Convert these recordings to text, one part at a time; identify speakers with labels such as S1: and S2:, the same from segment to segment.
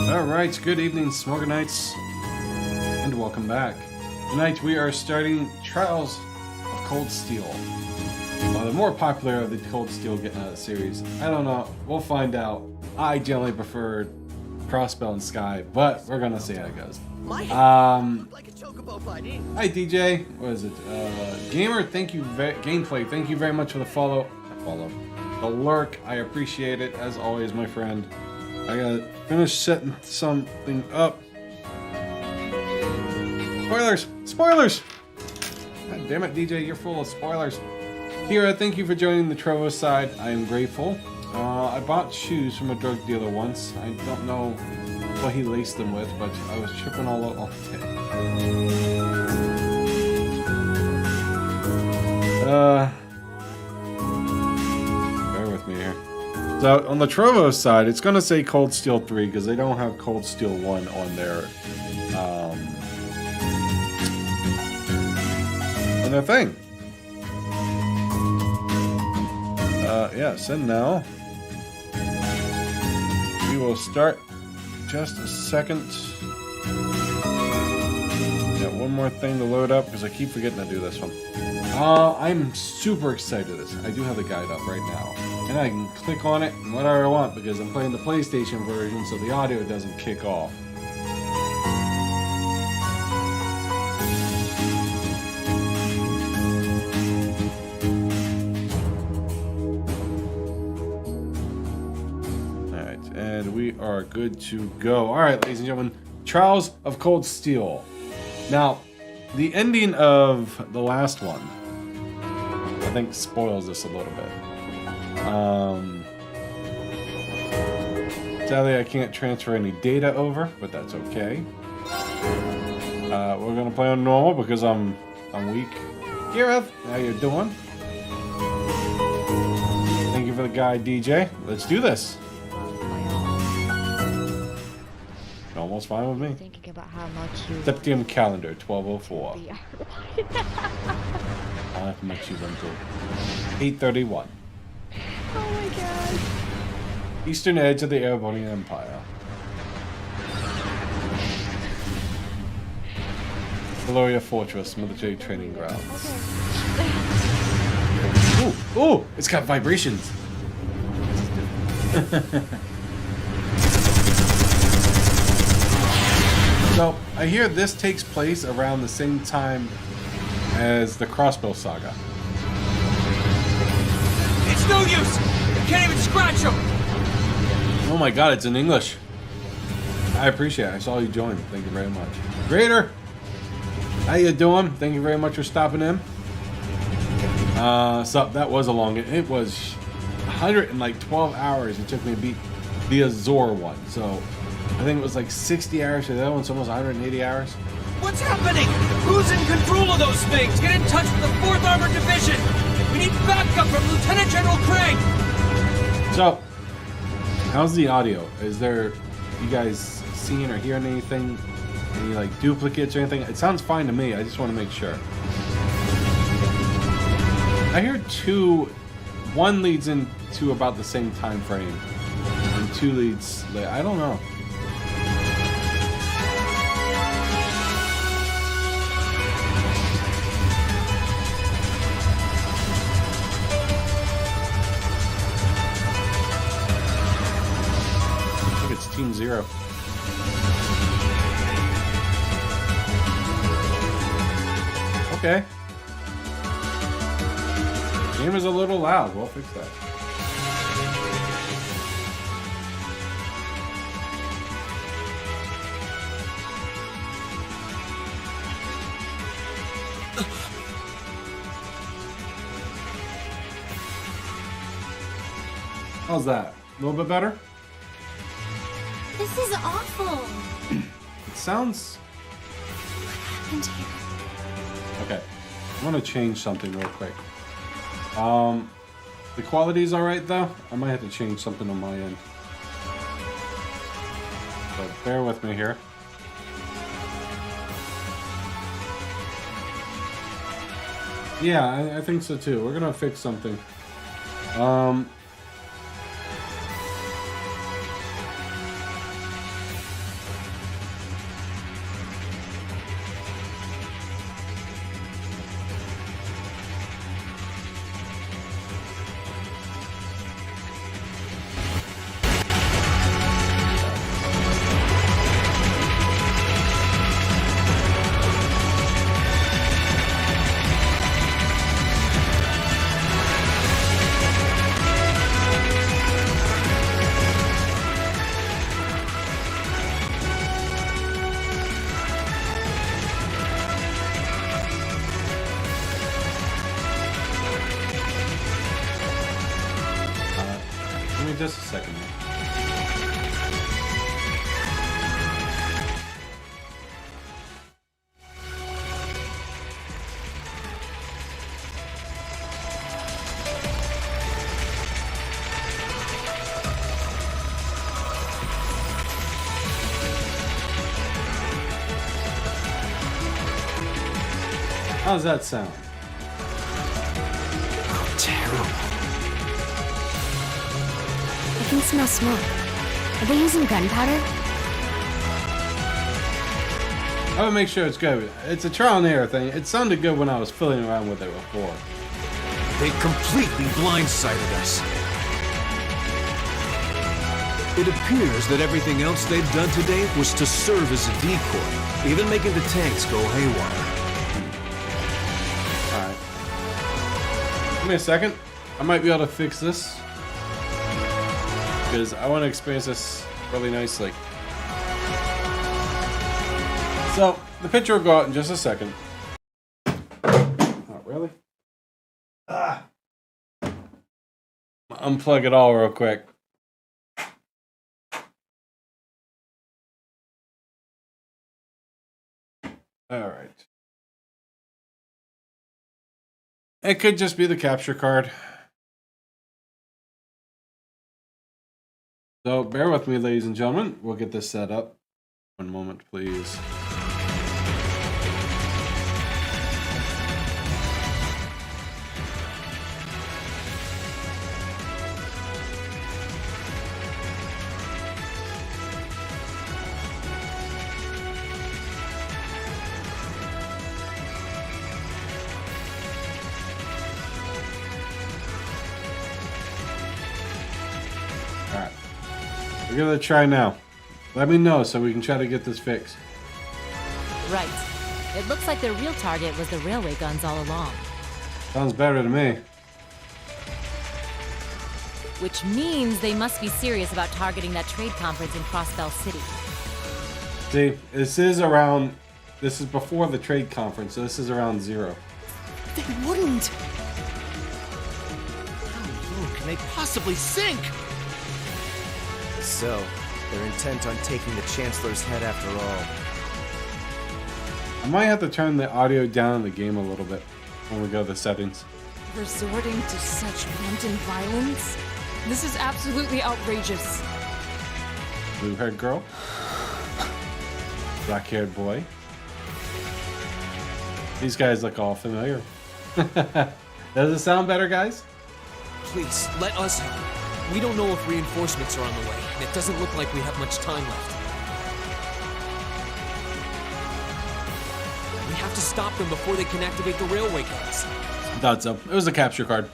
S1: Alright, good evening, Smoker Knights, and welcome back. Tonight we are starting Trials of Cold Steel. The more popular of the Cold Steel series. I don't know, we'll find out. I generally prefer Crossbell and Sky, but we're gonna see how it goes. Hi DJ, what is it? Gamer, thank you, Gameplay, thank you very much for the follow. The lurk, I appreciate it, as always, my friend. I gotta finish setting something up. Spoilers! Spoilers! God damn it, DJ, you're full of spoilers. Kira, thank you for joining the Trovo side. I am grateful. I bought shoes from a drug dealer once. I don't know what he laced them with, but I was tripping all day. So on the Trovo side, it's going to say Cold Steel 3 because they don't have Cold Steel 1 on their thing. Yes, and now we will start just a second. Got one more thing to load up because I keep forgetting to do this one. I'm super excited to this. I do have the guide up right now. And I can click on it and whatever I want because I'm playing the PlayStation version so the audio doesn't kick off. Alright, and we are good to go. Alright, ladies and gentlemen, Trials of Cold Steel. Now, the ending of the last one, I think, spoils this a little bit. Sadly, I can't transfer any data over, but that's okay. We're gonna play on normal because I'm weak. Gareth, how you doing? Thank you for the guide, DJ. Let's do this. Almost fine with me.
S2: Thinking about how much you
S1: Septium calendar 1204. How much you went to 831.
S2: Oh my god.
S1: Eastern edge of the Airborne Empire. Valoria Fortress, military training grounds.
S2: Okay.
S1: Ooh, ooh, it's got vibrations. So, I hear this takes place around the same time as the Crossbow Saga.
S3: It's no use! You can't even scratch him!
S1: Oh my god, it's in English. I appreciate it. I saw you join. Thank you very much. Raider! How you doing? Thank you very much for stopping in. So that was a long... It was 112 hours it took me to beat the Azure one. So, I think it was like 60 hours for that one. It's almost 180 hours.
S3: What's happening? Who's in control of those things? Get in touch with the 4th Armored Division! We need backup from Lieutenant General Craig!
S1: So, how's the audio? Is there... You guys seeing or hearing anything? Any, like, duplicates or anything? It sounds fine to me. I just want to make sure. I hear two... One leads into about the same time frame. And two leads... I don't know. Team 0. Okay. Game is a little loud. We'll fix that. How's that? A little bit better?
S4: This is awful.
S1: It sounds...
S4: What happened here?
S1: Okay. I want to change something real quick. The quality's alright though. I might have to change something on my end. So bear with me here. Yeah, I think so too. We're gonna fix something. Just a second. How's that sound?
S3: Oh, terrible.
S2: I can smell smoke. Are they using gunpowder?
S1: I would make sure it's good. It's a trial and error thing. It sounded good when I was fiddling around with it before.
S3: They completely blindsided us. It appears that everything else they've done today was to serve as a decoy, even making the tanks go haywire.
S1: Alright. Give me a second. I might be able to fix this. Because I want to experience this really nicely. So, the picture will go out in just a second. Not really? Ah! Unplug it all real quick. Alright. It could just be the capture card. So, bear with me, ladies and gentlemen. We'll get this set up. One moment, please. Alright. We're gonna try now. Let me know so we can try to get this fixed.
S5: Right. It looks like their real target was the railway guns all along.
S1: Sounds better to me.
S5: Which means they must be serious about targeting that trade conference in Crossbell City.
S1: See, this is around... This is before the trade conference, so this is around 0.
S6: They wouldn't! How low can they possibly sink?
S7: So, they're intent on taking the Chancellor's head after all.
S1: I might have to turn the audio down in the game a little bit when we go to the settings.
S2: Resorting to such wanton violence? This is absolutely outrageous.
S1: Blue-haired girl. Black-haired boy. These guys look all familiar. Does it sound better, guys?
S3: Please, let us help. We don't know if reinforcements are on the way, and it doesn't look like we have much time left. We have to stop them before they can activate the railway guns.
S1: I thought so. It was a capture card.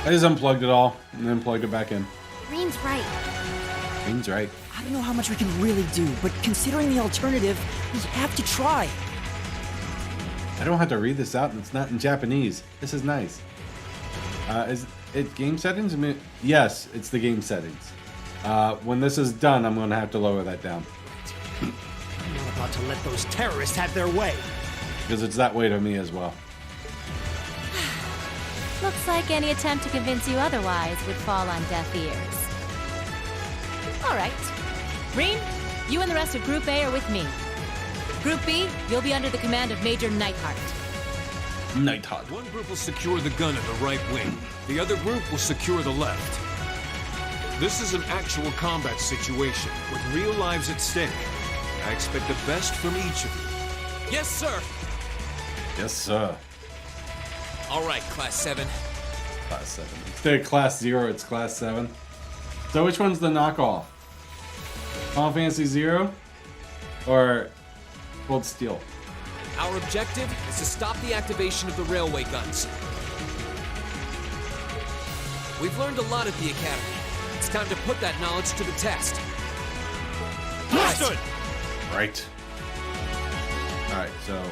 S1: I just unplugged it all and then plugged it back in.
S4: Green's right.
S1: Green's right.
S6: I don't know how much we can really do, but considering the alternative, we have to try.
S1: I don't have to read this out and it's not in Japanese. This is nice. Is it game settings? I mean, yes, it's the game settings. When this is done, I'm going to have to lower that down.
S6: I'm not about to let those terrorists have their way.
S1: Because it's that way to me as well.
S5: Looks like any attempt to convince you otherwise would fall on deaf ears. All right. Reem, you and the rest of Group A are with me. Group B, you'll be under the command of Major Neidhart.
S1: Neidhart.
S3: One group will secure the gun in the right wing. The other group will secure the left. This is an actual combat situation with real lives at stake. I expect the best from each of you. Yes, sir.
S1: Yes, sir.
S3: All right, Class 7.
S1: Class 7. Instead of Class 0, it's Class 7. So which one's the knockoff? Final Fantasy 0 or Cold Steel?
S3: Our objective is to stop the activation of the railway guns. We've learned a lot at the Academy. It's time to put that knowledge to the test.
S6: Understood!
S1: Right. Alright, so...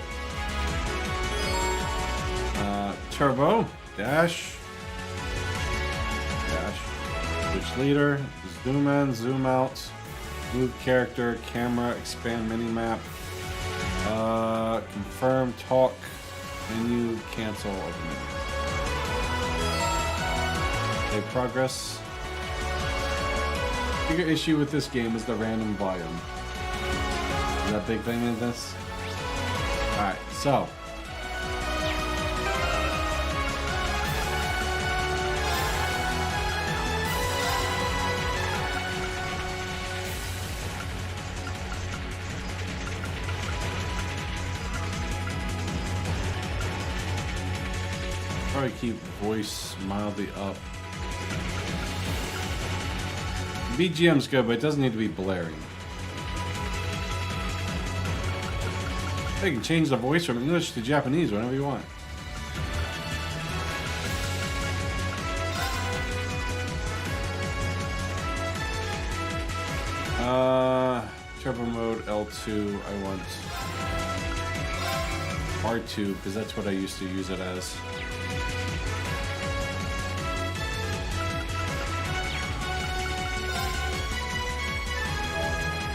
S1: Turbo, dash, switch leader, zoom in, zoom out, move character, camera, expand minimap, confirm, talk, menu, cancel, open menu. Okay, progress. Bigger issue with this game is the random volume. Is that big thing in this? Alright, so. Probably keep voice mildly up. BGM's good, but it doesn't need to be blaring. You can change the voice from English to Japanese whenever you want. Turbo mode L2. I want R2 because that's what I used to use it as.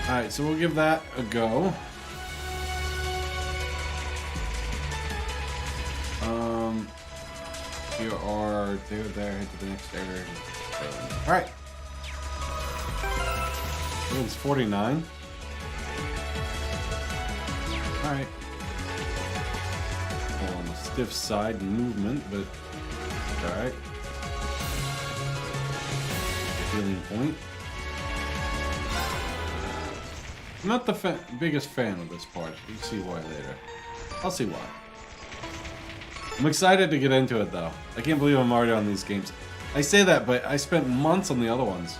S1: Alright, so we'll give that a go. You are there, head to the next area. Alright. It's 49. Alright. On the stiff side movement, but alright. Healing point. I'm not the biggest fan of this part. You'll see why later. I'll see why. I'm excited to get into it though. I can't believe I'm already on these games. I say that, but I spent months on the other ones.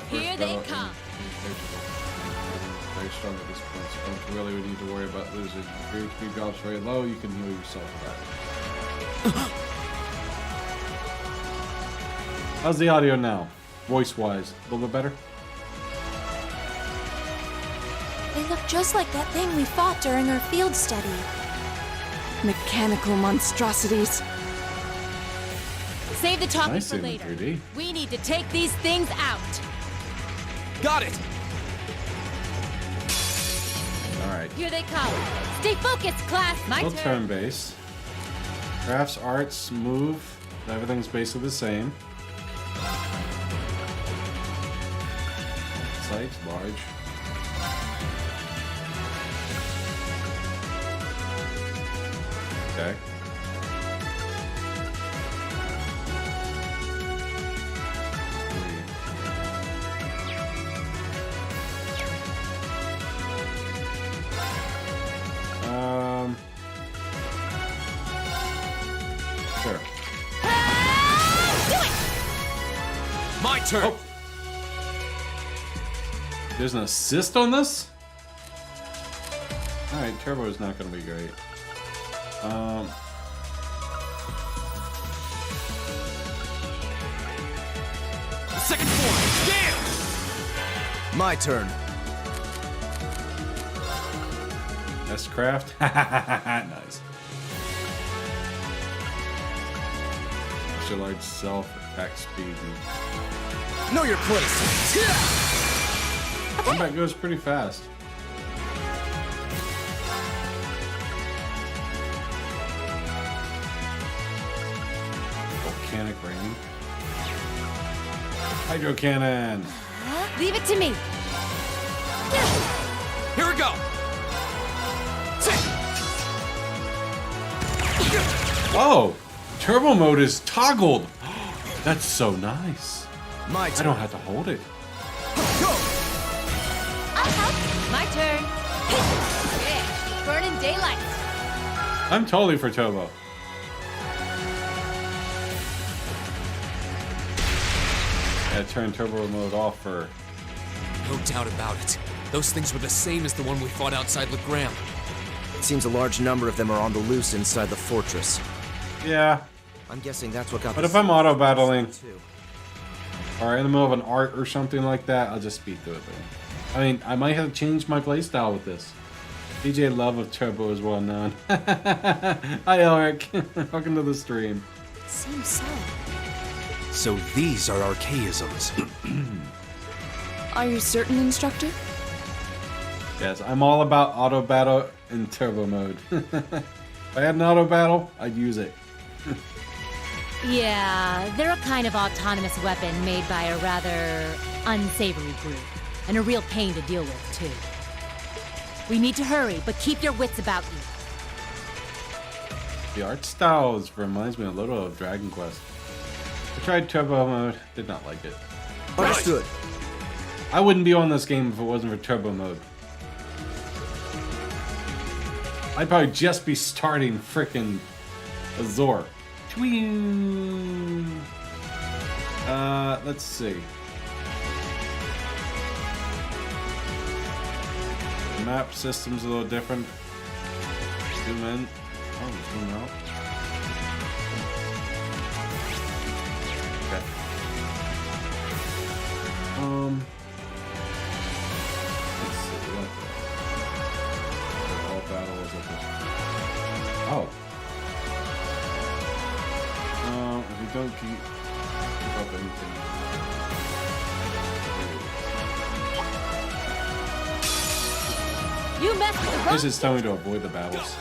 S5: Here they come.
S1: Very strong at this point, so don't really need to worry about losing. If your HP drops very low, you can heal yourself with that. How's the audio now? Voice-wise, a little bit better?
S4: They look just like that thing we fought during our field study.
S2: Mechanical monstrosities.
S5: Save the talking
S1: Nice
S5: for
S1: in
S5: later.
S1: 3D.
S5: We need to take these things out.
S7: Got it!
S1: Alright.
S5: Here they come. Stay focused, class. My
S1: Still
S5: turn.
S1: turn-based. Crafts, arts, move. Everything's basically the same. Sight, large. Okay. Sure.
S3: My turn.
S1: Oh. There's an assist on this? Alright, turbo is not going to be great.
S3: Second form. Damn!
S7: My turn.
S1: S-Craft? Nice. Extra large self, attack speed.
S7: Know your place.
S1: Combat goes pretty fast. Volcanic rain. Hydro cannon.
S5: Leave it to me.
S3: Here we go.
S1: Oh, turbo mode is toggled. That's so nice.
S7: My
S1: I
S7: turn.
S1: don't have to hold it.
S5: My turn. Yeah, burning daylight.
S1: I'm totally for turbo. Yeah, turn turbo mode off for.
S3: No doubt about it. Those things were the same as the one we fought outside Legram.
S7: It seems a large number of them are on the loose inside the fortress.
S1: Yeah,
S7: I'm guessing that's what got
S1: but
S7: the
S1: if I'm auto battling
S7: too.
S1: or in the middle of an art or something like that, I'll just speed through it. Then. I mean, I might have to change my playstyle with this. DJ love of turbo is well known. Hi, Elric. Welcome to the stream.
S4: Seems so.
S3: So these are archaisms.
S2: Are you certain, instructor?
S1: Yes, I'm all about auto battle in turbo mode. If I had an auto battle, I'd use it.
S5: Yeah, they're a kind of autonomous weapon made by a rather unsavory group. And a real pain to deal with, too. We need to hurry, but keep your wits about you.
S1: The art style reminds me a little of Dragon Quest. I tried turbo mode, did not like it.
S7: Understood.
S1: I wouldn't be on this game if it wasn't for turbo mode. I'd probably just be starting frickin' Azure. Twing. Let's see. The map system's a little different. Zoom in. Oh, zoom out. Okay. Let's see what all battles of this. Oh. If you don't keep up anything.
S5: You messed with the wrong.
S1: This is telling me to avoid the battles.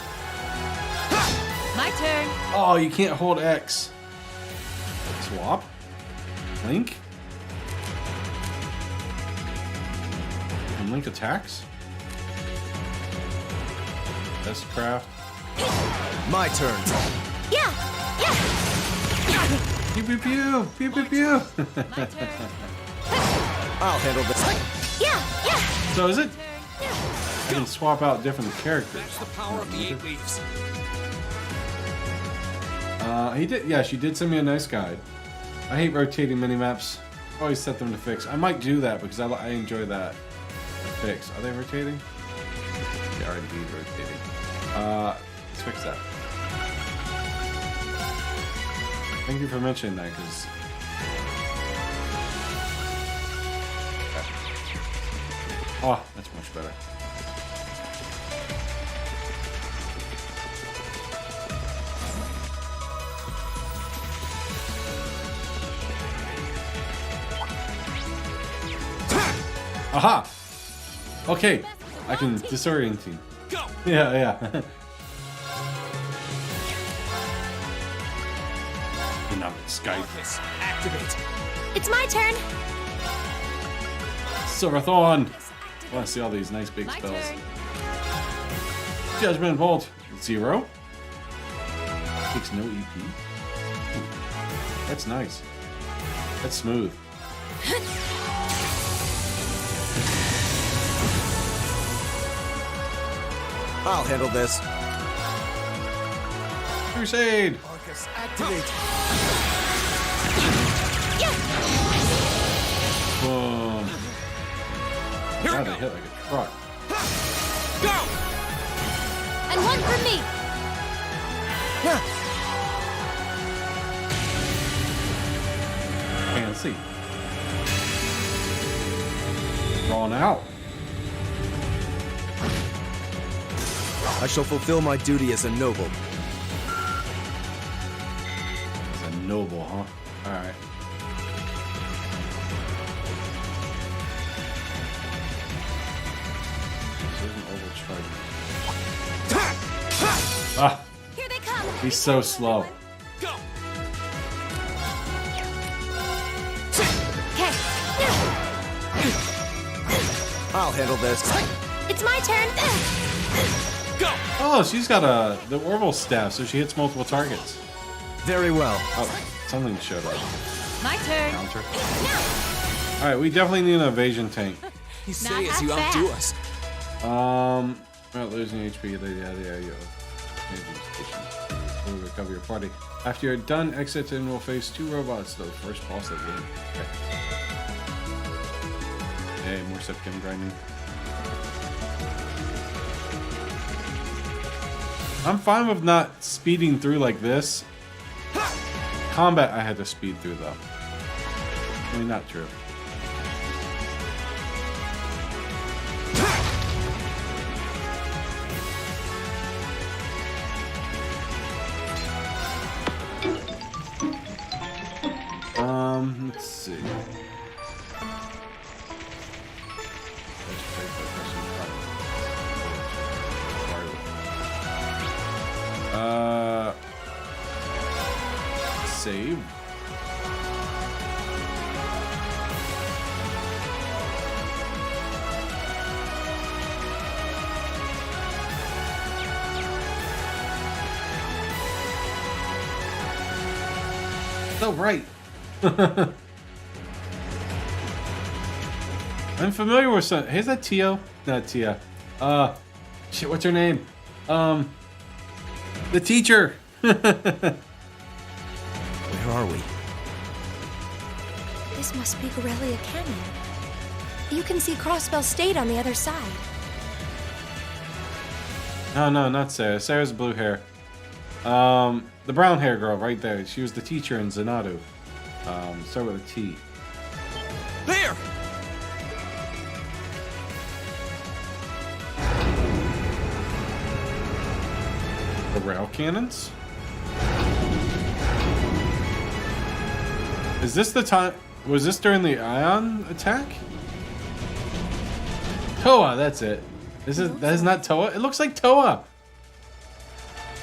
S5: My turn.
S1: Oh, you can't hold X. Swap. Link. And Link attacks. S craft.
S7: My turn.
S4: Yeah!
S1: Pew pew pew! Pew pew pew!
S5: My turn.
S7: I'll handle this.
S4: Yeah!
S1: So is it? I can swap out different characters.
S3: That's the power of the 8 leaves.
S1: He did. Yeah, she did send me a nice guide. I hate rotating minimaps. Always set them to fix. I might do that because I enjoy that. Fix. Are they rotating? They are indeed rotating. Let's fix that. Thank you for mentioning that, because... Oh, that's much better. Aha! Okay, I can disorient him.
S3: Go!
S1: Yeah. Dynamic Skype.
S3: Marcus, activate.
S4: It's my turn!
S1: Silverthorn! I want to see all these nice big
S5: My
S1: spells.
S5: turn.
S1: Judgment Bolt. 0. Takes no EP. That's nice. That's smooth.
S7: I'll handle this.
S1: Crusade!
S7: Marcus, activate.
S1: Boom.
S3: Here we
S1: God,
S3: go.
S1: they hit like a truck.
S3: Go!
S5: And one for me.
S1: Fancy. Drawn out.
S7: I shall fulfill my duty as a noble.
S1: It's a noble, huh? Alright. Ah,
S4: Here they come!
S1: he's so slow.
S3: Go!
S4: Okay.
S7: I'll handle this.
S4: It's my turn!
S3: Go!
S1: Oh, she's got the Orbital staff, so she hits multiple targets.
S7: Very well.
S1: Oh, something showed up.
S5: My turn.
S1: Counter. Alright, we definitely need an evasion tank.
S3: You say
S5: Not
S3: as you
S5: half
S3: outdo
S5: fast.
S3: us.
S1: Not losing HP, you will recover your party. After you're done, exit and we'll face 2 robots, the first boss of the game. Okay. Hey, more septum grinding. I'm fine with not speeding through like this. Combat I had to speed through though. I mean, not true. Let's see. Save. So right. I'm familiar with some. Hey, is that Tio? Not Tia. Shit, what's her name? The teacher.
S7: Where are we?
S4: This must be Gorelia Canyon. You can see Crossbell State on the other side.
S1: No, not Sarah. Sarah's blue hair. The brown hair girl right there. She was the teacher in Xanadu. Start with a T.
S3: There!
S1: The rail cannons? Is this the time? Was this during the ion attack? Toa, that's it. That is not Toa? It looks like Toa.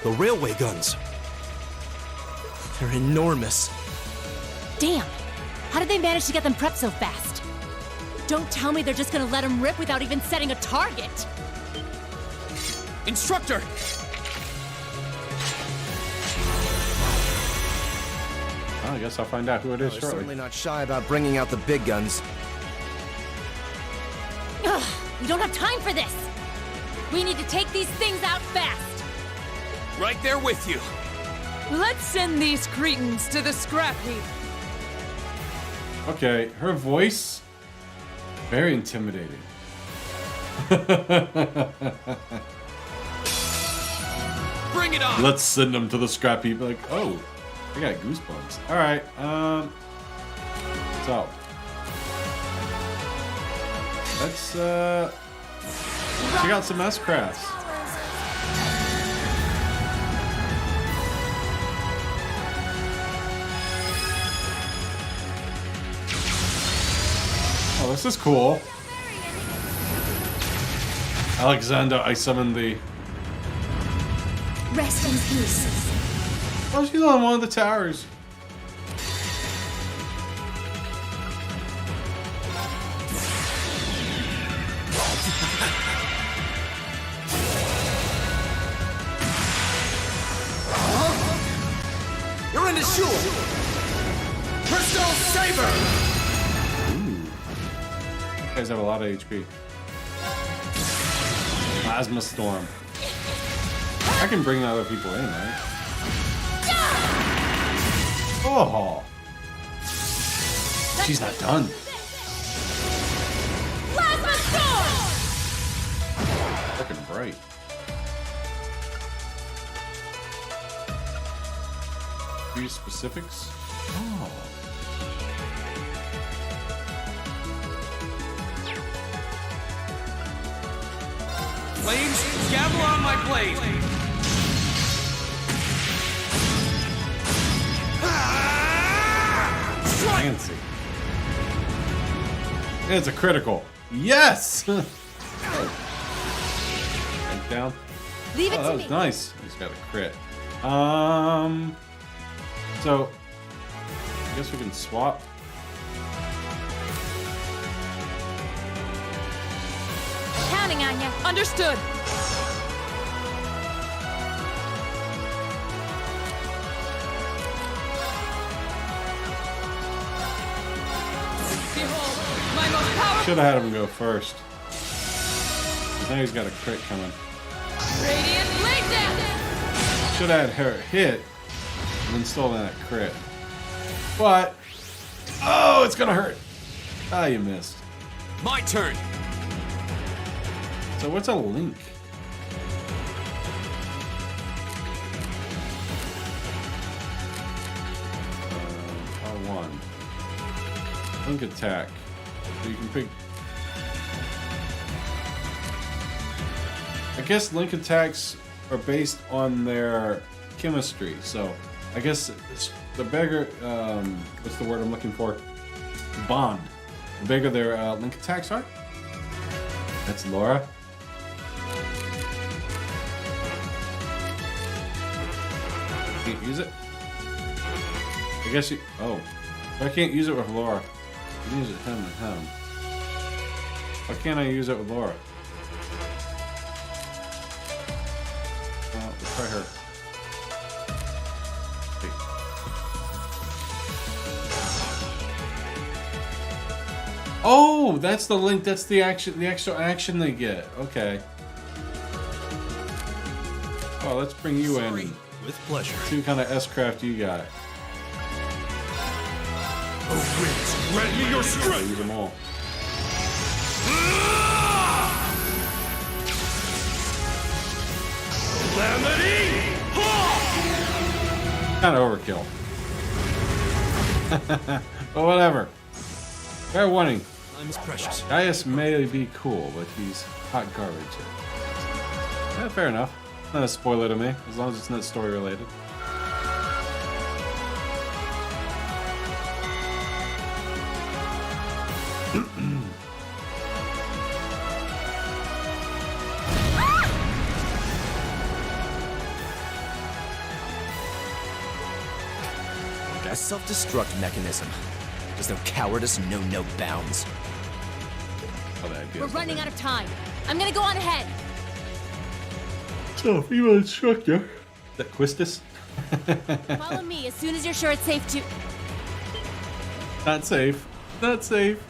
S7: The railway guns. They're enormous.
S5: Damn! How did they manage to get them prepped so fast? Don't tell me they're just gonna let them rip without even setting a target!
S3: Instructor!
S1: Well, I guess I'll find out who it is
S7: They're
S1: shortly.
S7: certainly not shy about bringing out the big guns.
S5: Ugh, we don't have time for this! We need to take these things out fast!
S3: Right there with you.
S2: Let's send these cretins to the scrap heap.
S1: Okay, her voice, very intimidating.
S3: Bring it on!
S1: Let's send them to the scrap heap. Like, oh, I got goosebumps. All right, so let's check out some S-Crafts. Oh, this is cool. Alexander, I summoned thee.
S4: Rest in peace.
S1: Oh, she's on one of the towers.
S3: You're in the shoe! Crystal Saber!
S1: You guys have a lot of HP. Plasma Storm. I can bring other people in, right? Oh! She's not done.
S5: Plasma Storm!
S1: Fucking bright. Few specifics? Oh.
S3: Flames, gavel on my blade!
S1: Fancy. It's a critical. Yes! Right down.
S5: Leave it
S1: Oh,
S5: to
S1: that
S5: me!
S1: was nice. He's got a crit. So I guess we can swap.
S5: Counting on you.
S2: Understood. Behold, my most powerful
S1: Should have had him go first. Now he's got a crit coming.
S2: radiant blade dance.
S1: Should have had her hit and then stolen that crit. But oh, it's gonna hurt. Ah, you missed.
S3: My turn!
S1: So what's a link? R1. Link attack. So you can pick. I guess link attacks are based on their chemistry. So I guess it's the bigger. What's the word I'm looking for? Bond. The bigger their link attacks are. That's Laura. Can't use it? I guess you... Oh. But I can't use it with Laura. I can use it him and him. Why can't I use it with Laura? Let's try her. Wait. Oh! That's the link. That's the action. The extra action they get. Okay. Oh, let's bring you
S7: Sorry.
S1: in.
S7: With pleasure.
S1: See what kind of S-craft you got.
S3: The winds grant me your
S1: I'll
S3: strength!
S1: use them all.
S3: Calamity!
S1: Kind of overkill. But whatever. Fair warning.
S7: Time is precious.
S1: Gaius may be cool, but he's hot garbage. Yeah, fair enough. Not a spoiler to me, as long as it's not story related.
S7: A self-destruct mechanism. There's no cowardice, no bounds.
S1: Oh, that idea
S5: We're
S1: is
S5: running
S1: not
S5: out of time. I'm gonna go on ahead.
S1: bad. So, female instructor. Is that Quistis?
S5: Follow me as soon as you're sure it's safe to.
S1: Not safe. Not safe.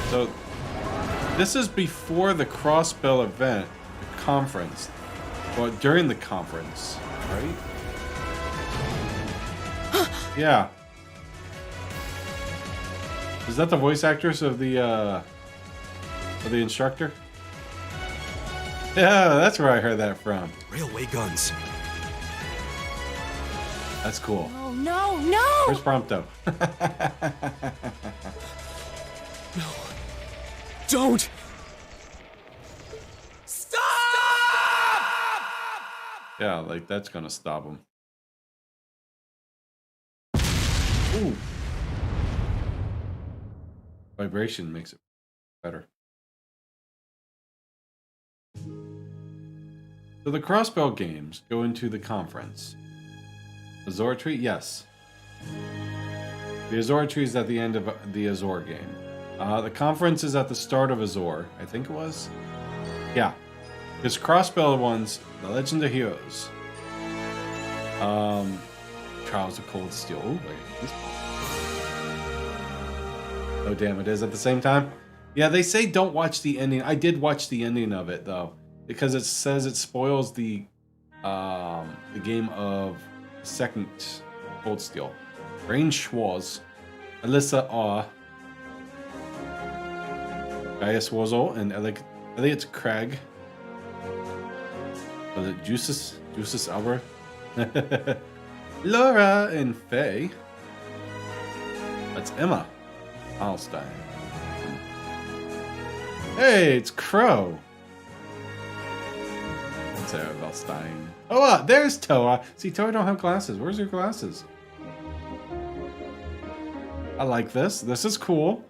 S1: So, this is before the Crossbell event, the conference. Well, during the conference, right? Yeah. Is that the voice actress of the instructor? Yeah, that's where I heard that from.
S7: Railway guns.
S1: That's cool.
S5: Oh no, no!
S1: Where's Prompto?
S7: Don't!
S1: Yeah, like that's gonna stop him. Ooh. Vibration makes it better. So the Crossbell games go into the conference. Azure Tree? Yes. The Azure Tree is at the end of the Azure game. The conference is at the start of Azure, I think it was. Yeah. This Crossbell one's The Legend of Heroes. Trials of Cold Steel. Ooh, wait. Oh damn, it is at the same time? Yeah, they say don't watch the ending. I did watch the ending of it though, because it says it spoils the game of second Cold Steel. Rain Schwarz, Alyssa Aw, Gaius Wozel, and Elliot Craig. Was it Juices Albert? Laura and Faye. That's Emma Alstein. Hey, it's Crow. Sarah Valstein. Oh, there's Toa. See, Toa don't have glasses. Where's your glasses? I like this. This is cool.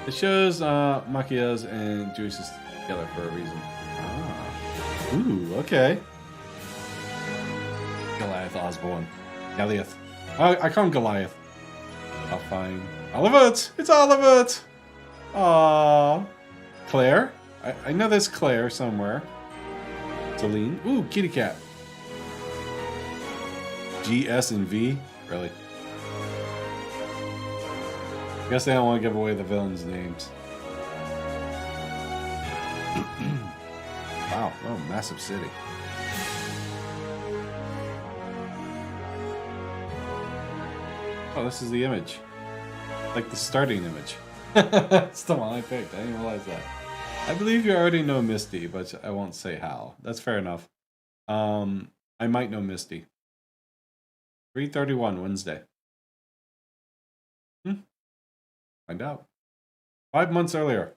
S1: It shows Machias and Juices together for a reason. Ah. Ooh, okay. Goliath Osborne. Goliath. I call him Goliath. Oh, fine. Olivet! It's Olivet! Aww. Claire? I know there's Claire somewhere. Celine. Ooh, kitty cat. G, S, and V? Really? I guess they don't want to give away the villains' names. Wow. Oh, massive city. Oh, this is the image. Like the starting image. It's the one I picked. I didn't realize that. I believe you already know Misty, but I won't say how. That's fair enough. I might know Misty. 3:31 Wednesday. Find out. 5 months earlier.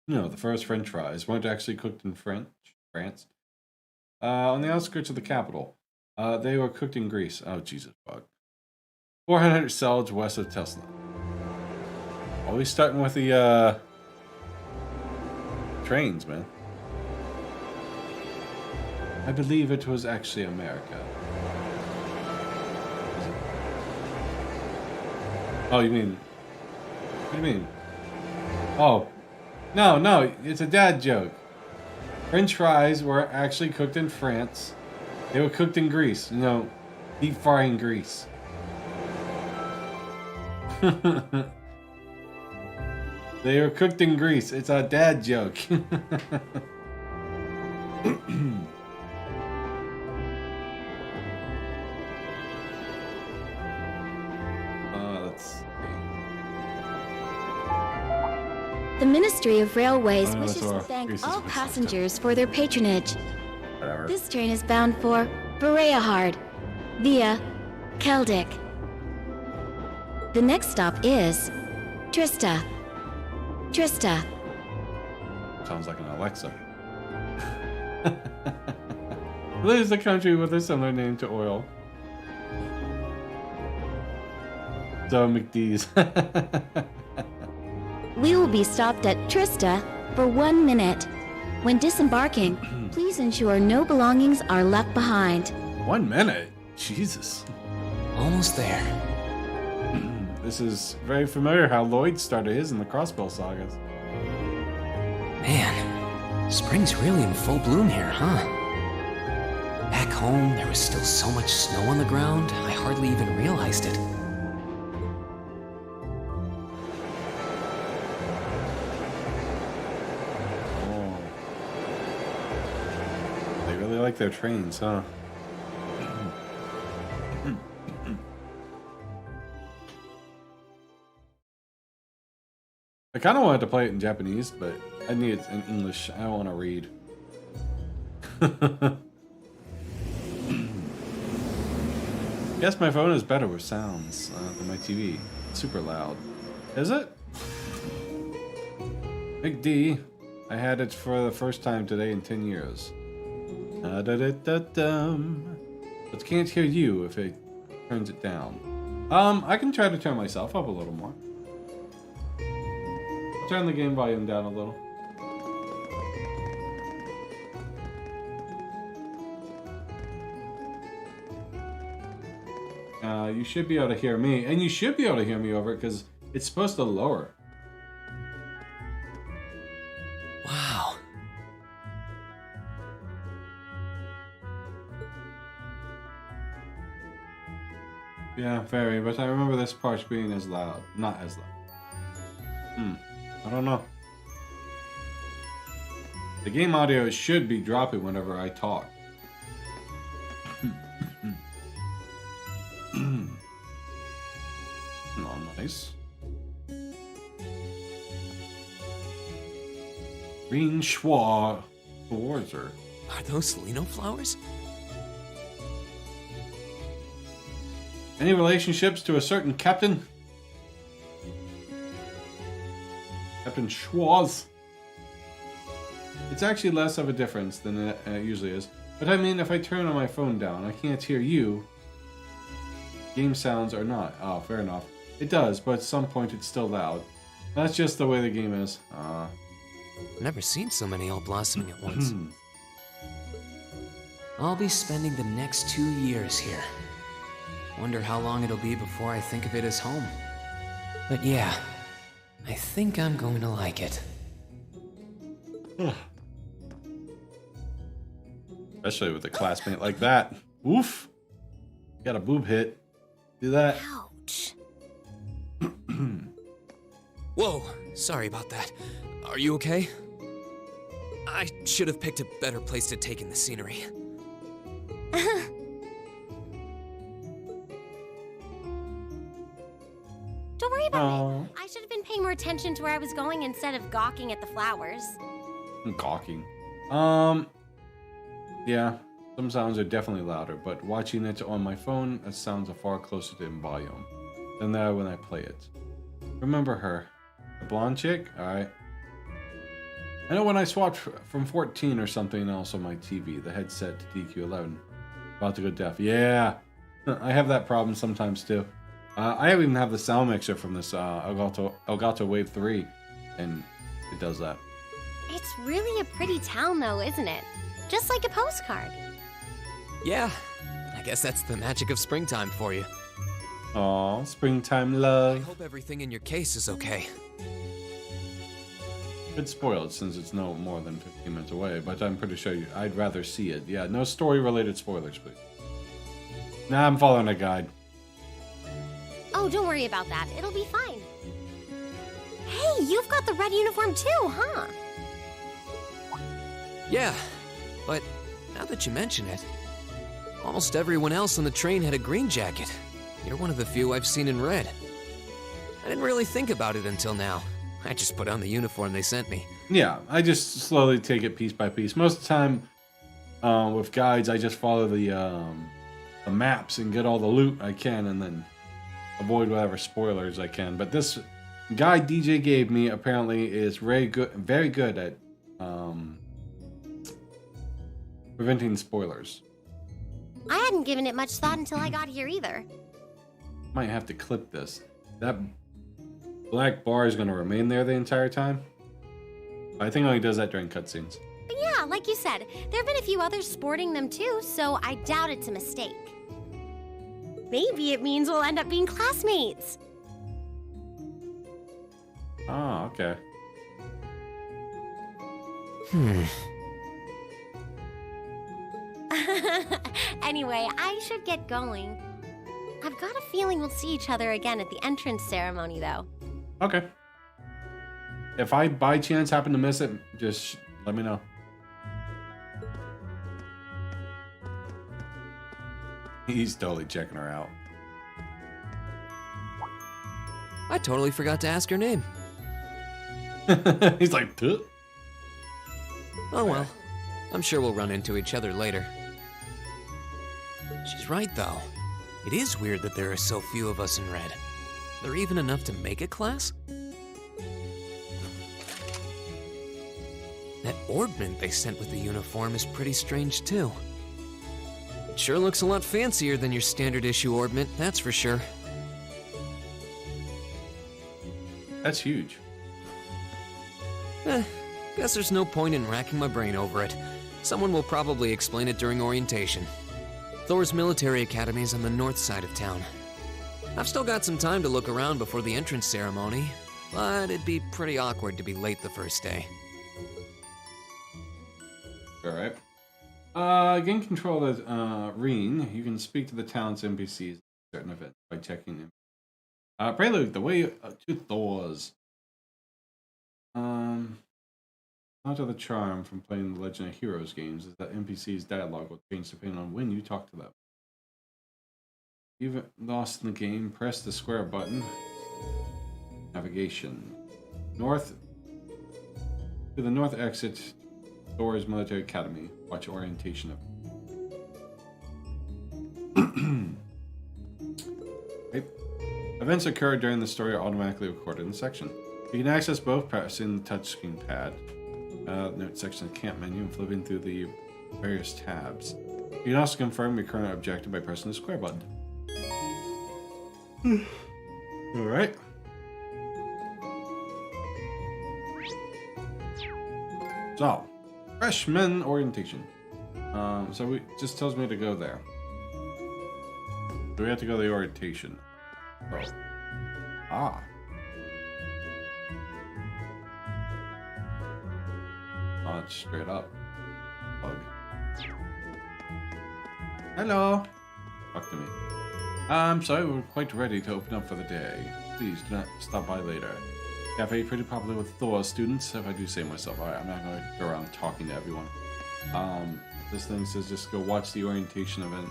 S1: No, the first French fries weren't actually cooked in France. On the outskirts of the capital. They were cooked in Greece. Oh, Jesus fuck. 400 Selge west of Tesla. Always starting with the trains, man. I believe it was actually America. Oh, you mean... What do you mean? Oh. No, it's a dad joke. French fries were actually cooked in France. They were cooked in Greece. You know, deep frying Greece. They are cooked in grease. It's a dad joke. Let's see.
S4: The Ministry of Railways
S1: Oh, no,
S4: wishes
S1: that's
S4: to
S1: our
S4: thank
S1: grease is
S4: all
S1: what's
S4: passengers for their patronage.
S1: Whatever.
S4: This train is bound for Bereahard via Keldic. The next stop is Trista. Trista.
S1: Sounds like an Alexa. There's a country with a similar name to oil. So McDee's.
S4: We will be stopped at Trista for 1 minute. When disembarking, please ensure no belongings are left behind.
S1: 1 minute? Jesus.
S6: Almost there.
S1: This is very familiar how Lloyd started his in the Crossbow sagas.
S6: Man, spring's really in full bloom here, huh? Back home, there was still so much snow on the ground, I hardly even realized it.
S1: Oh. They really like their trains, huh? I kind of wanted to play it in Japanese, but I need it in English. I don't want to read. Yes, my phone is better with sounds than my TV. It's super loud. Is it? Big D. I had it for the first time today in 10 years. But can't hear you if it turns it down. I can try to turn myself up a little more. Turn the game volume down a little. You should be able to hear me, and you should be able to hear me over it because it's supposed to lower.
S6: Wow.
S1: Yeah, very, but I remember this part being as loud. Not as loud. I don't know. The game audio should be dropping whenever I talk. Oh, nice. Green schwa towards her.
S6: Are those Lino flowers?
S1: Any relationships to a certain captain? Captain Schwarz. It's actually less of a difference than it usually is. But I mean, if I turn on my phone down, I can't hear you. Game sounds are not. Oh, fair enough. It does, but at some point it's still loud. That's just the way the game is.
S6: Never seen so many all blossoming at once. I'll be spending the next 2 years here. Wonder how long it'll be before I think of it as home. But yeah, I think I'm going to like it.
S1: Especially with a classmate like that. Oof. Got a boob hit. Do that.
S4: Ouch.
S6: Whoa, sorry about that. Are you okay? I should have picked a better place to take in the scenery.
S8: Don't worry about
S1: Aw.
S8: it. I should have been paying more attention to where I was going instead of gawking at the flowers.
S1: Gawking. Yeah, some sounds are definitely louder, but watching it on my phone, it sounds far closer to in volume than that when I play it. Remember her? The blonde chick? Alright. I know when I swapped from 14 or something else on my TV, the headset to DQ11. About to go deaf. Yeah! I have that problem sometimes too. I even have the sound mixer from this Elgato Wave 3, and it does that.
S8: It's really a pretty town though, isn't it? Just like a postcard.
S6: Yeah, I guess that's the magic of springtime for you.
S1: Aw, springtime
S6: I
S1: love.
S6: hope everything in your case is okay.
S1: It's spoiled since it's no more than 15 minutes away, but I'm pretty sure I'd rather see it. Yeah, no story-related spoilers, please. Nah, I'm following a guide.
S8: Oh, don't worry about that. It'll be fine. Hey, you've got the red uniform too, huh?
S6: Yeah, but now that you mention it, almost everyone else on the train had a green jacket. You're one of the few I've seen in red. I didn't really think about it until now. I just put on the uniform they sent me.
S1: Yeah, I just slowly take it piece by piece. Most of the time, with guides, I just follow the maps and get all the loot I can, and then avoid whatever spoilers I can. But this guide DJ gave me apparently is very good at preventing spoilers.
S8: I hadn't given it much thought until I got here either.
S1: Might have to clip this. That black bar is going to remain there the entire time. I think it only does that during cutscenes.
S8: But yeah, like you said, there have been a few others sporting them too, so I doubt it's a mistake. Maybe it means we'll end up being classmates.
S1: Oh, okay.
S8: Anyway, I should get going. I've got a feeling we'll see each other again at the entrance ceremony, though.
S1: Okay. If I by chance happen to miss it, just let me know. He's totally checking her out.
S6: I totally forgot to ask her name.
S1: He's like, "Tuh."
S6: Oh well, I'm sure we'll run into each other later. She's right, though. It is weird that there are so few of us in red. There even enough to make a class? That orbment they sent with the uniform is pretty strange, too. It sure looks a lot fancier than your standard issue orbment, that's for sure.
S1: That's huge.
S6: Guess there's no point in racking my brain over it. Someone will probably explain it during orientation. Thor's military academy's on the north side of town. I've still got some time to look around before the entrance ceremony, but it'd be pretty awkward to be late the first day.
S1: Alright. Gain control of Reen. You can speak to the town's NPCs at certain events by checking them. Prelude, the way to Thor's. Part of the charm from playing the Legend of Heroes games is that NPCs' dialogue will change depending on when you talk to them. If you've lost in the game, press the square button. Navigation. North. To the north exit, Thor's Military Academy. Watch orientation of okay. Events occur during the story are automatically recorded in the section. You can access both pressing the touchscreen pad. Note section of the camp menu and flipping through the various tabs. You can also confirm your current objective by pressing the square button. Alright. So, freshman orientation. So it just tells me to go there. So we have to go to the orientation. Oh. Ah. Oh, it's straight up. Bug. Hello. Talk to me. I'm sorry, we're quite ready to open up for the day. Please do not stop by later. Cafe pretty popular with Thor students, if I do say myself. Alright, I'm not going to go around talking to everyone. This thing says just go watch the orientation event.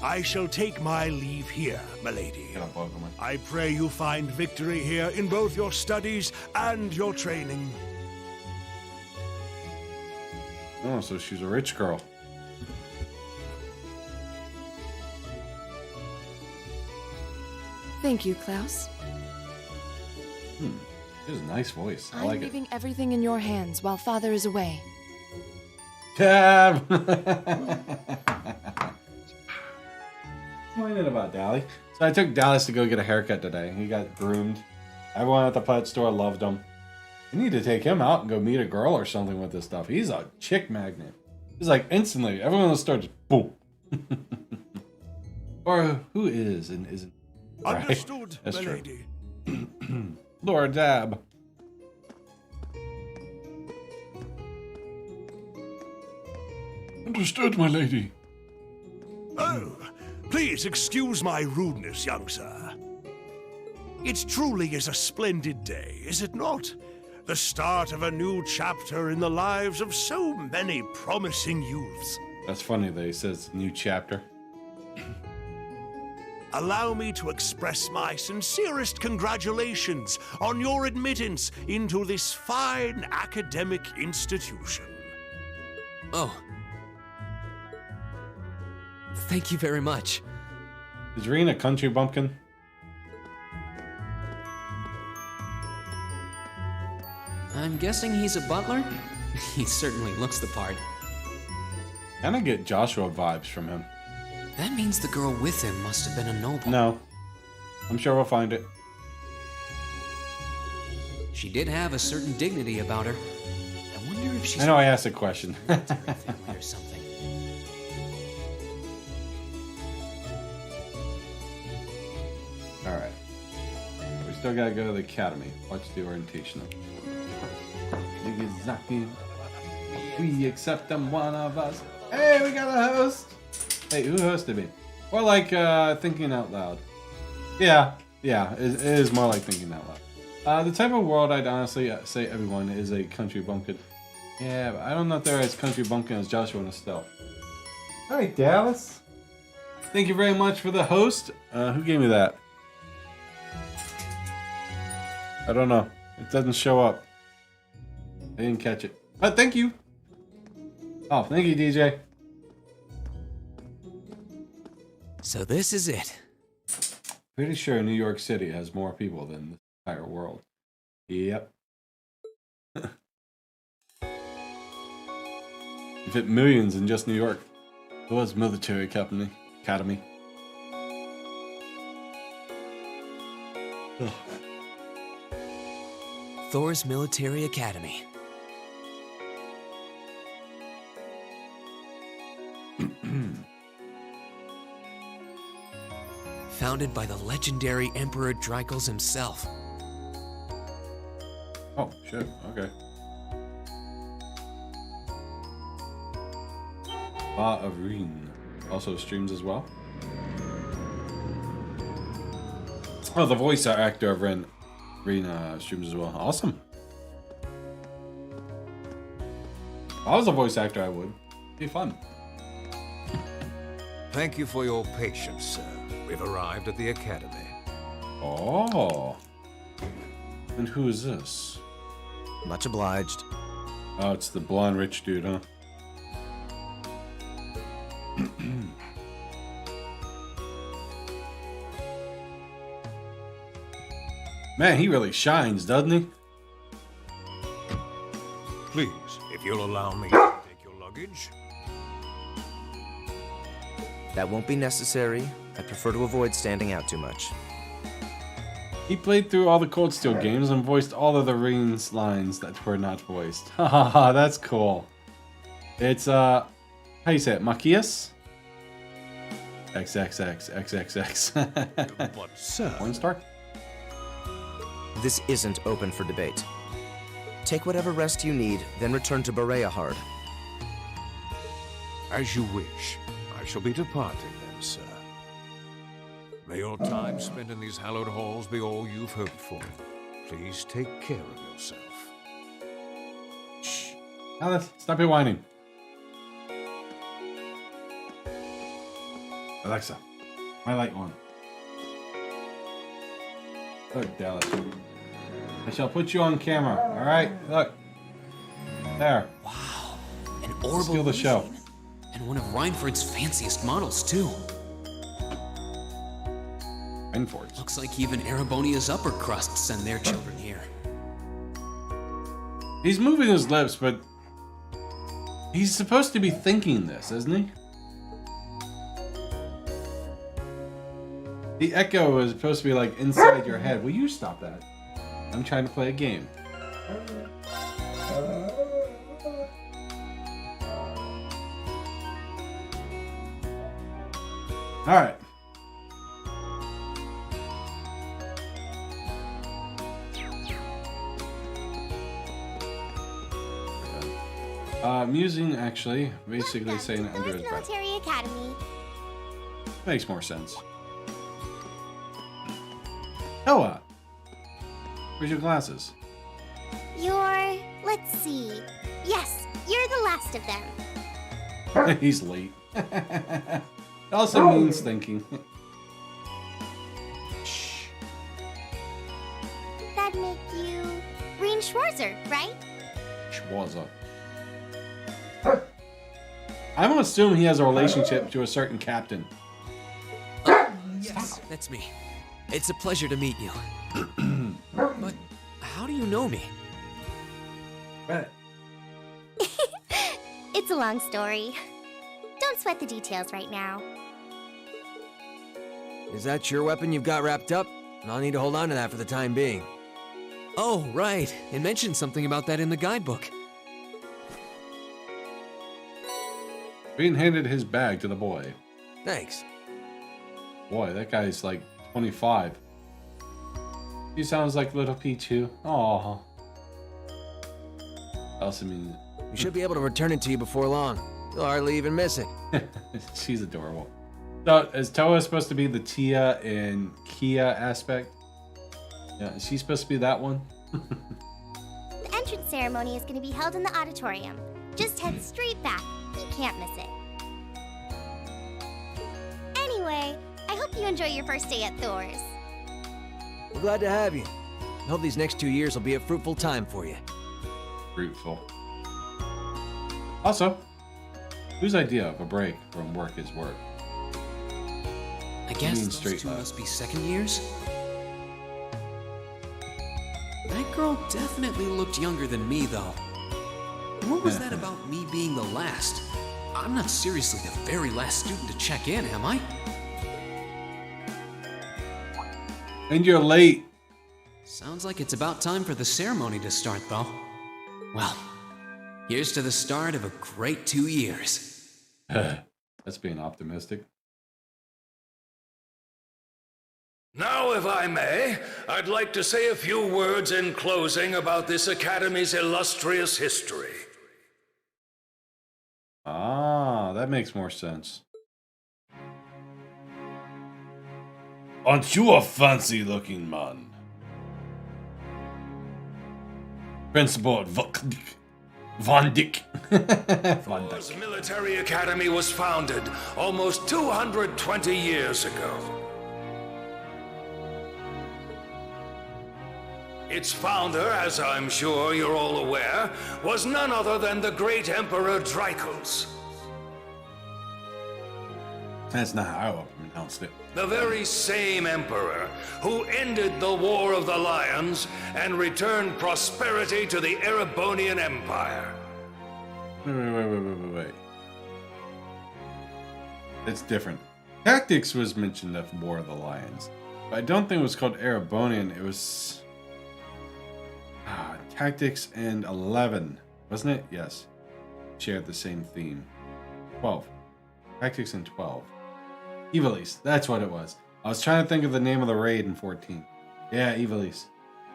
S9: I shall take my leave here, milady. I pray you find victory here in both your studies and your training.
S1: Oh, so she's a rich girl.
S2: Thank you, Klaus.
S1: She has a nice voice. I
S2: I'm
S1: like
S2: leaving everything in your hands while Father is away.
S1: Tab! Complaining about Dally. So I took Dallas to go get a haircut today. He got groomed. Everyone at the pet store loved him. I need to take him out and go meet a girl or something with this stuff. He's a chick magnet. He's like instantly, everyone in the store just boom. Or who is and isn't. Right?
S9: Understood,
S1: That's
S9: milady.
S1: true. Lord Dab. Understood, my lady.
S9: Oh, please excuse my rudeness, young sir. It truly is a splendid day, is it not? The start of a new chapter in the lives of so many promising youths.
S1: That's funny that he says new chapter.
S9: Allow me to express my sincerest congratulations on your admittance into this fine academic institution.
S6: Oh. Thank you very much.
S1: Is Reen a country bumpkin?
S6: I'm guessing he's a butler? He certainly looks the part.
S1: Kinda get Joshua vibes from him.
S6: That means the girl with him must have been a noble.
S1: No. I'm sure we'll find it.
S6: She did have a certain dignity about her. I wonder if she's...
S1: I know I asked a question.
S6: or something.
S1: Alright. We still gotta go to the academy. Watch the orientation. Exactly. We accept them, one of us. Hey, we got a host! Hey, who hosted me? More like thinking out loud. Yeah, it is more like thinking out loud. The type of world I'd honestly say everyone is a country bumpkin. Yeah, but I don't know if they're as country bumpkin as Joshua and Estelle. Alright, Dallas. Thank you very much for the host. Who gave me that? I don't know. It doesn't show up. I didn't catch it. But thank you. Oh, thank you, DJ.
S6: So this is it.
S1: Pretty sure New York City has more people than the entire world. Yep. You fit millions in just New York. It was military academy.
S6: Thor's Military Academy. Founded by the legendary Emperor Drykles himself.
S1: Oh, shit. Okay. Ba of Reen also streams as well. Oh, the voice actor of Reen streams as well. Awesome. If I was a voice actor, I would. It'd be fun.
S3: Thank you for your patience, sir. We've arrived at the academy.
S1: Oh. And who is this?
S7: Much obliged.
S1: Oh, it's the blonde rich dude, huh? Man, he really shines, doesn't he?
S3: Please, if you'll allow me to take your luggage.
S7: That won't be necessary. I prefer to avoid standing out too much.
S1: He played through all the Cold Steel games and voiced all of the Reen's lines that were not voiced. Haha, that's cool. It's, how you say it? Machias? XXX.
S3: But, sir...
S1: One star?
S7: This isn't open for debate. Take whatever rest you need, then return to Bereahard.
S3: As you wish. I shall be departing then, sir. May your time spent in these hallowed halls be all you've hoped for. Please take care of yourself.
S1: Shh. Alice, stop your whining. Alexa, my light on. Look, Dallas. I shall put you on camera, alright? Look. There.
S6: Wow. An orbital
S1: Steal the show.
S6: And one of Reinford's fanciest models, too.
S1: Reinford's.
S6: Looks like even Erebonia's upper crusts send their children here.
S1: He's moving his lips, but he's supposed to be thinking this, isn't he? The echo is supposed to be like inside your head. Will you stop that? I'm trying to play a game. All right. Musing, actually, basically saying it under his breath.
S8: Military Academy.
S1: Makes more sense. Noah! Where's your glasses?
S8: Let's see. Yes, you're the last of them.
S1: He's late. It also means thinking. Shh.
S8: That'd make you Green Schwarzer, right?
S1: Schwarzer. I'm gonna assume he has a relationship to a certain captain.
S6: Yes, that's me. It's a pleasure to meet you. But how do you know me?
S1: Right.
S8: It's a long story. Don't sweat the details right now.
S7: Is that your weapon you've got wrapped up? I'll need to hold on to that for the time being.
S6: Oh, right. It mentioned something about that in the guidebook.
S1: Bean handed his bag to the boy.
S7: Thanks.
S1: Boy, that guy's like 25. He sounds like little P too. Aww. Also means
S7: We should be able to return it to you before long. You'll hardly even miss it.
S1: she's adorable. So is Toa supposed to be the Tia and Kia aspect? Yeah, is she supposed to be that one?
S8: The entrance ceremony is going to be held in the auditorium. Just head straight back. You can't miss it. Anyway, I hope you enjoy your first day at Thor's.
S7: We're glad to have you. I hope these next 2 years will be a fruitful time for you.
S1: Fruitful. Also, whose idea of a break from work is work?
S6: I guess
S1: mean
S6: those
S1: straight
S6: two
S1: left.
S6: must be second years? That girl definitely looked younger than me, though. What was that about me being the last? I'm not seriously the very last student to check in, am I?
S1: And you're late.
S6: Sounds like it's about time for the ceremony to start, though. Well, here's to the start of a great 2 years.
S1: That's being optimistic.
S9: Now, if I may, I'd like to say a few words in closing about this Academy's illustrious history.
S1: Ah, that makes more sense. Aren't you a fancy-looking man? Principal Von Dyck.
S9: Thor's Military Academy was founded almost 220 years ago. Its founder, as I'm sure you're all aware, was none other than the great Emperor Drycles.
S1: That's not how I pronounced it.
S9: The very same emperor who ended the War of the Lions and returned prosperity to the Erebonian Empire.
S1: Wait. It's different. Tactics was mentioned of War of the Lions, but I don't think it was called Erebonian. It was Tactics and 11, wasn't it? Yes. Shared the same theme. 12. Tactics and 12. Evilise, that's what it was. I was trying to think of the name of the raid in 14. Yeah, Evilise.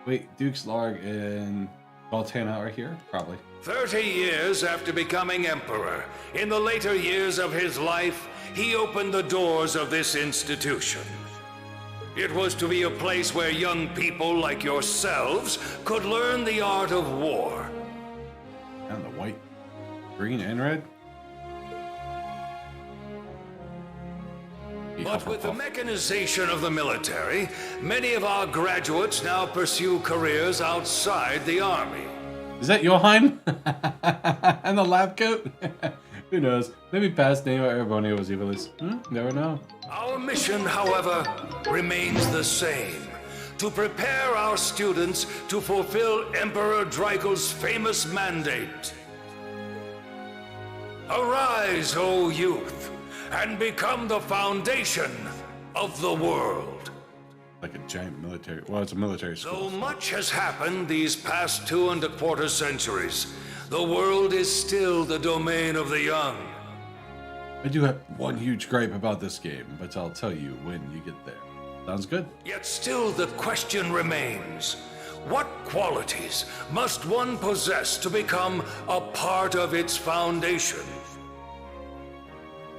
S1: Wait, Duke's Larg and Voltana are here? Probably.
S9: 30 years after becoming emperor, in the later years of his life, he opened the doors of this institution. It was to be a place where young people like yourselves could learn the art of war.
S1: And the white, green, and red?
S9: But with the mechanization of the military, many of our graduates now pursue careers outside the army.
S1: Is that Johan? And the lab coat? Who knows? Maybe past name of Erebonia was Evilise. Never know.
S9: Our mission, however, remains the same. To prepare our students to fulfill Emperor Drycles' famous mandate. Arise, O youth, and become the foundation of the world.
S1: Like a giant military... Well, it's a military school.
S9: Though much has happened these past 2.25 centuries, the world is still the domain of the young.
S1: I do have one huge gripe about this game, but I'll tell you when you get there. Sounds good.
S9: Yet still the question remains,
S10: What qualities must one possess to become a part of its foundation?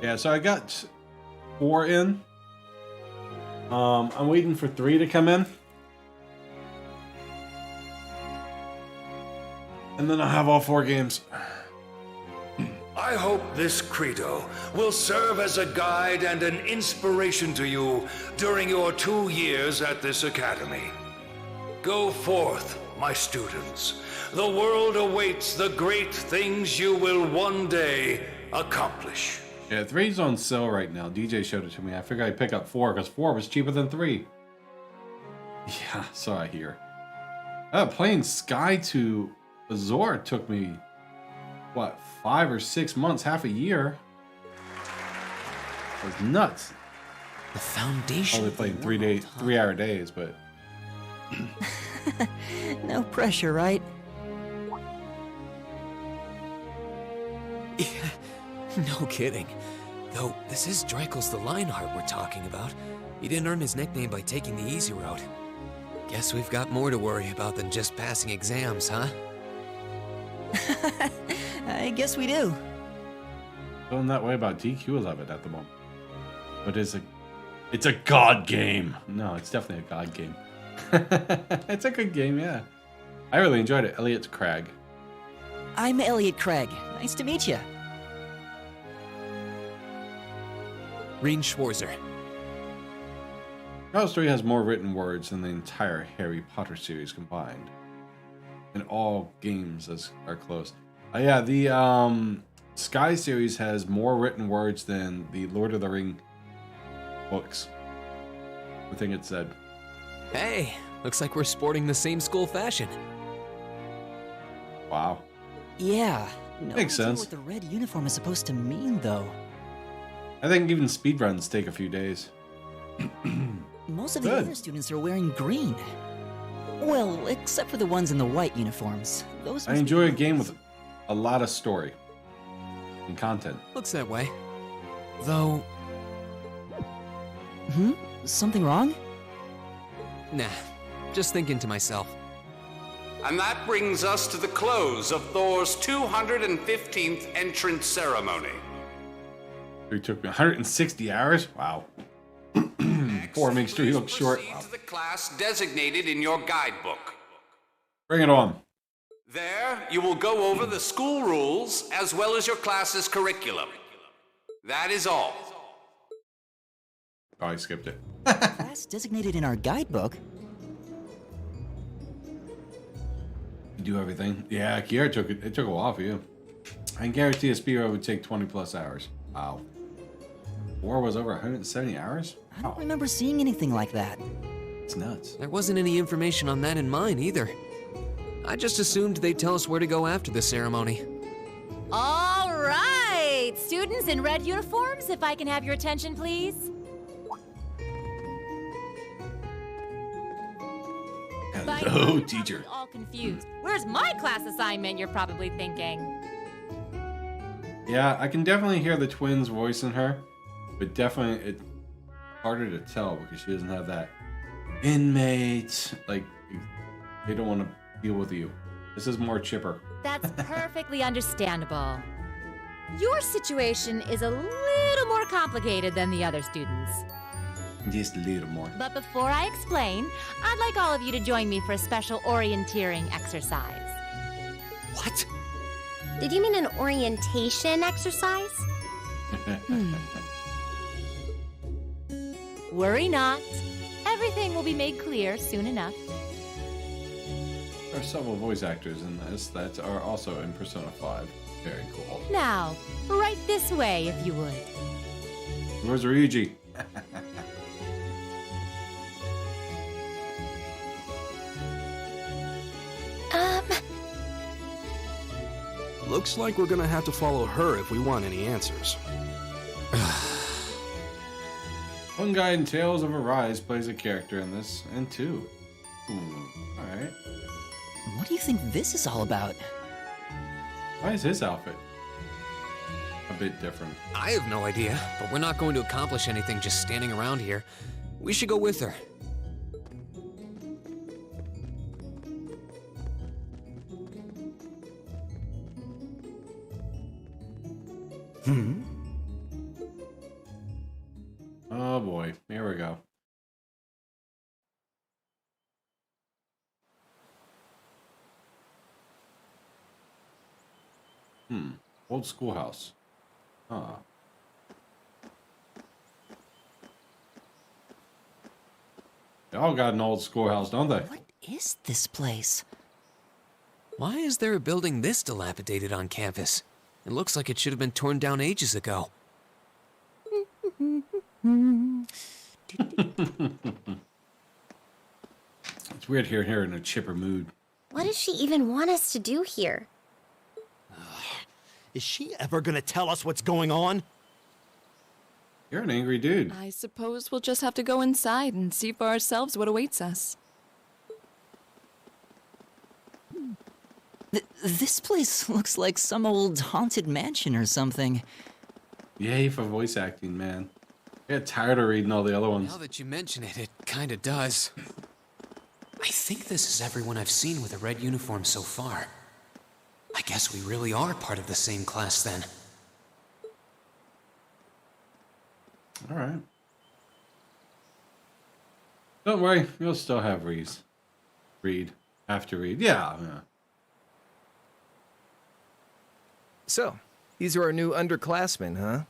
S1: Yeah, so I got 4 in. I'm waiting for 3 to come in. And then I'll have all 4 games.
S10: I hope this credo will serve as a guide and an inspiration to you during your 2 years at this academy. Go forth, my students. The world awaits the great things you will one day accomplish.
S1: Yeah, 3's on sale right now. DJ showed it to me. I figured I'd pick up 4 because 4 was cheaper than 3. Yeah, so I hear. Playing Sky to Azure took me, what, 5 or 6 months, half a year. It was nuts.
S11: The foundation.
S1: Only playing 3-hour days, but
S11: no pressure, right?
S6: No kidding. Though, this is Dreikel's the Lionheart we're talking about. He didn't earn his nickname by taking the easy route. Guess we've got more to worry about than just passing exams, huh?
S11: I guess we do.
S1: feeling that way about DQ11 at the moment. But it's a god game. No, it's definitely a god game. It's a good game, yeah. I really enjoyed it. Elliot Craig.
S11: I'm Elliot Craig. Nice to meet you.
S6: Reen Schwarzer.
S1: Trials 3 has more written words than the entire Harry Potter series combined. And all games are close. Yeah, the Sky series has more written words than the Lord of the Ring books. I think it said.
S6: Hey, looks like we're sporting the same school fashion.
S1: Wow.
S11: Yeah. No
S1: Makes
S11: idea
S1: sense.
S11: what the red uniform is supposed to mean, though.
S1: I think even speedruns take a few days.
S11: Most of the
S1: Good.
S11: other students are wearing green. Well, except for the ones in the white uniforms. Those
S1: I
S11: must be
S1: enjoy a
S11: rebels.
S1: game with a lot of story and content.
S6: Looks that way. Though,
S11: Hmm? Something wrong?
S6: nah, just thinking to myself.
S12: And that brings us to the close of Thor's 215th entrance ceremony.
S1: It took me 160 hours? Wow. 4 makes 3 look short.
S12: Proceed
S1: Wow.
S12: to the class designated in your guidebook.
S1: Bring it on.
S12: There, you will go over the school rules as well as your class's curriculum. That is all.
S1: Oh, I skipped it.
S11: Class designated in our guidebook?
S1: You do everything. Yeah, Kiera took it. It took a while for you. I can guarantee a speedrun would take 20 plus hours. Wow. 4 was over 170 hours?
S11: I don't remember seeing anything like that.
S1: It's nuts.
S6: There wasn't any information on that in mine either. I just assumed they'd tell us where to go after the ceremony.
S5: All right, students in red uniforms, if I can have your attention, please. By now,
S1: Hello,
S5: you're
S1: teacher.
S5: probably all confused. Where's my class assignment, you're probably thinking.
S1: Yeah, I can definitely hear the twins' voice in her, but definitely it's harder to tell because she doesn't have that inmate. Like, they don't want to deal with you. This is more chipper.
S5: That's perfectly understandable. Your situation is a little more complicated than the other students.
S1: Just a little more.
S5: But before I explain, I'd like all of you to join me for a special orienteering exercise.
S6: What?
S8: Did you mean an orientation exercise?
S5: Worry not. Everything will be made clear soon enough.
S1: There are several voice actors in this that are also in Persona 5. Very cool.
S5: Now, right this way, if you would.
S1: Where's Ryuji?
S13: Looks like we're gonna have to follow her if we want any answers.
S1: One guy in Tales of Arise plays a character in this, and 2. Alright.
S11: What do you think this is all about?
S1: Why is his outfit a bit different?
S6: I have no idea, but we're not going to accomplish anything just standing around here. We should go with her.
S1: Oh boy, here we go. Old schoolhouse. Huh. They all got an old schoolhouse, don't they?
S11: What is this place?
S6: Why is there a building this dilapidated on campus? It looks like it should have been torn down ages ago.
S1: It's weird hearing her in a chipper mood.
S8: What does she even want us to do here?
S14: Is she ever gonna tell us what's going on?
S1: You're an angry dude.
S2: I suppose we'll just have to go inside and see for ourselves what awaits us.
S11: This place looks like some old haunted mansion or something.
S1: Yay for voice acting, man. I get tired of reading all the other ones.
S6: Now that you mention it, it kinda does. I think this is everyone I've seen with a red uniform so far. I guess we really are part of the same class then.
S1: All right. Don't worry, you'll still have read. Have to read. Yeah.
S7: So, these are our new underclassmen, huh?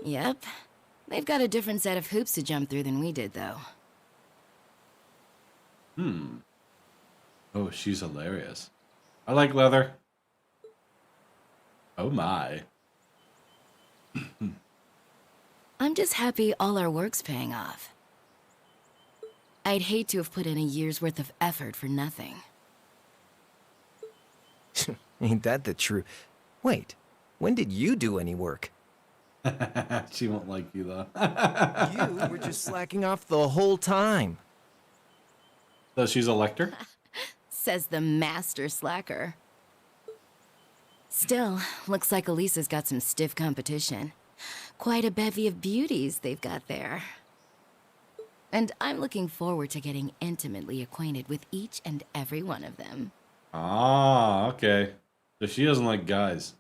S15: Yep. They've got a different set of hoops to jump through than we did, though.
S1: Oh, she's hilarious. I like leather. Oh my.
S15: I'm just happy all our work's paying off. I'd hate to have put in a year's worth of effort for nothing.
S7: Ain't that the truth? Wait, when did you do any work?
S1: She won't like you, though.
S7: You were just slacking off the whole time.
S1: So she's a lector?
S15: Says the master slacker. Still, looks like Elisa's got some stiff competition. Quite a bevy of beauties they've got there. And I'm looking forward to getting intimately acquainted with each and every one of them.
S1: Ah, okay. So she doesn't like guys.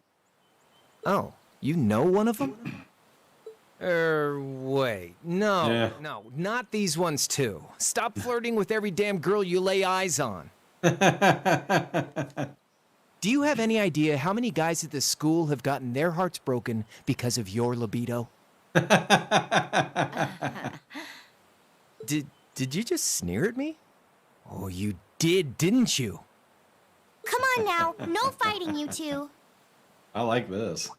S7: Oh, you know one of them? Wait. No,
S1: Yeah.
S7: no, not these ones too. Stop flirting with every damn girl you lay eyes on. Do you have any idea how many guys at this school have gotten their hearts broken because of your libido? Did you just sneer at me? Oh, you did, didn't you?
S8: Come on now, no fighting, you two.
S1: I like this.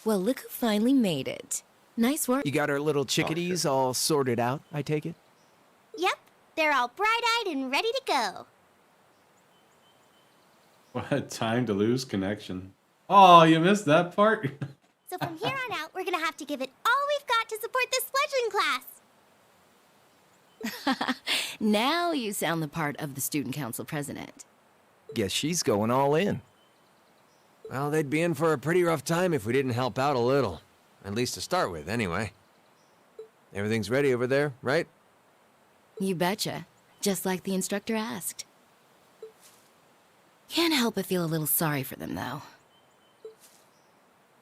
S15: Well, look who finally made it. Nice work.
S7: You got our little chickadees all sorted out, I take it?
S8: Yep, they're all bright-eyed and ready to go.
S1: What a time to lose connection. Oh, you missed that part?
S8: So from here on out, we're gonna have to give it all we've got to support this fledgling class.
S15: Now you sound the part of the student council president.
S7: Guess she's going all in.
S16: Well, they'd be in for a pretty rough time if we didn't help out a little. At least to start with, anyway. Everything's ready over there, right?
S15: You betcha. Just like the instructor asked. Can't help but feel a little sorry for them, though.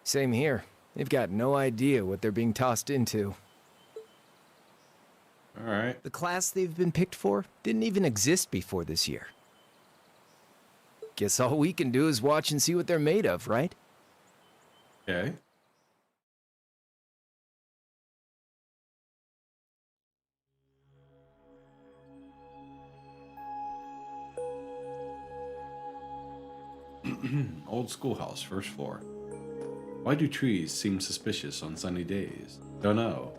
S7: Same here. They've got no idea what they're being tossed into.
S1: All right.
S7: The class they've been picked for didn't even exist before this year. Guess all we can do is watch and see what they're made of, right?
S1: Okay. Old schoolhouse, first floor. Why do trees seem suspicious on sunny days? Don't know.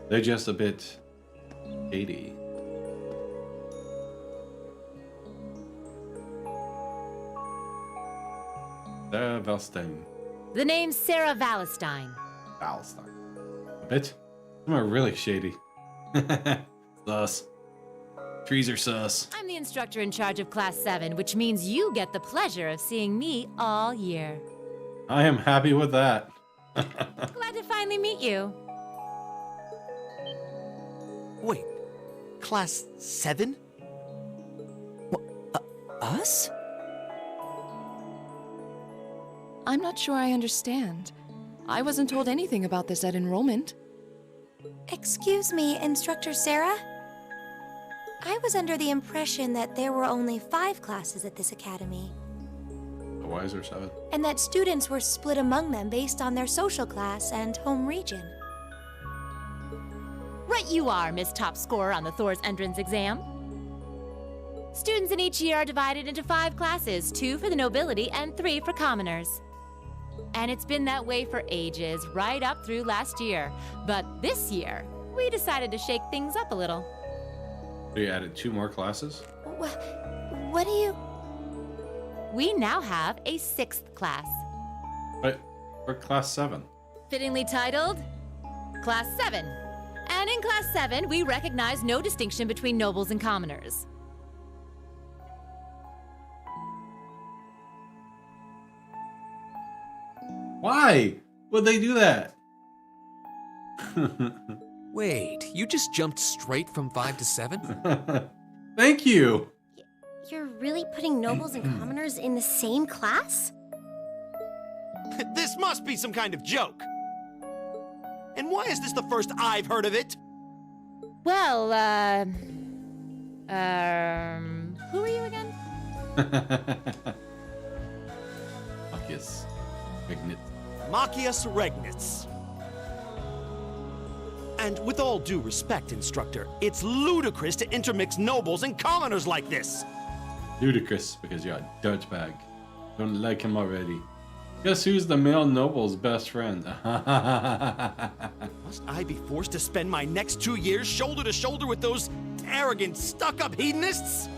S1: They're just a bit shady. Sarah Valstein.
S5: The name's Sarah Valestein.
S1: Valstein. A bit? Some are really shady. Sus. Trees are sus.
S5: I'm the instructor in charge of Class 7, which means you get the pleasure of seeing me all year.
S1: I am happy with that.
S5: Glad to finally meet you.
S14: Wait, Class 7?
S11: Us?
S2: I'm not sure I understand. I wasn't told anything about this at enrollment.
S17: Excuse me, Instructor Sarah? I was under the impression that there were only 5 classes at this academy,
S1: Why is there 7?
S17: and that students were split among them based on their social class and home region.
S5: Right you are, Miss Top Scorer on the Thor's entrance exam. Students in each year are divided into 5 classes, 2 for the nobility and 3 for commoners. And it's been that way for ages, right up through last year. But this year, we decided to shake things up a little.
S1: We added 2 more classes?
S17: What do you...
S5: We now have a 6th class.
S1: But we're class 7.
S5: Fittingly titled, Class 7. And in Class 7, we recognize no distinction between nobles and commoners.
S1: Why would they do that?
S6: Wait, you just jumped straight from 5 to 7?
S1: Thank you.
S8: You're really putting nobles and commoners in the same class?
S14: This must be some kind of joke. And why is this the first I've heard of it?
S5: Well, who are you again?
S1: Marcus Ignit.
S14: Machias Regnitz. And with all due respect, Instructor, it's ludicrous to intermix nobles and commoners like this.
S1: Ludicrous because you're a dirtbag. Don't like him already. Guess who's the male noble's best friend?
S14: Must I be forced to spend my next 2 years shoulder to shoulder with those arrogant, stuck-up hedonists?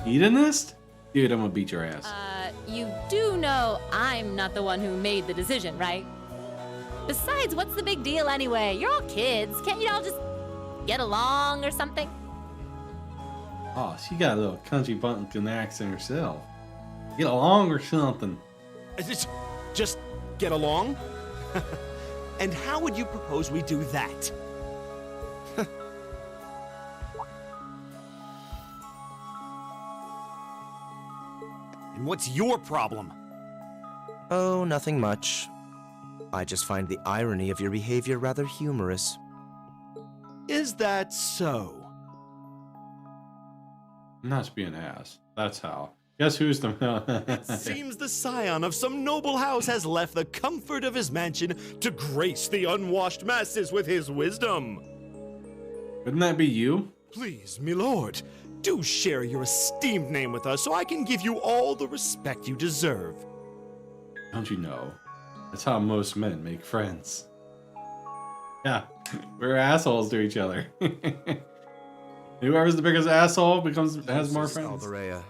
S1: Hedonist? Dude, I'm gonna beat your ass.
S5: You do know I'm not the one who made the decision, right? Besides, what's the big deal anyway? You're all kids. Can't you all just get along or something?
S1: Oh, she got a little country bumpkin accent herself. Get along or something.
S14: Just get along? And how would you propose we do that? And what's your problem?
S7: Oh, nothing much. I just find the irony of your behavior rather humorous.
S14: Is that so?
S1: Not to be an ass. That's how. Guess who's the
S14: It seems the scion of some noble house has left the comfort of his mansion to grace the unwashed masses with his wisdom.
S1: Wouldn't that be you?
S14: Please, milord, do share your esteemed name with us so I can give you all the respect you deserve.
S1: Don't you know? That's how most men make friends. Yeah, we're assholes to each other. Whoever's the biggest asshole has more friends.
S7: Alberea.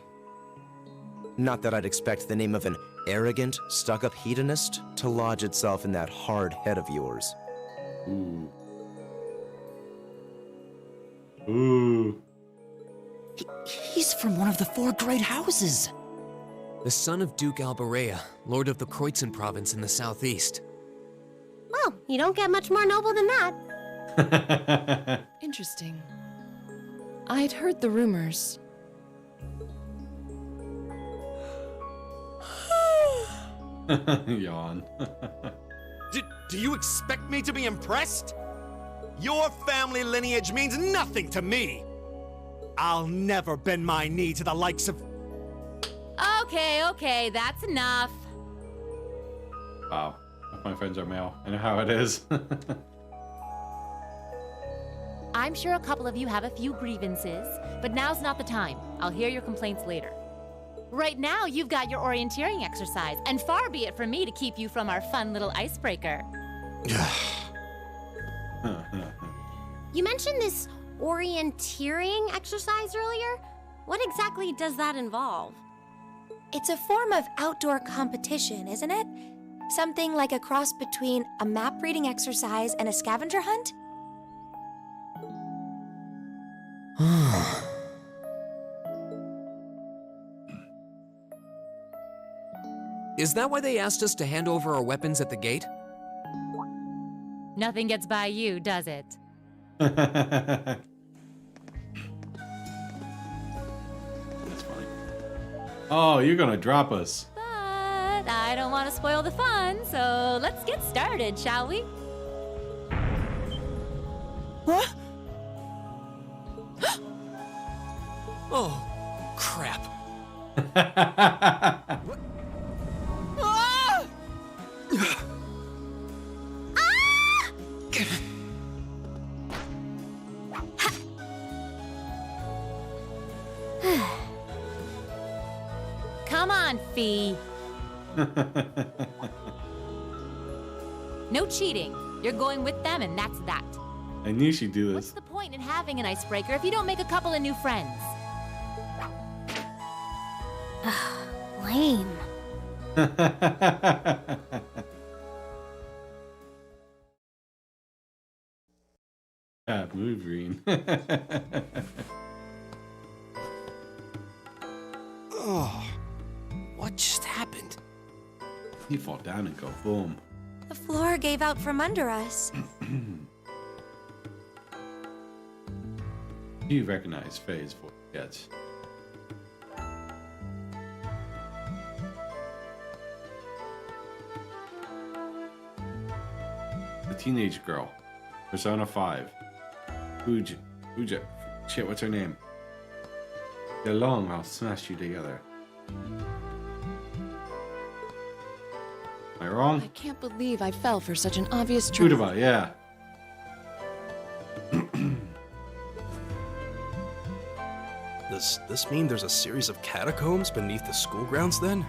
S7: Not that I'd expect the name of an arrogant, stuck-up hedonist to lodge itself in that hard head of yours.
S1: Ooh. Ooh.
S11: He's from one of the 4 great houses.
S6: The son of Duke Alberea, lord of the Kreutzen province in the southeast.
S8: Well, you don't get much more noble than that.
S2: Interesting. I'd heard the rumors.
S1: Yawn.
S14: Do you expect me to be impressed? Your family lineage means nothing to me. I'll never bend my knee to the likes of...
S5: Okay, that's enough.
S1: Wow. My friends are male. I know how it is.
S5: I'm sure a couple of you have a few grievances, but now's not the time. I'll hear your complaints later. Right now, you've got your orienteering exercise, and far be it from me to keep you from our fun little icebreaker.
S8: You mentioned this orienteering exercise earlier. What exactly does that involve?
S17: It's a form of outdoor competition, isn't it? Something like a cross between a map reading exercise and a scavenger hunt?
S6: Is that why they asked us to hand over our weapons at the gate?
S5: Nothing gets by you, does it?
S1: That's funny. Oh, you're gonna drop us.
S5: But But I don't want to spoil the fun, so let's get started, shall we?
S11: Huh?
S14: Oh, crap.
S11: Ah!
S5: Come on, Fee. No cheating. You're going with them, and that's that.
S1: I knew she'd do this.
S5: What's the point in having an icebreaker if you don't make a couple of new friends?
S8: Lame.
S1: Move, Green.
S13: Oh, what just happened?
S1: You fall down and go boom.
S17: The floor gave out from under us.
S1: You recognize Faye's voice yet? The teenage girl, Persona 5. Uja. Shit, what's her name? Get along, I'll smash you together. Am I wrong?
S2: I can't believe I fell for such an obvious trick.
S1: Udaba, yeah.
S13: Does this mean there's a series of catacombs beneath the school grounds then?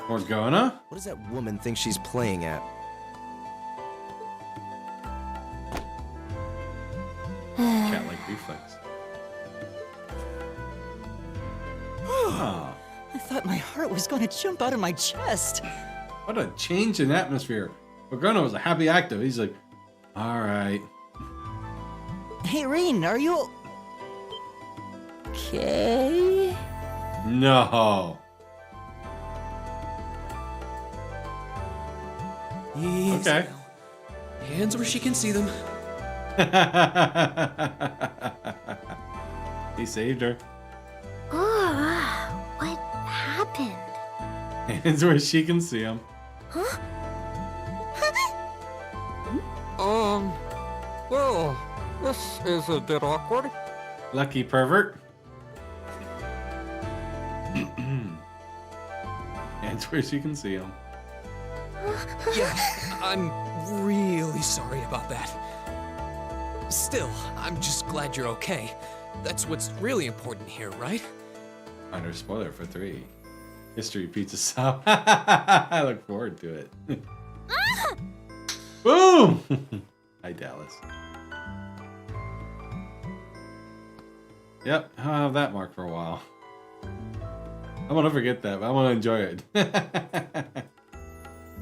S1: Morgana?
S7: What does that woman think she's playing at?
S1: Cat-like reflex. Oh,
S11: I thought my heart was going to jump out of my chest.
S1: what a change in atmosphere. Morgana was a happy actor. He's like, all right.
S11: Hey, Reen, are you okay?
S1: No.
S6: Easy
S1: Okay.
S6: now. Hands where she can see them.
S1: He saved her.
S8: Oh, what happened?
S1: Hands where she can see him.
S8: Huh?
S18: Well, this is a bit awkward.
S1: Lucky pervert. Hands where she can see him.
S6: Yeah, I'm really sorry about that. Still, I'm just glad you're okay. That's what's really important here, right?
S1: Minor spoiler for 3. History pizza stop. I look forward to it. Boom! Hi, Dallas. Yep, I'll have that mark for a while. I won't forget that, but I want to enjoy it.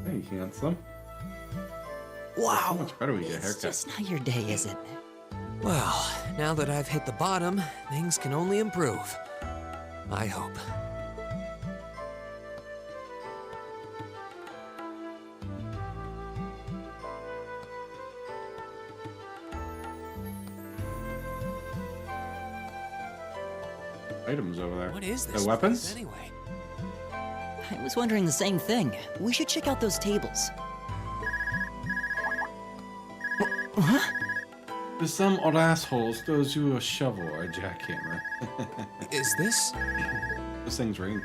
S1: Hey, handsome.
S11: Wow.
S1: How much better we get a
S11: It's
S1: haircut.
S11: just not your day, is it?
S6: Well, now that I've hit the bottom, things can only improve. I hope.
S1: Items over there.
S6: What is this
S1: The weapons?
S6: place anyway?
S11: I was wondering the same thing. We should check out those tables. Huh?
S1: There's some old assholes throws you a shovel or a jackhammer.
S6: Is this?
S1: This thing's ringing.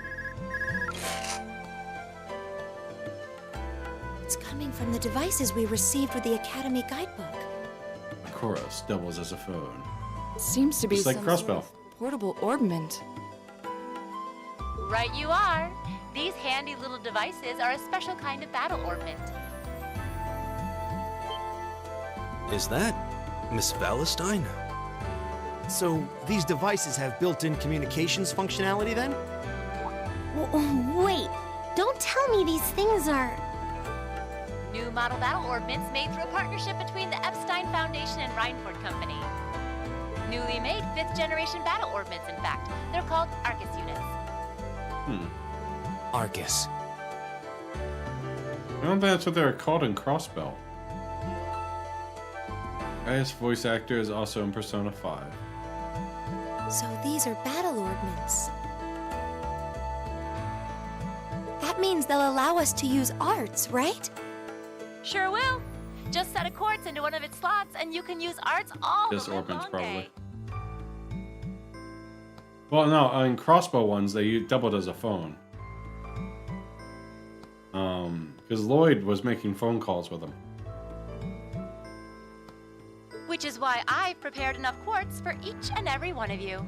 S17: It's coming from the devices we received with the Academy guidebook.
S1: Koros doubles as a phone.
S2: Seems to be
S1: Just like
S2: some
S1: Crossbell.
S2: sort of portable orbment.
S5: Right you are. These handy little devices are a special kind of battle orbment.
S13: Is that Miss Valestine?
S14: So, these devices have built-in communications functionality then?
S8: Wait, don't tell me these things are...
S5: New model battle orbments made through a partnership between the Epstein Foundation and Reinford Company. Newly made 5th generation battle orbments, in fact. They're called Arcus units.
S6: Arcus.
S1: I don't think that's what they were called in Crossbell. Highest voice actor is also in Persona 5.
S17: So these are battle orbments. means they'll allow us to use arts, right?
S5: Sure will. Just set a quartz into one of its slots, and you can use arts all
S1: Just
S5: the
S1: orphans,
S5: long
S1: probably.
S5: day.
S1: Well, no, in crossbow ones, they doubled as a phone. Because Lloyd was making phone calls with them.
S5: Which is why I've prepared enough quartz for each and every one of you.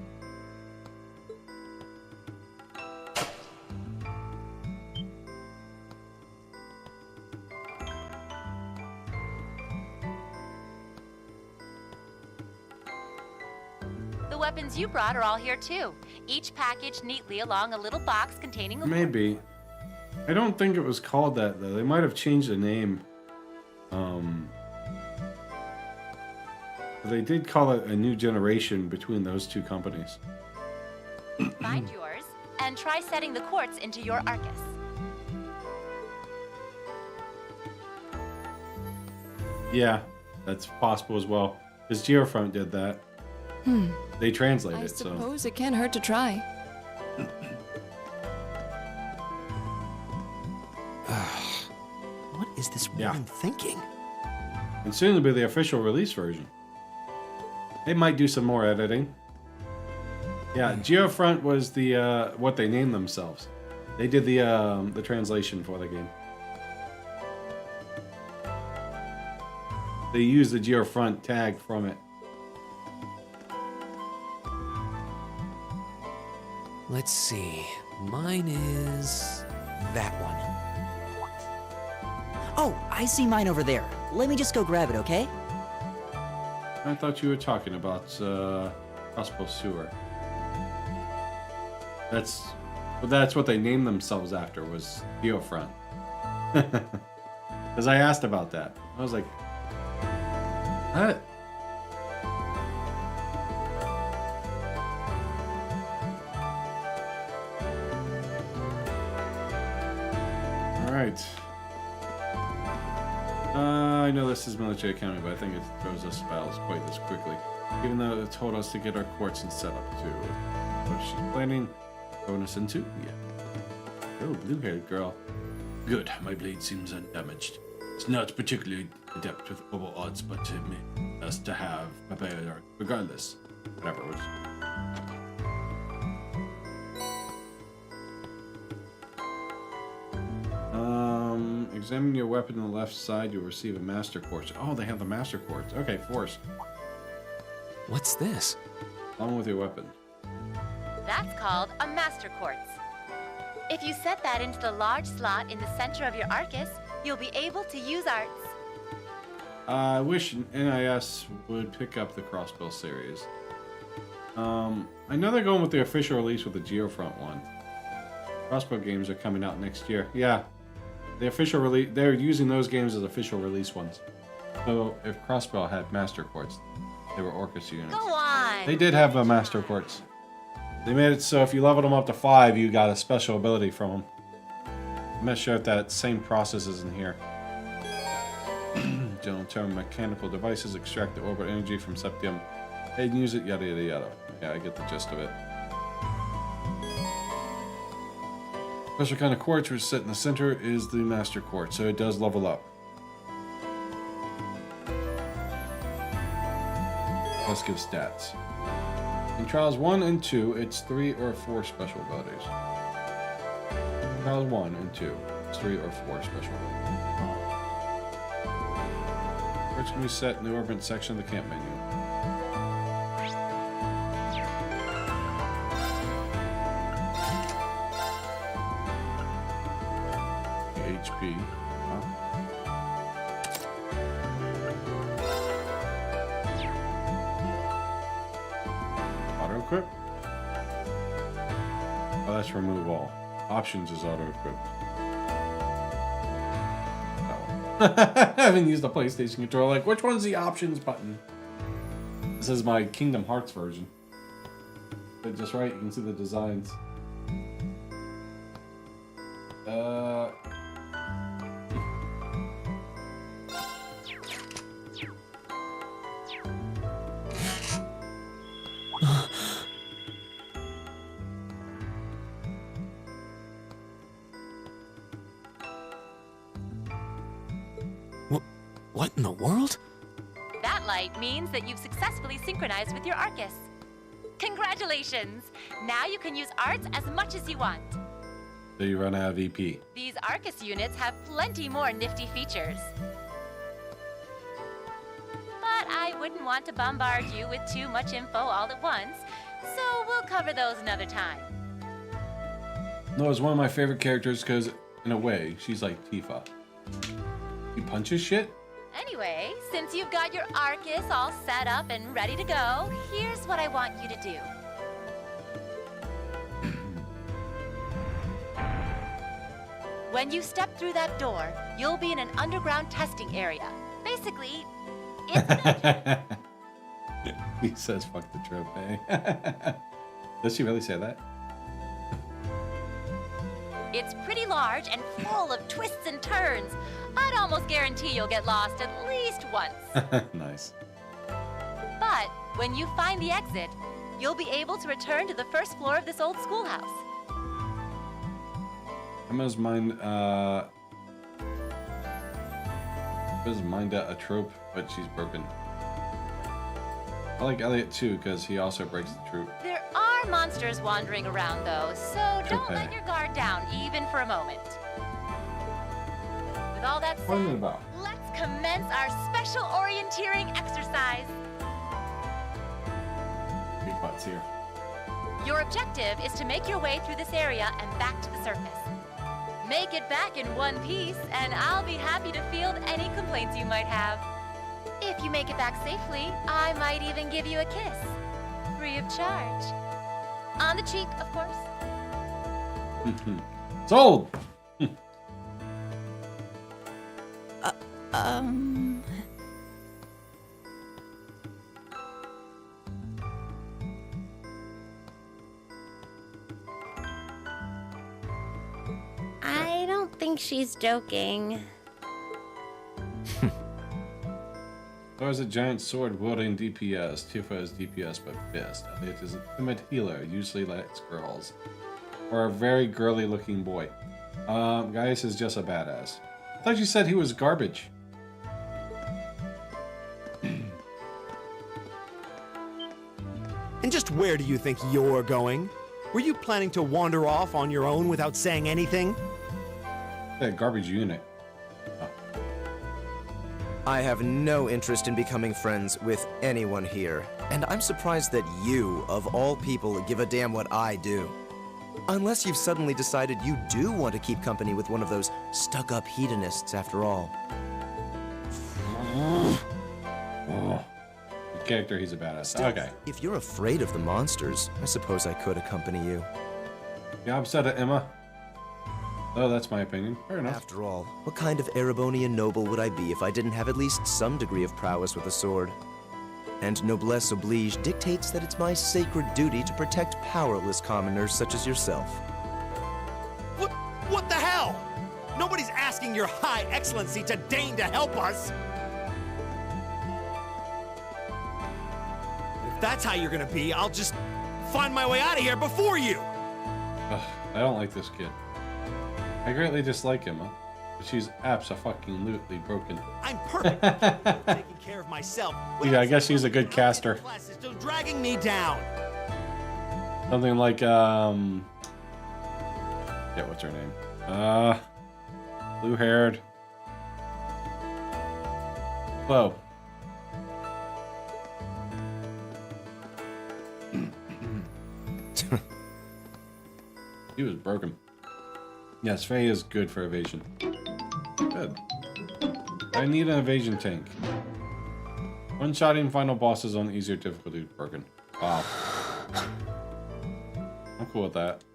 S5: The weapons you brought are all here too, each packaged neatly along a little box containing a
S1: Maybe. I don't think it was called that, though. They might have changed the name. They did call it a new generation between those two companies.
S5: Find yours, and try setting the quartz into your Arcus.
S1: Yeah, that's possible as well. Because Geofront did that. They translate
S2: I
S1: it, so...
S2: suppose it can't hurt to try.
S11: What is this woman thinking?
S1: And soon it'll be the official release version. They might do some more editing. Yeah, Geofront was the what they named themselves. They did the translation for the game. They used the Geofront tag from it.
S6: Let's see. Mine is that one.
S11: Oh, I see mine over there. Let me just go grab it, okay?
S1: I thought you were talking about Crossbow Sewer. That's what they named themselves after, was Geofront. Because I asked about that. I was like, what? Alright. I know this is Military Academy, but I think it throws us battles quite this quickly. Even though it told us to get our quartz and set up too. So she's planning throwing us into? Yeah. Oh, blue-haired girl. Good, my blade seems undamaged. It's not particularly adept with bubble odds, but it may us to have a better regardless. Whatever it was. Examine your weapon on the left side, you'll receive a master quartz. Oh, they have the master quartz. Okay, force.
S6: What's this?
S1: Along with your weapon.
S5: That's called a master quartz. If you set that into the large slot in the center of your Arcus, you'll be able to use arts.
S1: I wish NIS would pick up the Crossbow series. I know they're going with the official release with the Geofront one. Crossbow games are coming out next year. Yeah. The official release, they're using those games as official release ones. So if Crossbow had Master Quartz, they were Orcus units.
S5: Go on!
S1: They did have a Master Quartz. They made it so if you leveled them up to 5, you got a special ability from them. I'm not sure if that same process is in here. General term, mechanical devices extract the orbit energy from septium and use it, yada yada yada. Yeah, I get the gist of it. Special kind of quartz which is set in the center is the Master Quartz, so it does level up. Let's give stats. In Trials 1 and 2, it's 3 or 4 special abilities. Trials 1 and 2, it's 3 or 4 special abilities. Which can be set in the orbit section of the camp menu. HP. Auto equip? Oh, that's remove all. Options is auto equip. I haven't used the PlayStation controller. Like, which one's the options button? This is my Kingdom Hearts version. But just right, you can see the designs.
S13: in the world?
S5: That light means that you've successfully synchronized with your Arcus. Congratulations! Now you can use arts as much as you want.
S1: So you run out of EP.
S5: These Arcus units have plenty more nifty features. But I wouldn't want to bombard you with too much info all at once, so we'll cover those another time.
S1: No, it's one of my favorite characters because, in a way, she's like Tifa. He punches shit?
S5: Anyway, since you've got your Arcus all set up and ready to go, here's what I want you to do. When you step through that door, you'll be in an underground testing area. Basically,
S1: He says fuck the trope, eh? Does she really say that?
S5: it's pretty large and full of twists and turns. I'd almost guarantee you'll get lost at least once.
S1: Nice.
S5: But when you find the exit, you'll be able to return to the first floor of this old schoolhouse.
S1: Emma's mind, a trope, but she's broken. I like Elliot too, because he also breaks the troop.
S5: There are monsters wandering around, though, so don't let your guard down, even for a moment. With all that said, let's commence our special orienteering exercise.
S1: Big butts here.
S5: Your objective is to make your way through this area and back to the surface. Make it back in one piece, and I'll be happy to field any complaints you might have. If you make it back safely, I might even give you a kiss. Free of charge. On the cheek, of course.
S1: Sold!
S8: I don't think she's joking.
S1: Thor is a giant sword wielding DPS. Tifa is DPS but fist. Elliot is a timid healer, usually likes girls. Or a very girly looking boy. Gaius is just a badass. I thought you said he was garbage.
S14: And just where do you think you're going? Were you planning to wander off on your own without saying anything?
S1: That garbage unit.
S7: I have no interest in becoming friends with anyone here, and I'm surprised that you, of all people, give a damn what I do. Unless you've suddenly decided you do want to keep company with one of those stuck-up hedonists after all.
S1: The character, he's a badass.
S7: Still,
S1: okay.
S7: If you're afraid of the monsters, I suppose I could accompany you.
S1: Yeah, I'm upset at Emma. Oh, that's my opinion. Fair enough.
S7: After all, what kind of Erebonian noble would I be if I didn't have at least some degree of prowess with a sword? And noblesse oblige dictates that it's my sacred duty to protect powerless commoners such as yourself.
S14: What the hell? Nobody's asking your high excellency to deign to help us! If that's how you're gonna be, I'll just find my way out of here before you!
S1: Ugh, I don't like this kid. I greatly dislike Emma, but she's abso-fucking-lutely broken.
S14: I'm perfect taking care of myself.
S1: Yeah, I guess she's a good caster.
S14: Still dragging me down.
S1: Something like, yeah, what's her name? Blue-haired. Whoa. He was broken. Yes, Faye is good for evasion. Good. I need an evasion tank. One-shotting final bosses on easier difficulty broken. Wow. I'm cool with that.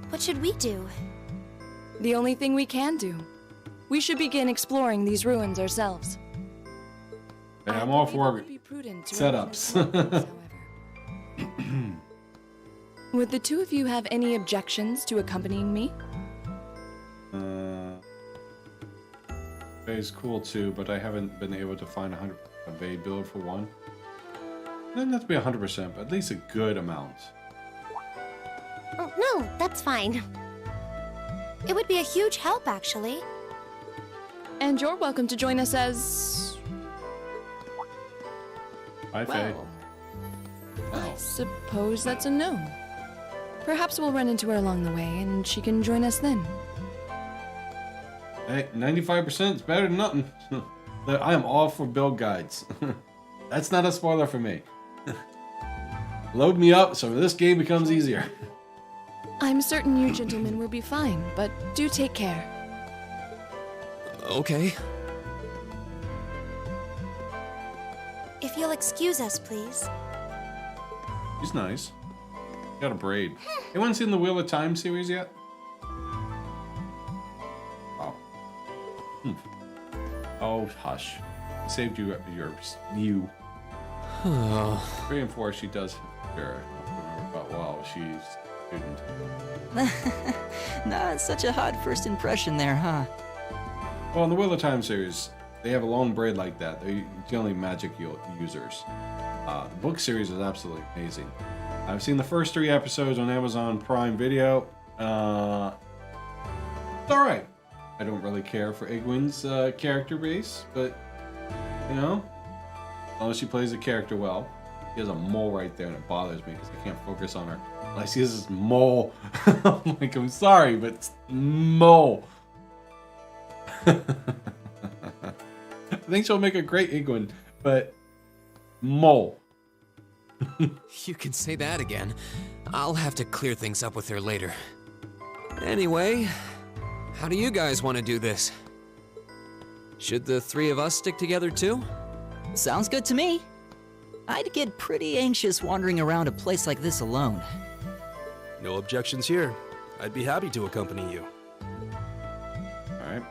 S17: What should we do?
S2: The only thing we can do. We should begin exploring these ruins ourselves.
S1: Hey, I'm all for setups.
S2: Would the two of you have any objections to accompanying me?
S1: Faye's cool too, but I haven't been able to find a Faye build for one. It doesn't have to be 100%, but at least a good amount.
S8: Oh, no, that's fine.
S17: It would be a huge help, actually.
S2: And you're welcome to join us as...
S1: Bye, Faye.
S2: Well, I suppose that's a no. Perhaps we'll run into her along the way, and she can join us then.
S1: Hey, 95% is better than nothing. I am all for build guides. That's not a spoiler for me. Load me up so this game becomes easier.
S2: I'm certain you gentlemen will be fine, but do take care.
S6: Okay.
S17: If you'll excuse us, please.
S1: He's nice. Got a braid. Anyone seen the Wheel of Time series yet? Oh. Oh, hush. I saved you you. 3 and 4, she does. Sure. I don't remember about well, she's a student.
S11: Not such a hot first impression there, huh?
S1: Well, in the Wheel of Time series, they have a long braid like that. They're generally magic users. The book series is absolutely amazing. I've seen the first 3 episodes on Amazon Prime Video. It's alright. I don't really care for Egwene's character base, but, you know, as long as she plays the character well. She has a mole right there, and it bothers me because I can't focus on her. When I see this mole, I'm like, I'm sorry, but it's mole. I think she'll make a great Egwene, but mole.
S6: You can say that again. I'll have to clear things up with her later. Anyway, how do you guys want to do this? Should the 3 of us stick together too?
S11: Sounds good to me. I'd get pretty anxious wandering around a place like this alone.
S13: No objections here. I'd be happy to accompany you.
S1: Alright.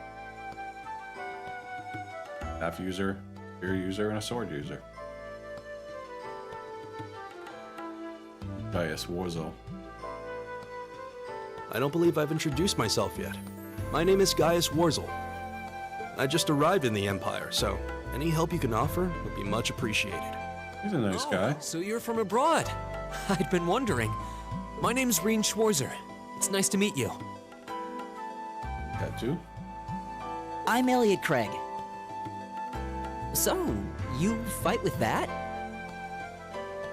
S1: Staff user, spear user, and a sword user. Gaius Warzel.
S13: I don't believe I've introduced myself yet. My name is Gaius Warzel. I just arrived in the Empire, so any help you can offer would be much appreciated.
S1: He's a nice guy.
S6: So you're from abroad. I'd been wondering. My name's Reen Schwarzer. It's nice to meet you.
S1: Got you.
S11: I'm Elliot Craig. So, you fight with that?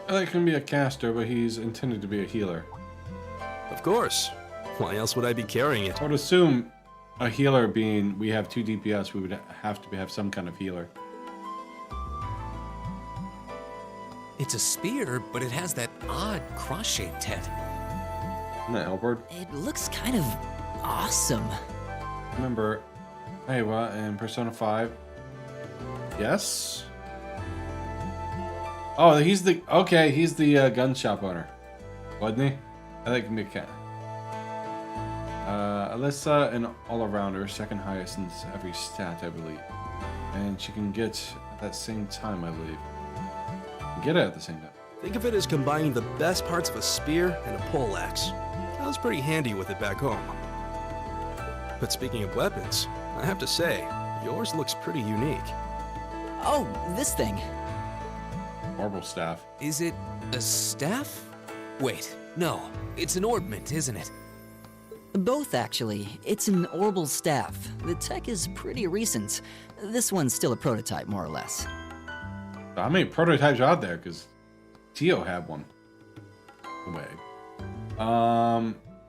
S1: Elliot can be a caster, but he's intended to be a healer.
S13: Of course. Why else would I be carrying it?
S1: I would assume a healer being we have 2 DPS, we would have to have some kind of healer.
S6: It's a spear, but it has that odd cross-shaped head.
S1: Isn't that Halberd?
S11: It looks kind of awesome.
S1: Remember, hey, what, in Persona 5? Yes? Oh, he's the gun shop owner. Wasn't he? I think he can be a cat. Alyssa, an all-arounder, 2nd highest in every stat, I believe. And she can get at that same time, I believe. Get it at the same time.
S13: Think of it as combining the best parts of a spear and a poleaxe. I was pretty handy with it back home. But speaking of weapons, I have to say, yours looks pretty unique.
S11: Oh, this thing.
S1: Marble staff.
S6: Is it a staff? Wait, no. It's an ornament, isn't it?
S11: Both, actually. It's an orbal staff. The tech is pretty recent. This one's still a prototype, more or less.
S1: How many prototypes are out there? Because Tio had one.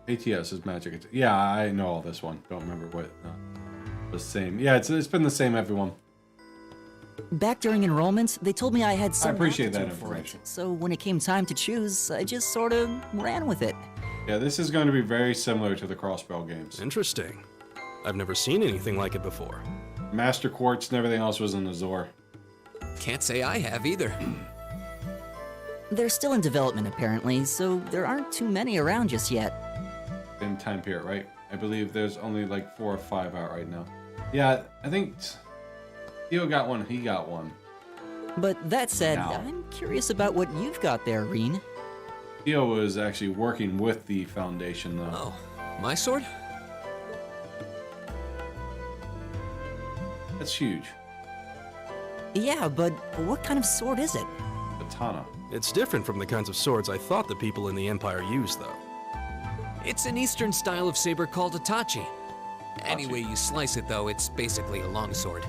S1: ATS is magic. Yeah, I know all this one. Don't remember what the same. Yeah, it's been the same everyone.
S11: Back during enrollment, they told me I had some
S1: I appreciate that
S11: aptitude for it.
S1: information.
S11: So when it came time to choose, I just sort of ran with it.
S1: Yeah, this is going to be very similar to the Crossbell games.
S13: Interesting. I've never seen anything like it before.
S1: Master Quartz and everything else was in Azure.
S6: Can't say I have either.
S11: They're still in development, apparently, so there aren't too many around just yet.
S1: Same time period, right? I believe there's only like 4 or 5 out right now. Yeah, I think Theo got one, he got one.
S11: But that said,
S1: Now.
S11: I'm curious about what you've got there, Reen.
S1: Theo was actually working with the Foundation, though.
S6: Oh, my sword?
S1: That's huge.
S11: Yeah, but what kind of sword is it?
S1: Katana.
S13: It's different from the kinds of swords I thought the people in the Empire used, though.
S6: It's an Eastern style of saber called Itachi. Any way you slice it, though, it's basically a longsword.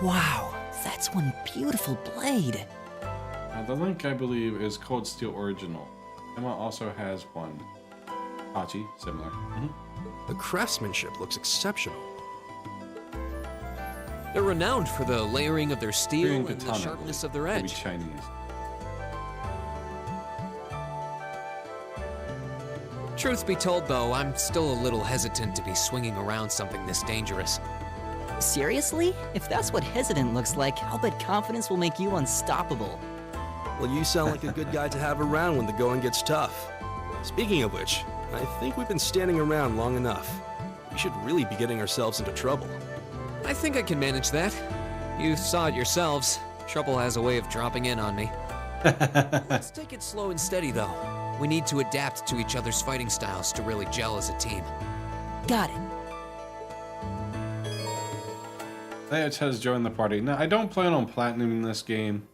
S11: Wow, that's one beautiful blade.
S1: The link, I believe, is Cold Steel Original. Emma also has one. Hachi, similar.
S13: The craftsmanship looks exceptional.
S6: They're renowned for the layering of their steel
S1: Korean
S6: and the
S1: katana,
S6: sharpness of their
S1: maybe
S6: edge.
S1: Chinese.
S6: Truth be told, though, I'm still a little hesitant to be swinging around something this dangerous.
S11: Seriously? If that's what hesitant looks like, I'll bet confidence will make you unstoppable.
S13: Well, you sound like a good guy to have around when the going gets tough. Speaking of which, I think we've been standing around long enough. We should really be getting ourselves into trouble.
S6: I think I can manage that. You saw it yourselves. Trouble has a way of dropping in on me. Let's take it slow and steady, though. We need to adapt to each other's fighting styles to really gel as a team.
S11: Got it.
S1: It says join the party. Now, I don't plan on platinuming this game,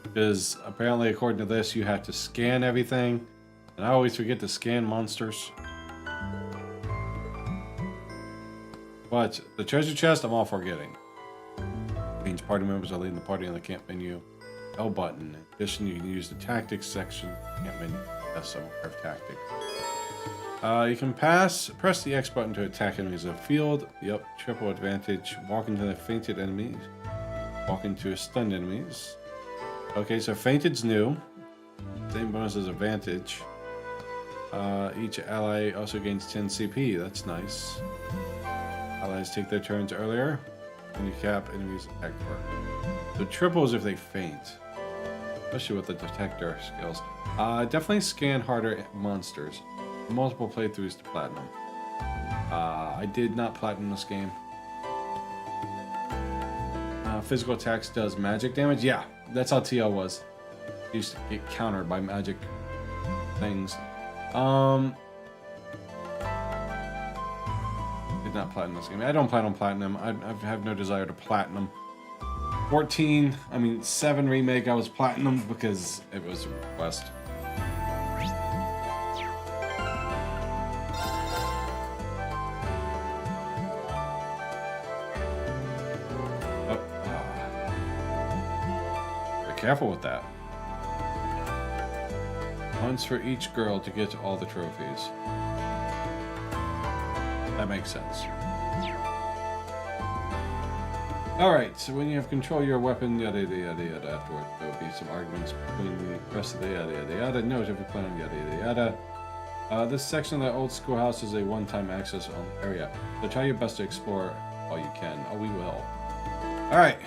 S1: because apparently, according to this, you have to scan everything, and I always forget to scan monsters. But the treasure chest, I'm all for getting. Means party members are leading the party on the camp menu. L button. In addition, you can use the tactics section. Camp menu. That's some of tactics. You can press the X button to attack enemies in the field. Yep, triple advantage. Walk into the fainted enemies. Walk into stunned enemies. Okay, so fainted's new. Same bonus as advantage. Each ally also gains 10 CP. That's nice. Allies take their turns earlier. Handicap enemies attack for. So triples if they faint. Especially with the detector skills. Definitely scan harder monsters. Multiple playthroughs to platinum. I did not platinum this game. Physical attacks does magic damage. Yeah, that's how TL was. Used to get countered by magic things. Did not platinum this game. I don't plan on platinum. I have no desire to platinum. 7 remake I was platinum because it was a request. Careful with that. Once for each girl to get all the trophies. That makes sense. Alright, so when you have control of your weapon, yada yada yada yada, afterward there will be some arguments between the rest of the yada yada yada. Note if you plan on yada yada yada. This section of the old schoolhouse is a one-time access only area, so try your best to explore all you can. Oh, we will. Alright.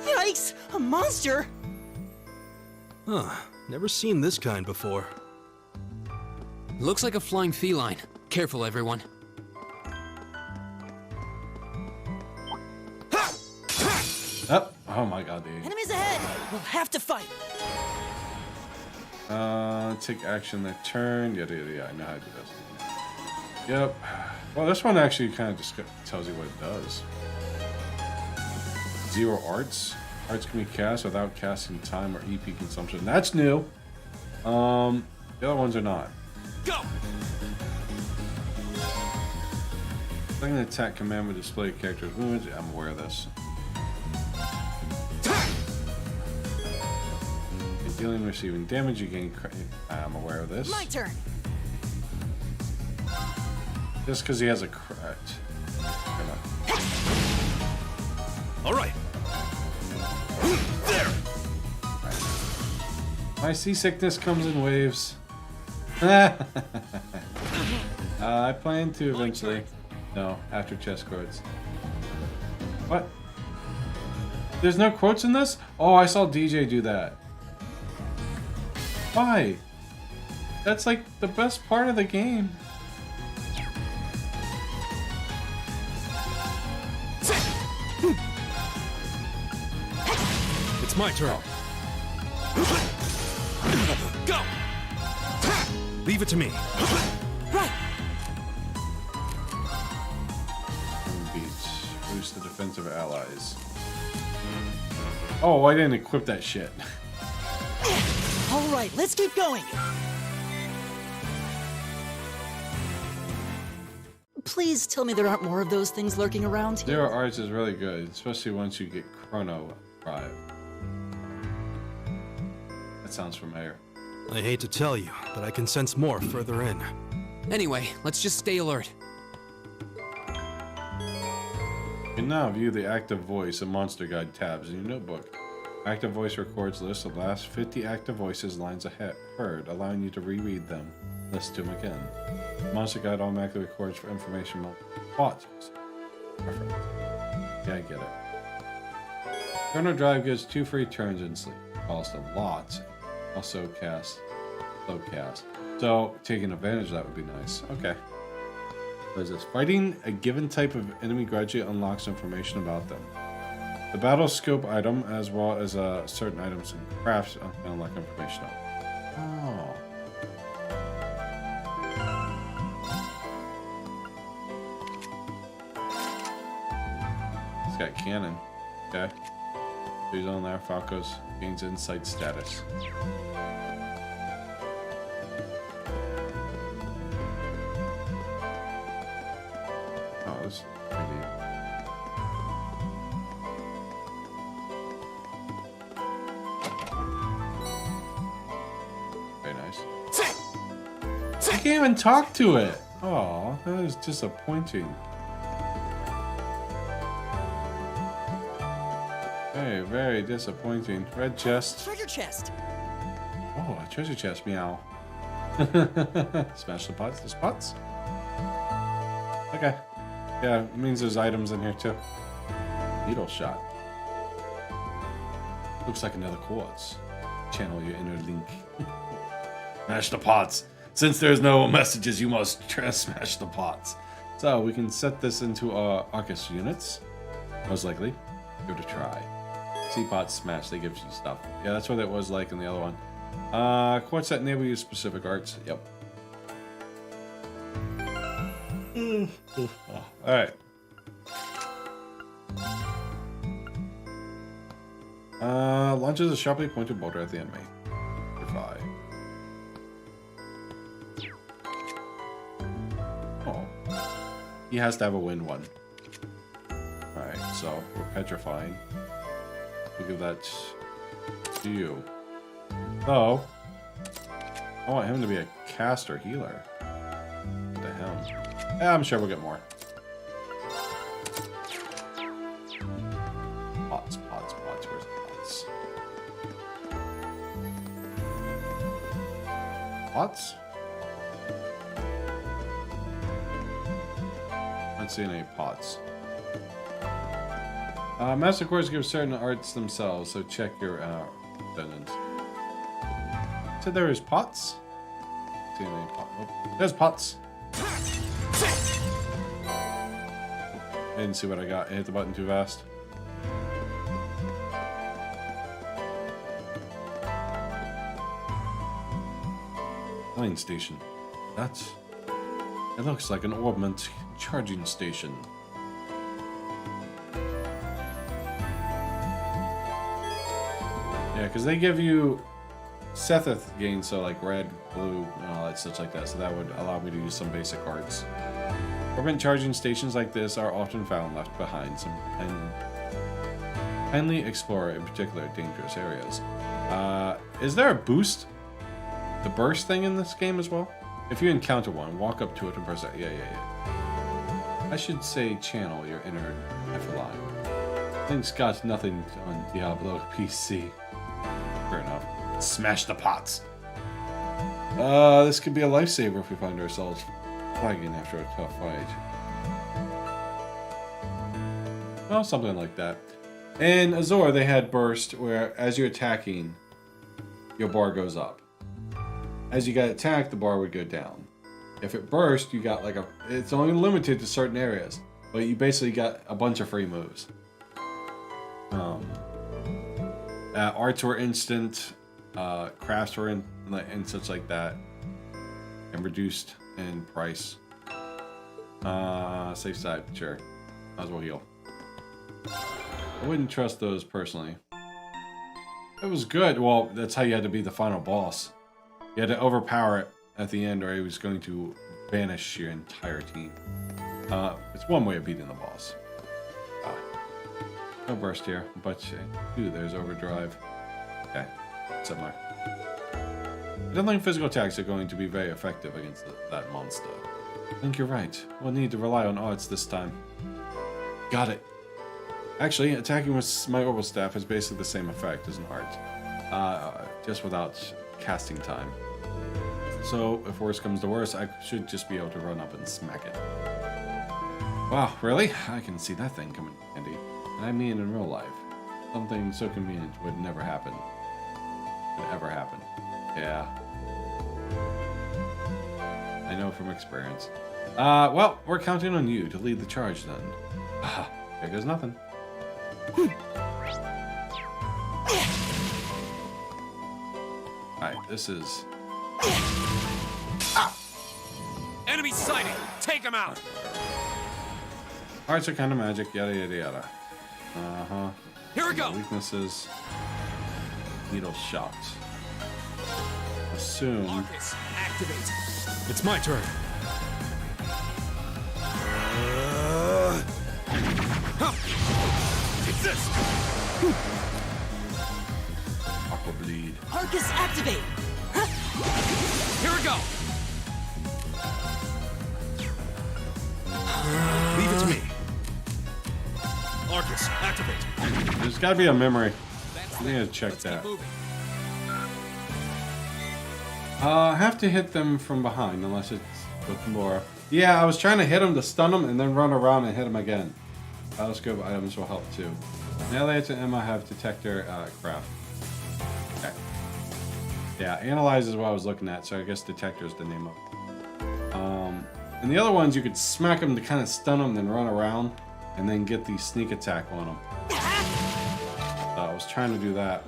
S11: Yikes! A monster!
S13: Huh. Never seen this kind before.
S6: Looks like a flying feline. Careful, everyone.
S1: Oh my god, dude.
S11: Enemies ahead! We'll have to fight!
S1: Take action that turn. Yada yada yada. I know how to do this. Yep. Well, this one actually kind of just tells you what it does. 0 arts. Arts can be cast without casting time or EP consumption. That's new. The other ones are not.
S14: Go!
S1: Second attack command will display character's wounds. I'm aware of this. Dealing and receiving damage, you gain I'm aware of this.
S11: My turn.
S1: Just because he has a crit.
S14: All right. There.
S1: My seasickness comes in waves. I plan to eventually. No, after chest quotes. What? There's no quotes in this? Oh, I saw DJ do that. Why? That's like the best part of the game.
S13: It's my turn.
S14: Go!
S13: Leave it to me.
S11: Right!
S1: Beats. Boost the defense of allies. Oh, I didn't equip that shit.
S11: right, let's keep going. Please tell me there aren't more of those things lurking around.
S1: Zero Arts is really good, especially once you get Chrono Drive. That sounds familiar.
S13: I hate to tell you, but I can sense more further in.
S6: Anyway, let's just stay alert.
S1: You can now view the active voice and monster guide tabs in your notebook. Active voice records lists of the last 50 active voices lines heard, allowing you to reread them. Listen to them again. Monster guide automatically records for information thoughts. Reference. Yeah, I get it. Chrono Drive gives 2 free turns in sleep. Calls them lots. Also cast, slow cast. So taking advantage of that would be nice. Okay. What is this? Fighting a given type of enemy gradually unlocks information about them. The battle scope item, as well as certain items and crafts, unlock information on. Oh. He's got cannon. Okay. He's on there. Falco's gains insight status. Oh, this is pretty neat. Very nice. I can't even talk to it. Oh, that is disappointing. Very, very disappointing. Red chest.
S11: Treasure chest.
S1: Oh, a treasure chest. Meow. Smash the pots. There's pots. Okay. Yeah, it means there's items in here too. Needle shot. Looks like another quartz. Channel your inner link. Smash the pots. Since there's no messages, you must smash the pots. So we can set this into Arcus units. Most likely. Give it a try. See pots smash. They give you stuff. Yeah, that's what it was like in the other one. Quartz that enable you specific arts. Yep. Alright. Launches a sharply pointed boulder at the enemy. Goodbye. Oh. He has to have a wind one. Alright, so we're petrifying. We'll give that to you. Oh. I want him to be a caster healer. What the hell? Yeah, I'm sure we'll get more. Pots. Where's the pots? Pots? Not seeing any pots. Master cores give certain arts themselves, so check your descendants. So there is pots. See any pot? Oh, there's pots. I didn't see what I got. I hit the button too fast. Filling station. It looks like an orbment charging station. Yeah, because they give you Setheth gain, so like red, blue, and all that such like that. So that would allow me to use some basic arts. Orbit charging stations like this are often found left behind some kindly explore in particular dangerous areas. Is there a boost? The burst thing in this game as well? If you encounter one, walk up to it and press that. Yeah. I should say channel your inner Nephilim. Link's got nothing on Diablo PC. Fair enough. Smash the pots. This could be a lifesaver if we find ourselves flagging after a tough fight. Well, something like that. In Azure, they had burst where as you're attacking, your bar goes up. As you got attacked, the bar would go down. If it burst, you got like it's only limited to certain areas, but you basically got a bunch of free moves. Arts were instant, crafts were in such like that, and reduced in price. Safe side, sure. Might as well heal. I wouldn't trust those personally. It was good. Well, that's how you had to be the final boss. You had to overpower it at the end, or it was going to banish your entire team. It's one way of beating the boss. No burst here, but ooh, there's overdrive. Okay, similar. I don't think physical attacks are going to be very effective against that monster. I think you're right. We'll need to rely on arts this time. Got it. Actually, attacking with my orbital staff has basically the same effect as an art, just without casting time. So, if worse comes to worse, I should just be able to run up and smack it. Wow, really? I can see that thing coming handy. And I mean in real life. Something so convenient would never happen. Would ever happen. Yeah. I know from experience. Well, we're counting on you to lead the charge then. There goes nothing. Alright, this is...
S3: Enemy sighting! Take him out!
S1: Arts are kind of magic, yada yada yada. Uh-huh.
S3: Here we go!
S1: Weaknesses. Needle shot. Assume...
S3: Marcus, activate! It's my turn. It's this!
S1: Aqua bleed.
S19: Arcus, activate!
S3: Here we go! Leave it to me. Arcus, activate.
S1: There's gotta be a memory. I need to check that. I have to hit them from behind, unless it's with more. Yeah, I was trying to hit them to stun them and then run around and hit them again. Telescope items will help too. Melee to Emma have detector craft. Okay. Yeah, analyze is what I was looking at, so I guess detector is the name of it. And the other ones, you could smack them to kind of stun them, then run around, and then get the sneak attack on them. So I was trying to do that.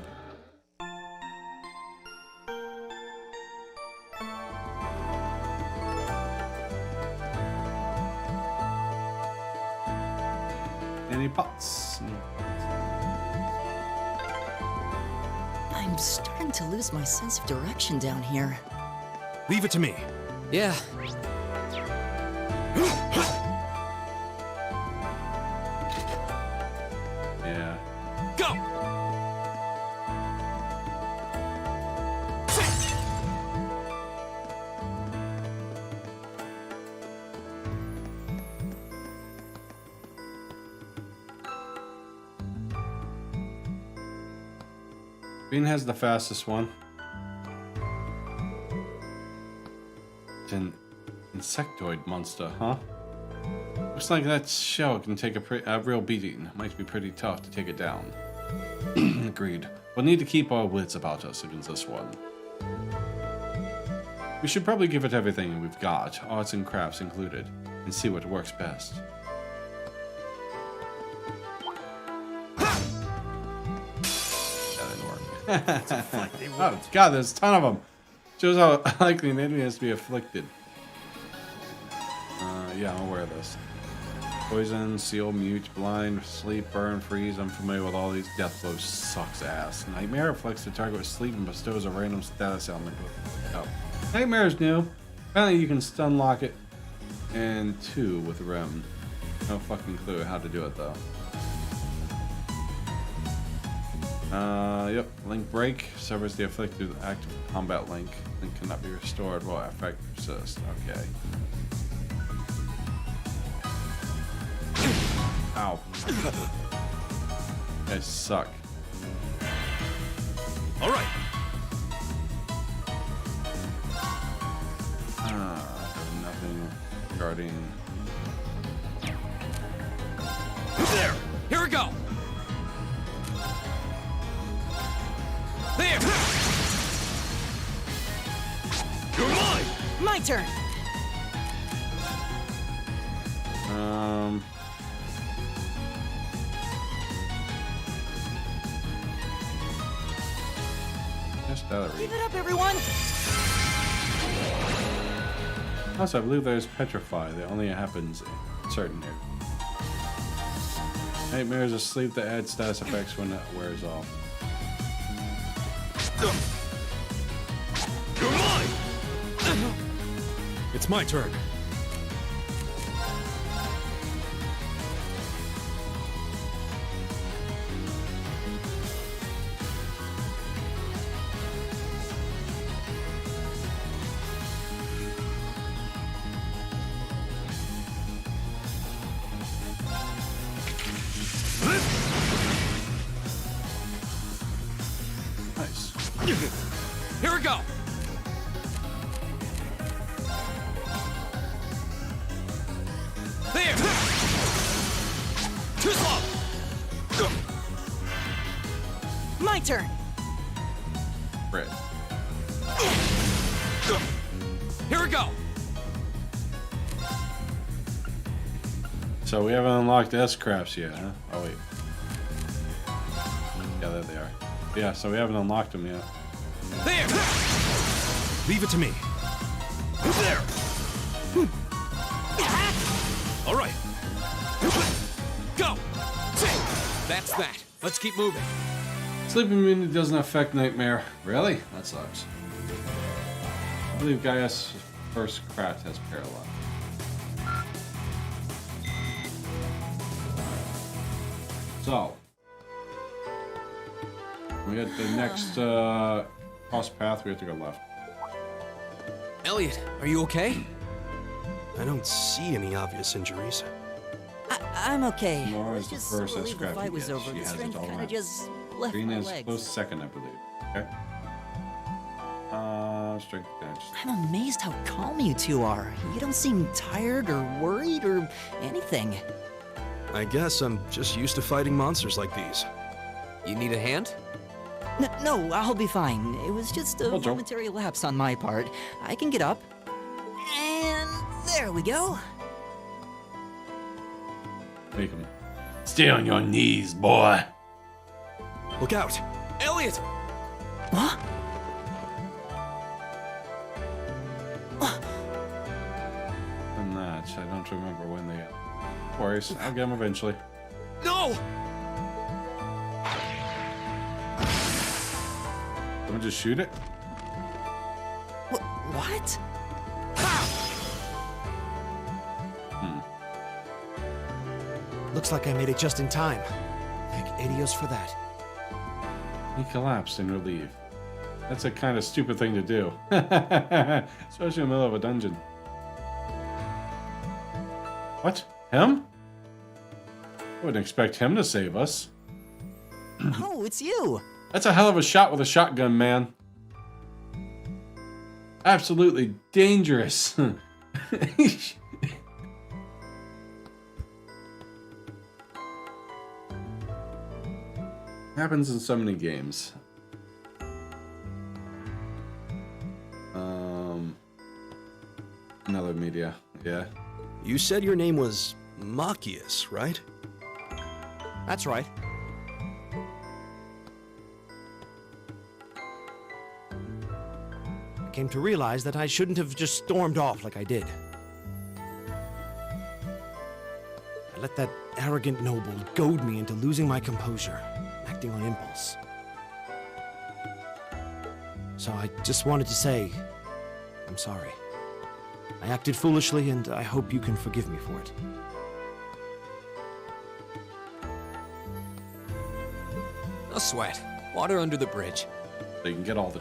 S1: Any pots? No.
S11: I'm starting to lose my sense of direction down here.
S14: Leave it to me.
S6: Yeah.
S1: Yeah.
S3: Go!
S1: Bean has the fastest one. It's an insectoid monster, huh? Looks like that shell can take a real beating. Might be pretty tough to take it down. Agreed. We'll need to keep our wits about us against this one. We should probably give it everything we've got, arts and crafts included, and see what works best. Oh god, there's a ton of them. Shows how likely an enemy has to be afflicted. Yeah, I'm aware of this. Poison, seal, mute, blind, sleep, burn, freeze. I'm familiar with all these. Death blow sucks ass. Nightmare afflicts the target with sleep and bestows a random status element. Oh. Nightmare is new. Apparently you can stun lock it and 2 with Rem. No fucking clue how to do it though. Yep. Link break. Severs the afflicted active combat link. Link cannot be restored while effect persists. Okay. Ow. You guys suck.
S3: Alright.
S1: Nothing regarding.
S3: There! Here we go! There! You're mine!
S19: My turn! Keep it up, everyone!
S1: Also, I believe there's Petrify that only happens in certain areas. Nightmare is a sleep that adds status effects when it wears off.
S14: You're mine!
S13: It's my turn.
S1: Nice.
S12: Here we go! There! Too slow!
S19: My turn.
S1: Right.
S12: Here we go!
S1: So we haven't unlocked S-Crafts yet, huh? Oh, wait. Yeah, there they are. Yeah, so we haven't unlocked them yet.
S12: There!
S13: Leave it to me.
S14: There!
S13: All right.
S12: Go! That's that. Let's keep moving.
S1: Sleeping immunity doesn't affect Nightmare. Really? That sucks. I believe Gaia's first craft has parallel. So, we got the next cross path. We have to go left.
S6: Elliot, are you okay?
S13: I don't see any obvious injuries.
S11: I'm okay.
S1: Nora
S11: I
S1: is the
S11: just
S1: first
S11: believe the
S1: S-Craft
S11: fight
S1: you
S11: was
S1: get.
S11: over.
S1: She
S11: The
S1: has it
S11: strength
S1: all
S11: kind
S1: around.
S11: of just left
S1: Green
S11: my
S1: is
S11: legs.
S1: close second, I believe. Okay. Strength damage.
S11: I'm amazed how calm you two are. You don't seem tired or worried or anything.
S13: I guess I'm just used to fighting monsters like these.
S6: You need a hand?
S11: No, I'll be fine. It was just a momentary lapse on my part. I can get up. And there we go.
S1: Make him stay on your knees, boy.
S13: Look out!
S6: Elliot!
S11: What?
S1: And that, I don't remember when they. Of course, I'll get him eventually.
S12: No!
S1: Someone just shoot it?
S11: What?
S14: Looks like I made it just in time. Thank Adios for that.
S1: He collapsed in relief. That's a kind of stupid thing to do. Especially in the middle of a dungeon. What? Him? I wouldn't expect him to save us.
S11: Oh, it's you.
S1: That's a hell of a shot with a shotgun, man. Absolutely dangerous. Happens in so many games. Another media, yeah.
S13: You said your name was Machias, right?
S14: That's right. I came to realize that I shouldn't have just stormed off like I did. I let that arrogant noble goad me into losing my composure, acting on impulse. So I just wanted to say, I'm sorry. I acted foolishly, and I hope you can forgive me for it.
S6: No sweat. Water under the bridge.
S1: So you can get all the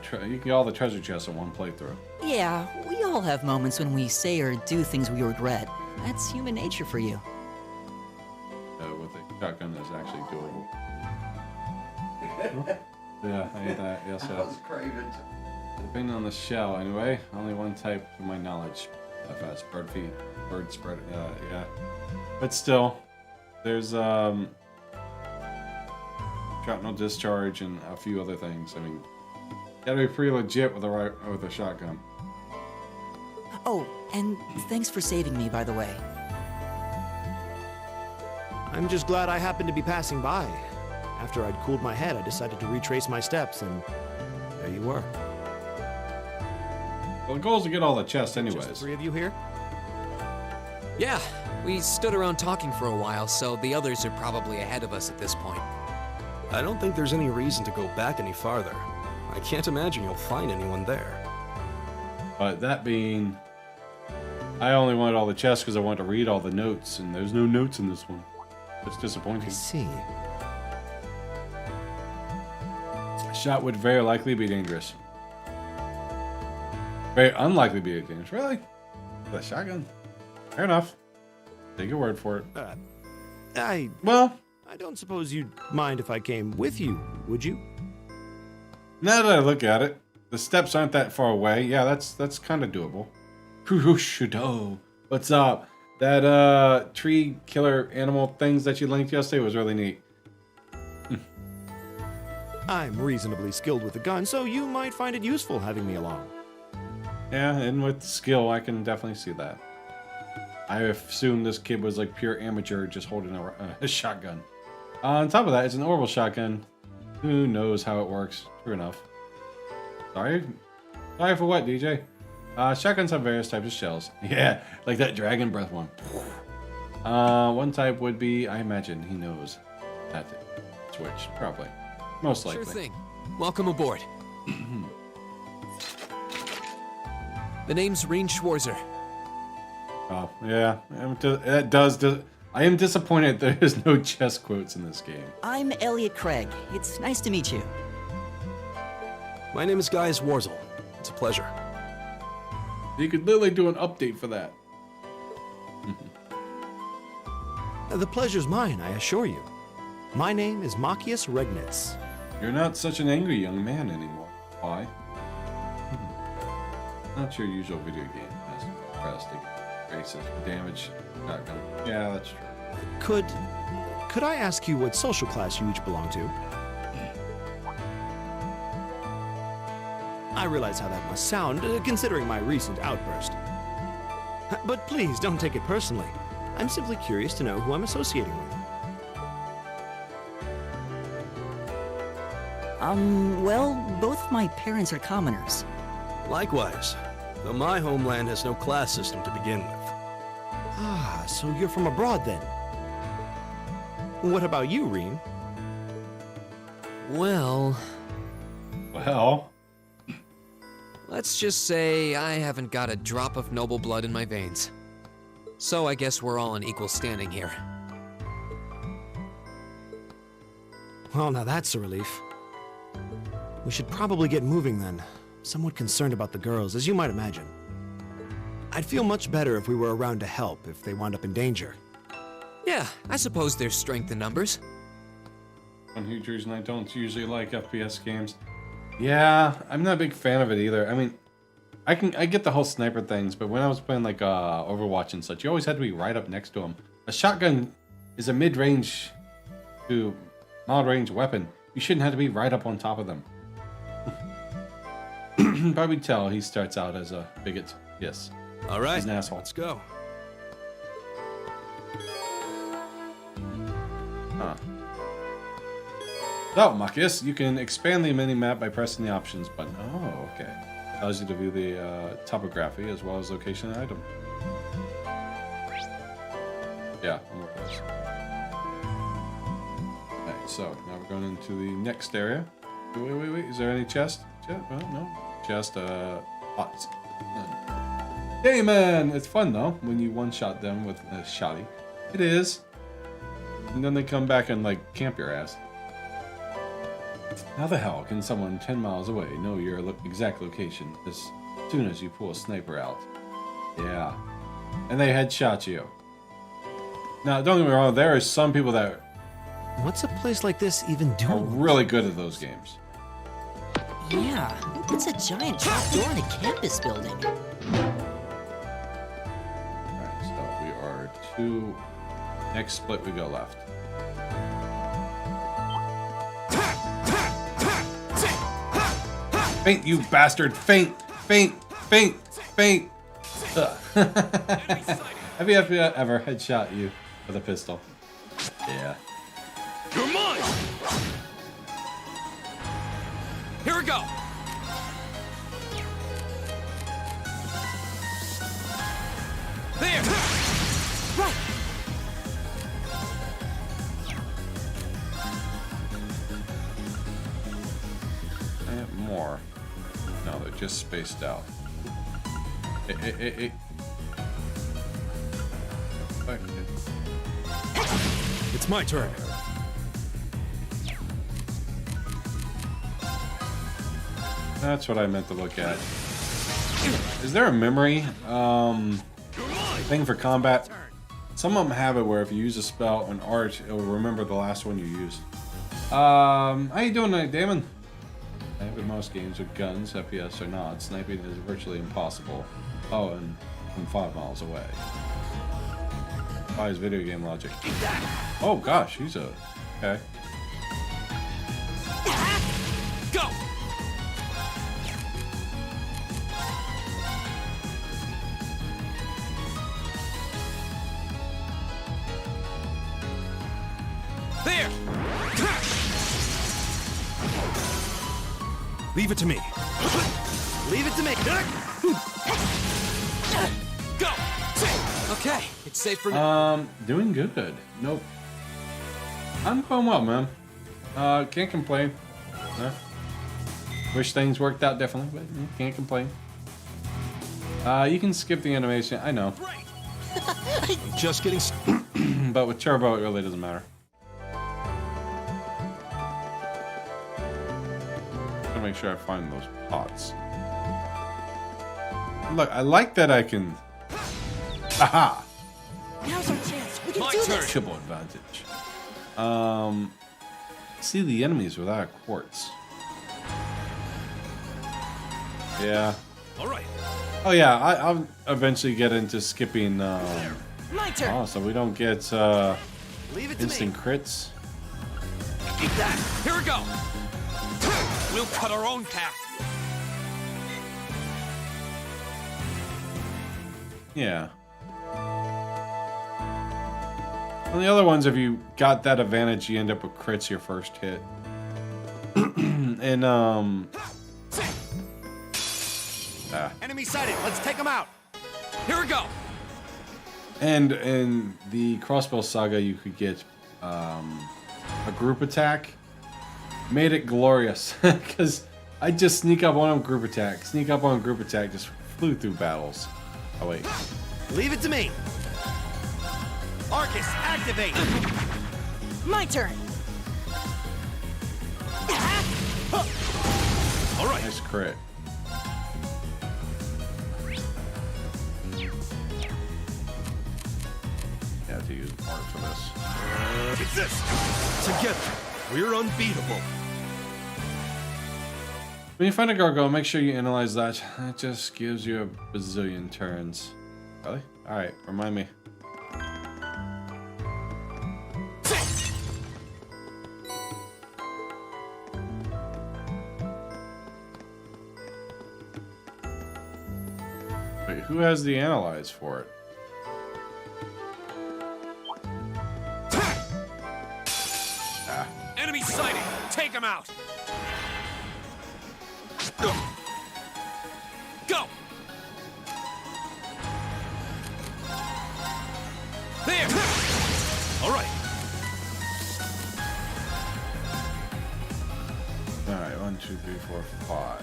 S1: treasure chests in one playthrough.
S11: Yeah, we all have moments when we say or do things we regret. That's human nature for you.
S1: With a shotgun is actually doable. Yeah, I hate that. Yes,
S20: I was craving.
S1: Depending on the shell, anyway. Only one type, to my knowledge. Fast bird feet, bird spread. Yeah, but still, there's shrapnel discharge and a few other things. I mean, gotta be pretty legit with a shotgun.
S11: Oh, and thanks for saving me, by the way.
S14: I'm just glad I happened to be passing by. After I'd cooled my head, I decided to retrace my steps, and there you were.
S1: Well, the goal is to get all the chests anyways.
S14: Just the three of you here?
S6: Yeah, we stood around talking for a while, so the others are probably ahead of us at this point.
S13: I don't think there's any reason to go back any farther. I can't imagine you'll find anyone there.
S1: But that being, I only wanted all the chests because I wanted to read all the notes, and there's no notes in this one. It's disappointing.
S7: I see.
S1: A shot would very likely be dangerous. Very unlikely to be dangerous. Really? With a shotgun? Fair enough. Take your word for it.
S14: I don't suppose you'd mind if I came with you, would you?
S1: Now that I look at it, the steps aren't that far away. Yeah, that's kind of doable. What's up? That tree killer animal things that you linked yesterday was really neat.
S14: I'm reasonably skilled with a gun, so you might find it useful having me along.
S1: Yeah, and with skill, I can definitely see that. I assume this kid was like pure amateur, just holding a shotgun. On top of that, it's an orbital shotgun. Who knows how it works? True enough. Sorry for what, DJ? Shotguns have various types of shells. Yeah, like that dragon breath one. One type would be, I imagine he knows that switch, probably. Most likely.
S6: Sure thing. Welcome aboard. The name's Reen Schwarzer.
S1: Oh, yeah. I am disappointed there is no chess quotes in this game.
S11: I'm Elliot Craig. It's nice to meet you.
S13: My name is Guy Warzel. It's a pleasure.
S1: You could literally do an update for that.
S14: The pleasure's mine, I assure you. My name is Machias Regnitz.
S1: You're not such an angry young man anymore. Why? Not your usual video game. That's drastic. Aggressive damage. Shotgun. Yeah, that's true.
S14: Could I ask you what social class you each belong to? I realize how that must sound, considering my recent outburst. But please don't take it personally. I'm simply curious to know who I'm associating with.
S11: Well, both my parents are commoners.
S13: Likewise, though my homeland has no class system to begin with.
S14: Ah, so you're from abroad then? What about you, Reen?
S6: Well... Let's just say I haven't got a drop of noble blood in my veins. So I guess we're all in equal standing here.
S14: Well, now that's a relief. We should probably get moving then. Somewhat concerned about the girls, as you might imagine. I'd feel much better if we were around to help if they wound up in danger.
S6: Yeah, I suppose there's strength in numbers.
S1: One huge reason I don't usually like FPS games. Yeah, I'm not a big fan of it either. I mean, I get the whole sniper things, but when I was playing like Overwatch and such, you always had to be right up next to them. A shotgun is a mid-range to mild-range weapon. You shouldn't have to be right up on top of them. Probably tell he starts out as a bigot. Yes.
S13: All right,
S1: he's an asshole.
S13: Let's go.
S1: Huh. So, Machias, you can expand the mini-map by pressing the options button. Oh, okay. Allows you to view the topography as well as location and item. Yeah, I'm working this. Alright, so now we're going into the next area. Wait. Is there any chest? Well, no. Chest, pots. None. Hey, man! It's fun, though, when you one-shot them with a shotty. It is. And then they come back and, like, camp your ass. How the hell can someone 10 miles away know your exact location as soon as you pull a sniper out? Yeah. And they headshot you. Now, don't get me wrong, there are some people that...
S14: What's a place like this even doing?
S1: Are really good at those games.
S11: Yeah, it's a giant trapdoor in a campus building.
S1: Alright, so we are two... Next split we go left. Faint, you bastard! Faint! Faint! Faint! Faint! Have you ever headshot you with a pistol? Yeah.
S3: You're mine! Here we go! There!
S19: Right!
S1: And more. just spaced out.
S13: It's my turn.
S1: That's what I meant to look at. Is there a memory thing for combat? Some of them have it where if you use a spell in art, it will remember the last one you used. How you doing tonight, Damon? I have in most games with guns, FPS or not, sniping is virtually impossible. Oh, and from 5 miles away. By his video game logic. Oh gosh, he's a... okay.
S16: Go! There!
S13: Leave it to me.
S16: Leave it to me. Go! Okay, it's safe for now.
S1: Doing good. Nope. I'm going well, man. Can't complain. Wish things worked out differently, but can't complain. You can skip the animation. I know.
S13: Just getting.
S1: But with Turbo, it really doesn't matter. Gotta make sure I find those pots. Look, I like that I can. Aha!
S19: Now's our chance. We can
S16: My
S19: do
S16: turn.
S19: this.
S1: Triple advantage. See the enemies without quartz. Yeah.
S16: All right.
S1: Oh yeah, I'll eventually get into skipping.
S19: My turn.
S1: Oh, so we don't get
S16: Leave it to
S1: instant
S16: me.
S1: crits.
S16: Keep that. Here we go. We'll cut our own path.
S1: Yeah. On the other ones, if you got that advantage, you end up with crits your first hit. And
S16: Enemy sighted. Let's take them out. Here we go.
S1: And in the Crossbow Saga, you could get a group attack. Made it glorious because I just sneak up on group attack, just flew through battles. Oh wait.
S16: Leave it to me. Arcus, activate.
S19: My turn.
S16: All right.
S1: Nice crit. Yeah, I have to use part for this.
S13: It's this. Together, we're unbeatable.
S1: When you find a gargoyle, make sure you analyze that. It just gives you a bazillion turns. Really? Alright, remind me. Wait, who has the analyze for it?
S16: Enemy sighted. Take them out. Go. There. All right.
S1: Alright, 1, 2, 3, 4, 5.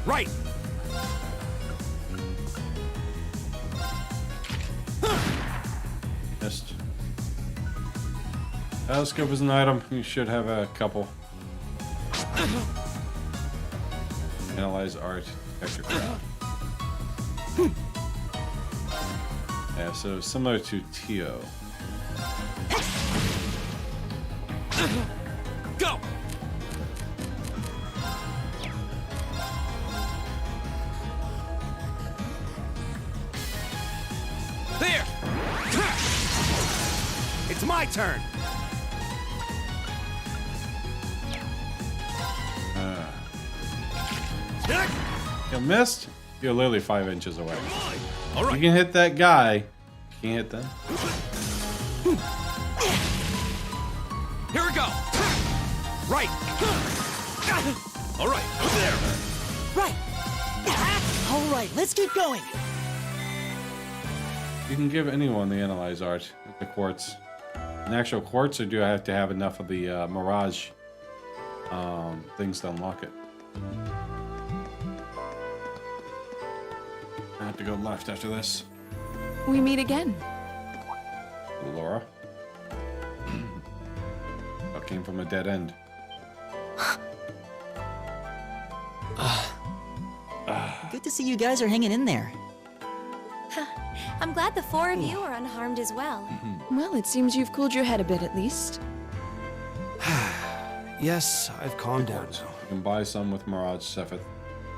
S16: Right.
S1: Missed. Telescope is an item. You should have a couple. Analyze art. Detect your crowd. Yeah, so similar to Tio.
S16: Go. There. It's my turn.
S1: You missed? You're literally 5 inches away.
S16: All right.
S1: You can hit that guy. You can't hit them.
S16: Here we go. Right. All right. There.
S19: Right. All right, let's keep going.
S1: You can give anyone the analyze art, the quartz. An actual quartz, or do I have to have enough of the mirage things to unlock it? I have to go left after this.
S2: We meet again.
S1: Laura. I came from a dead end.
S11: Good to see you guys are hanging in there.
S17: I'm glad the four of you are unharmed as well.
S2: Well, it seems you've cooled your head a bit at least.
S14: Yes, I've calmed down now.
S1: You can buy some with Mirage Sefith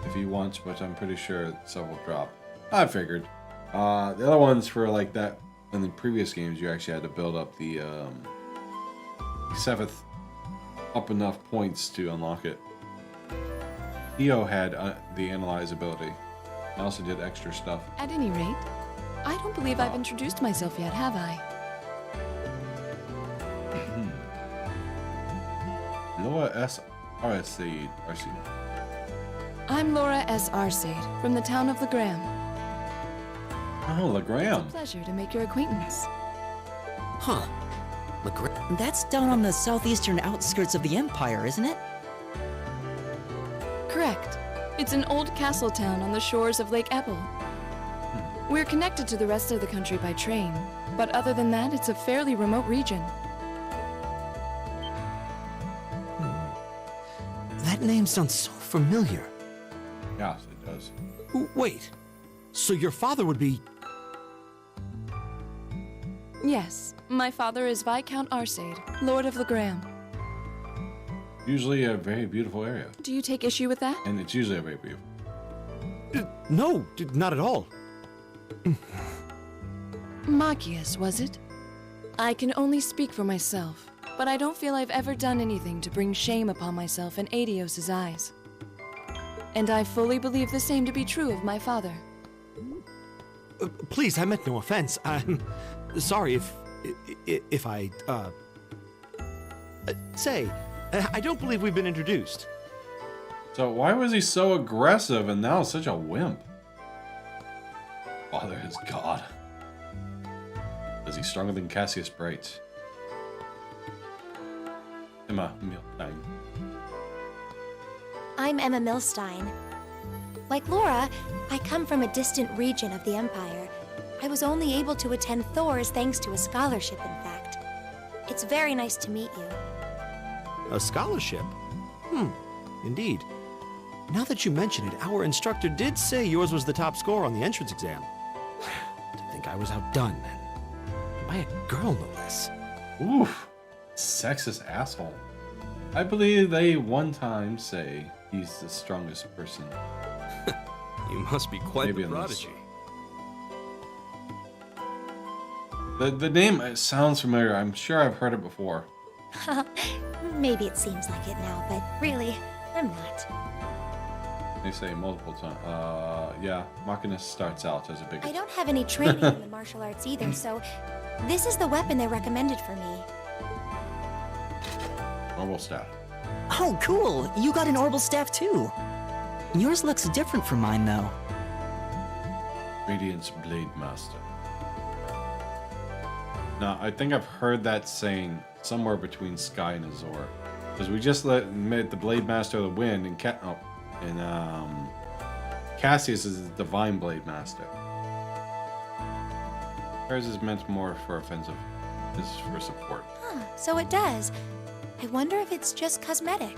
S1: if you want, but I'm pretty sure several drop. I figured. The other ones for like that in the previous games, you actually had to build up the Sefith up enough points to unlock it. Theo had the analyze ability. I also did extra stuff.
S2: At any rate, I don't believe I've introduced myself yet, have I?
S1: Laura S. Arcade.
S2: I'm Laura S. Arcade, from the town of Legram.
S1: Oh, Legram.
S2: It's a pleasure to make your acquaintance.
S11: Huh. Legram? That's down on the southeastern outskirts of the Empire, isn't it?
S2: Correct. It's an old castle town on the shores of Lake Ebble. We're connected to the rest of the country by train, but other than that, it's a fairly remote region.
S14: That name sounds so familiar.
S1: Yes, it does.
S14: Wait, so your father would be...
S2: Yes, my father is Viscount Arcade, Lord of Legram.
S1: Usually a very beautiful area.
S2: Do you take issue with that?
S1: And it's usually a very beautiful.
S14: No, not at all.
S2: Machias, was it? I can only speak for myself, but I don't feel I've ever done anything to bring shame upon myself in Adios's eyes. And I fully believe the same to be true of my father.
S14: Please, I meant no offense. I'm sorry if I, say, I don't believe we've been introduced.
S1: So why was he so aggressive and now such a wimp? Father is God. Is he stronger than Cassius Bright? Emma Milstein.
S17: I'm Emma Milstein. Like Laura, I come from a distant region of the Empire. I was only able to attend Thor's thanks to a scholarship, in fact. It's very nice to meet you.
S14: A scholarship? Indeed. Now that you mention it, our instructor did say yours was the top score on the entrance exam. To think I was outdone. By a girl, no less.
S1: Oof. Sexist asshole. I believe they one time say he's the strongest person.
S13: You must be quite the prodigy.
S1: The name sounds familiar. I'm sure I've heard it before.
S17: Maybe it seems like it now, but really, I'm not.
S1: They say multiple times. Yeah, Machinist starts out as a big.
S17: I don't have any training in the martial arts either, so this is the weapon they recommended for me.
S1: Orbital staff.
S11: Oh, cool! You got an orbital staff too. Yours looks different from mine, though.
S1: Radiance Blade Master. Now, I think I've heard that saying somewhere between Sky and Azure, because we just made the Blade Master of the Wind and Cassius is the Divine Blade Master. Hers is meant more for offensive. This is for support.
S17: Huh, so it does. I wonder if it's just cosmetic.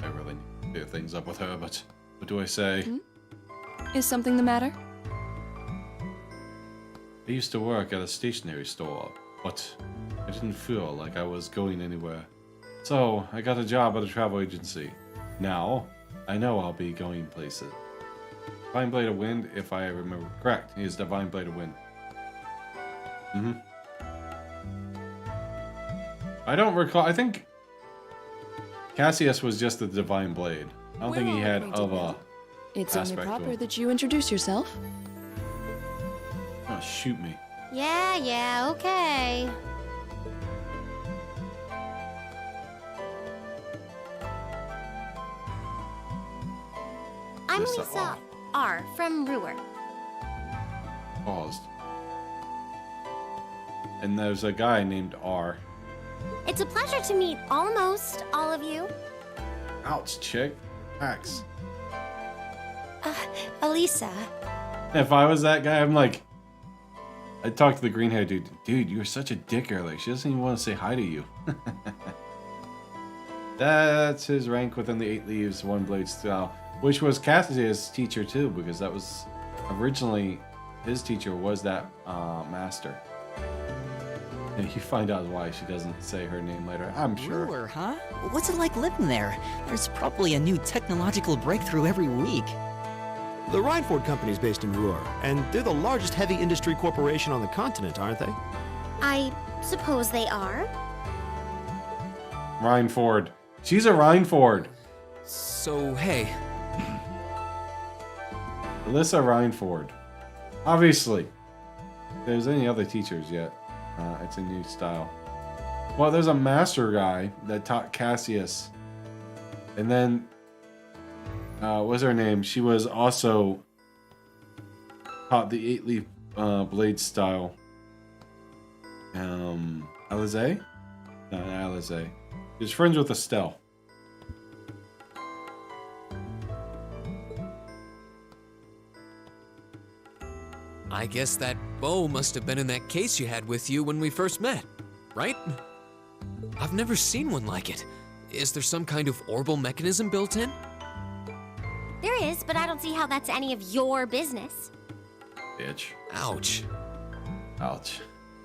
S1: I really need to clear things up with her, but what do I say?
S2: Is something the matter?
S1: I used to work at a stationery store, but I didn't feel like I was going anywhere. So I got a job at a travel agency. Now, I know I'll be going places. Divine Blade of Wind, if I remember correct, is Divine Blade of Wind. I don't recall. I think Cassius was just the Divine Blade. I don't think he had other
S2: It's only
S1: aspect to
S2: proper
S1: him.
S2: that you introduce yourself.
S1: Oh, shoot me.
S8: Yeah, okay. I'm
S1: Lisa
S8: Lisa R. from Ruhr.
S1: Paused. And there's a guy named R.
S8: It's a pleasure to meet almost all of you.
S1: Ouch, chick. Axe.
S17: Elisa.
S1: If I was that guy, I'm like, I'd talk to the green hair dude. Dude, you were such a dick earlier. She doesn't even want to say hi to you. That's his rank within the 8 Leaves, 1 Blade style, which was Cassidy's teacher too, because that was originally his teacher was that master. And you find out why she doesn't say her name later, I'm sure.
S11: Ruhr, huh? What's it like living there? There's probably a new technological breakthrough every week.
S14: The Rhineford Company's based in Ruhr, and they're the largest heavy industry corporation on the continent, aren't they?
S8: I suppose they are.
S1: Rhineford. She's a Rhineford.
S6: So, hey.
S1: Alyssa Rhineford. Obviously. If there's any other teachers yet. It's a new style. Well, there's a master guy that taught Cassius. And then, what's her name? She was also taught the 8-leaf blade style. Alize? No, not Alize. She's friends with Estelle.
S6: I guess that bow must have been in that case you had with you when we first met, right? I've never seen one like it. Is there some kind of orbital mechanism built in?
S8: There is, but I don't see how that's any of your business.
S1: Bitch.
S6: Ouch.
S1: Ouch.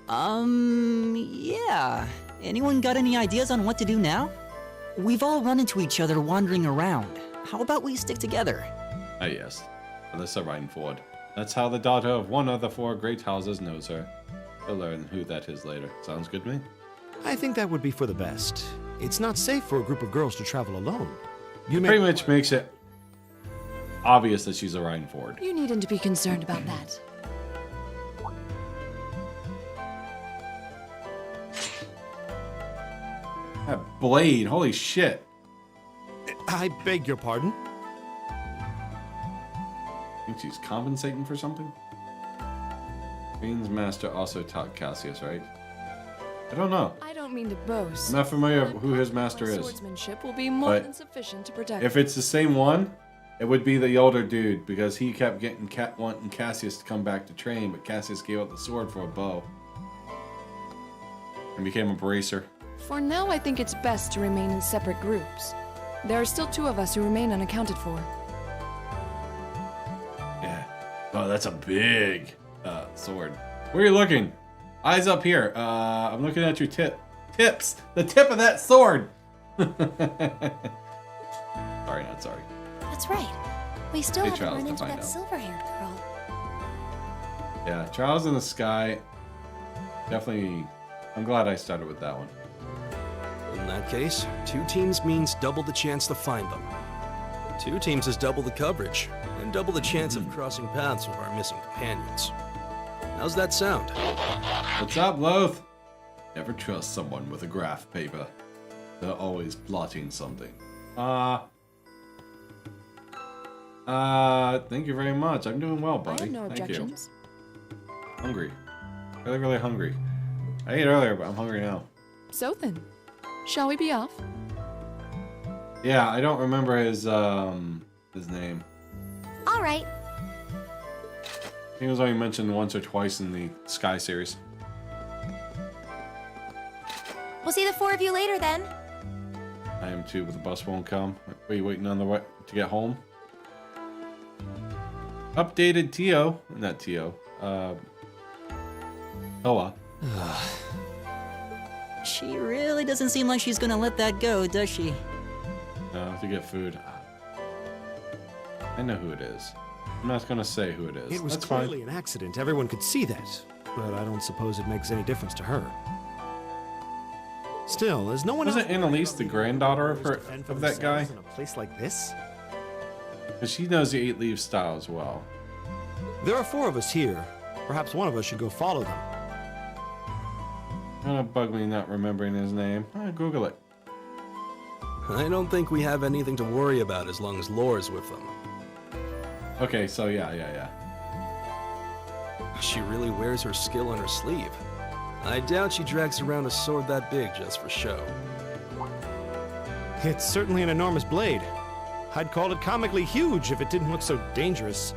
S11: Yeah. Anyone got any ideas on what to do now? We've all run into each other wandering around. How about we stick together?
S1: Ah, yes. Alyssa Rhineford. That's how the daughter of one of the 4 great houses knows her. We'll learn who that is later. Sounds good to me?
S14: I think that would be for the best. It's not safe for a group of girls to travel alone. You
S1: Pretty much makes it obvious that she's a Rhineford.
S2: You needn't be concerned about that.
S1: That blade, holy shit.
S14: I beg your pardon?
S1: Think she's compensating for something? Queen's master also taught Cassius, right? I don't know.
S2: I don't mean to boast.
S1: I'm not familiar with who his master is.
S2: Swordsmanship will be more
S1: But
S2: than sufficient to protect.
S1: if it's the same one, it would be the older dude, because he kept getting wanting Cassius to come back to train, but Cassius gave up the sword for a bow. And became a bracer.
S2: For now, I think it's best to remain in separate groups. There are still 2 of us who remain unaccounted for.
S1: Yeah. Oh, that's a big sword. Where are you looking? Eyes up here. I'm looking at your tips. The tip of that sword. Sorry, not sorry.
S17: That's right. We still
S1: Hey,
S17: haven't
S1: Charles,
S17: run
S1: to
S17: into
S1: find
S17: that
S1: out.
S17: silver-haired girl.
S1: Yeah, Trials in the Sky. Definitely. I'm glad I started with that one.
S13: In that case, 2 teams means double the chance to find them. 2 teams is double the coverage, and double the chance of crossing paths with our missing companions. How's that sound?
S1: What's up, Loth? Never trust someone with a graph paper. They're always plotting something. Thank you very much. I'm doing well, buddy.
S2: I have no
S1: Thank
S2: objections.
S1: you. Hungry. Really, really hungry. I ate earlier, but I'm hungry now.
S2: So then, shall we be off?
S1: Yeah, I don't remember his name.
S8: All right.
S1: I think it was only mentioned once or twice in the Sky series.
S17: We'll see the 4 of you later then.
S1: I am too, but the bus won't come. Are you waiting on the way to get home? Updated Tio. Not Tio. Oa.
S11: She really doesn't seem like she's gonna let that go, does she?
S1: No, to get food. I know who it is. I'm not gonna say who it is.
S14: It was
S1: That's
S14: clearly
S1: fine.
S14: an accident. Everyone could see that. But I don't suppose it makes any difference to her. Still, is no one
S1: Wasn't Annalise the granddaughter of that guy?
S14: in a place like this?
S1: Because she knows the 8 Leaves style as well.
S14: There are 4 of us here. Perhaps one of us should go follow them.
S1: Gonna bug me not remembering his name. Google it.
S13: I don't think we have anything to worry about as long as Lore's with them.
S1: Okay, so yeah.
S13: She really wears her skill on her sleeve. I doubt she drags around a sword that big just for show.
S14: It's certainly an enormous blade. I'd call it comically huge if it didn't look so dangerous.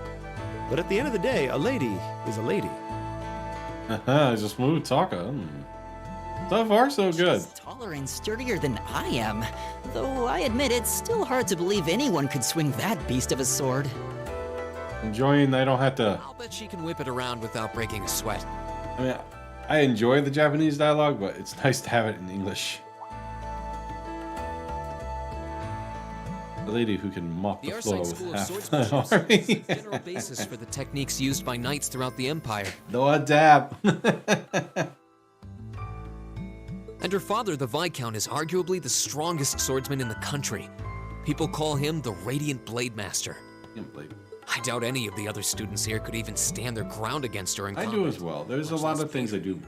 S14: But at the end of the day, a lady is a lady.
S1: It's a smooth talker. So far, so good.
S11: She's taller and sturdier than I am. Though I admit it's still hard to believe anyone could swing that beast of a sword.
S1: Enjoying, I don't have to...
S6: I'll bet she can whip it around without breaking a sweat.
S1: I mean, I enjoy the Japanese dialogue, but it's nice to have it in English. The lady who can mop the floor with half an army.
S6: Is the general basis for the techniques used by knights throughout the Empire.
S1: No adapt.
S6: And her father, the Viscount, is arguably the strongest swordsman in the country. People call him the Radiant Blade Master. I doubt any of the other students here could even stand their ground against her in combat.
S1: I do as well. There's a lot of things I do.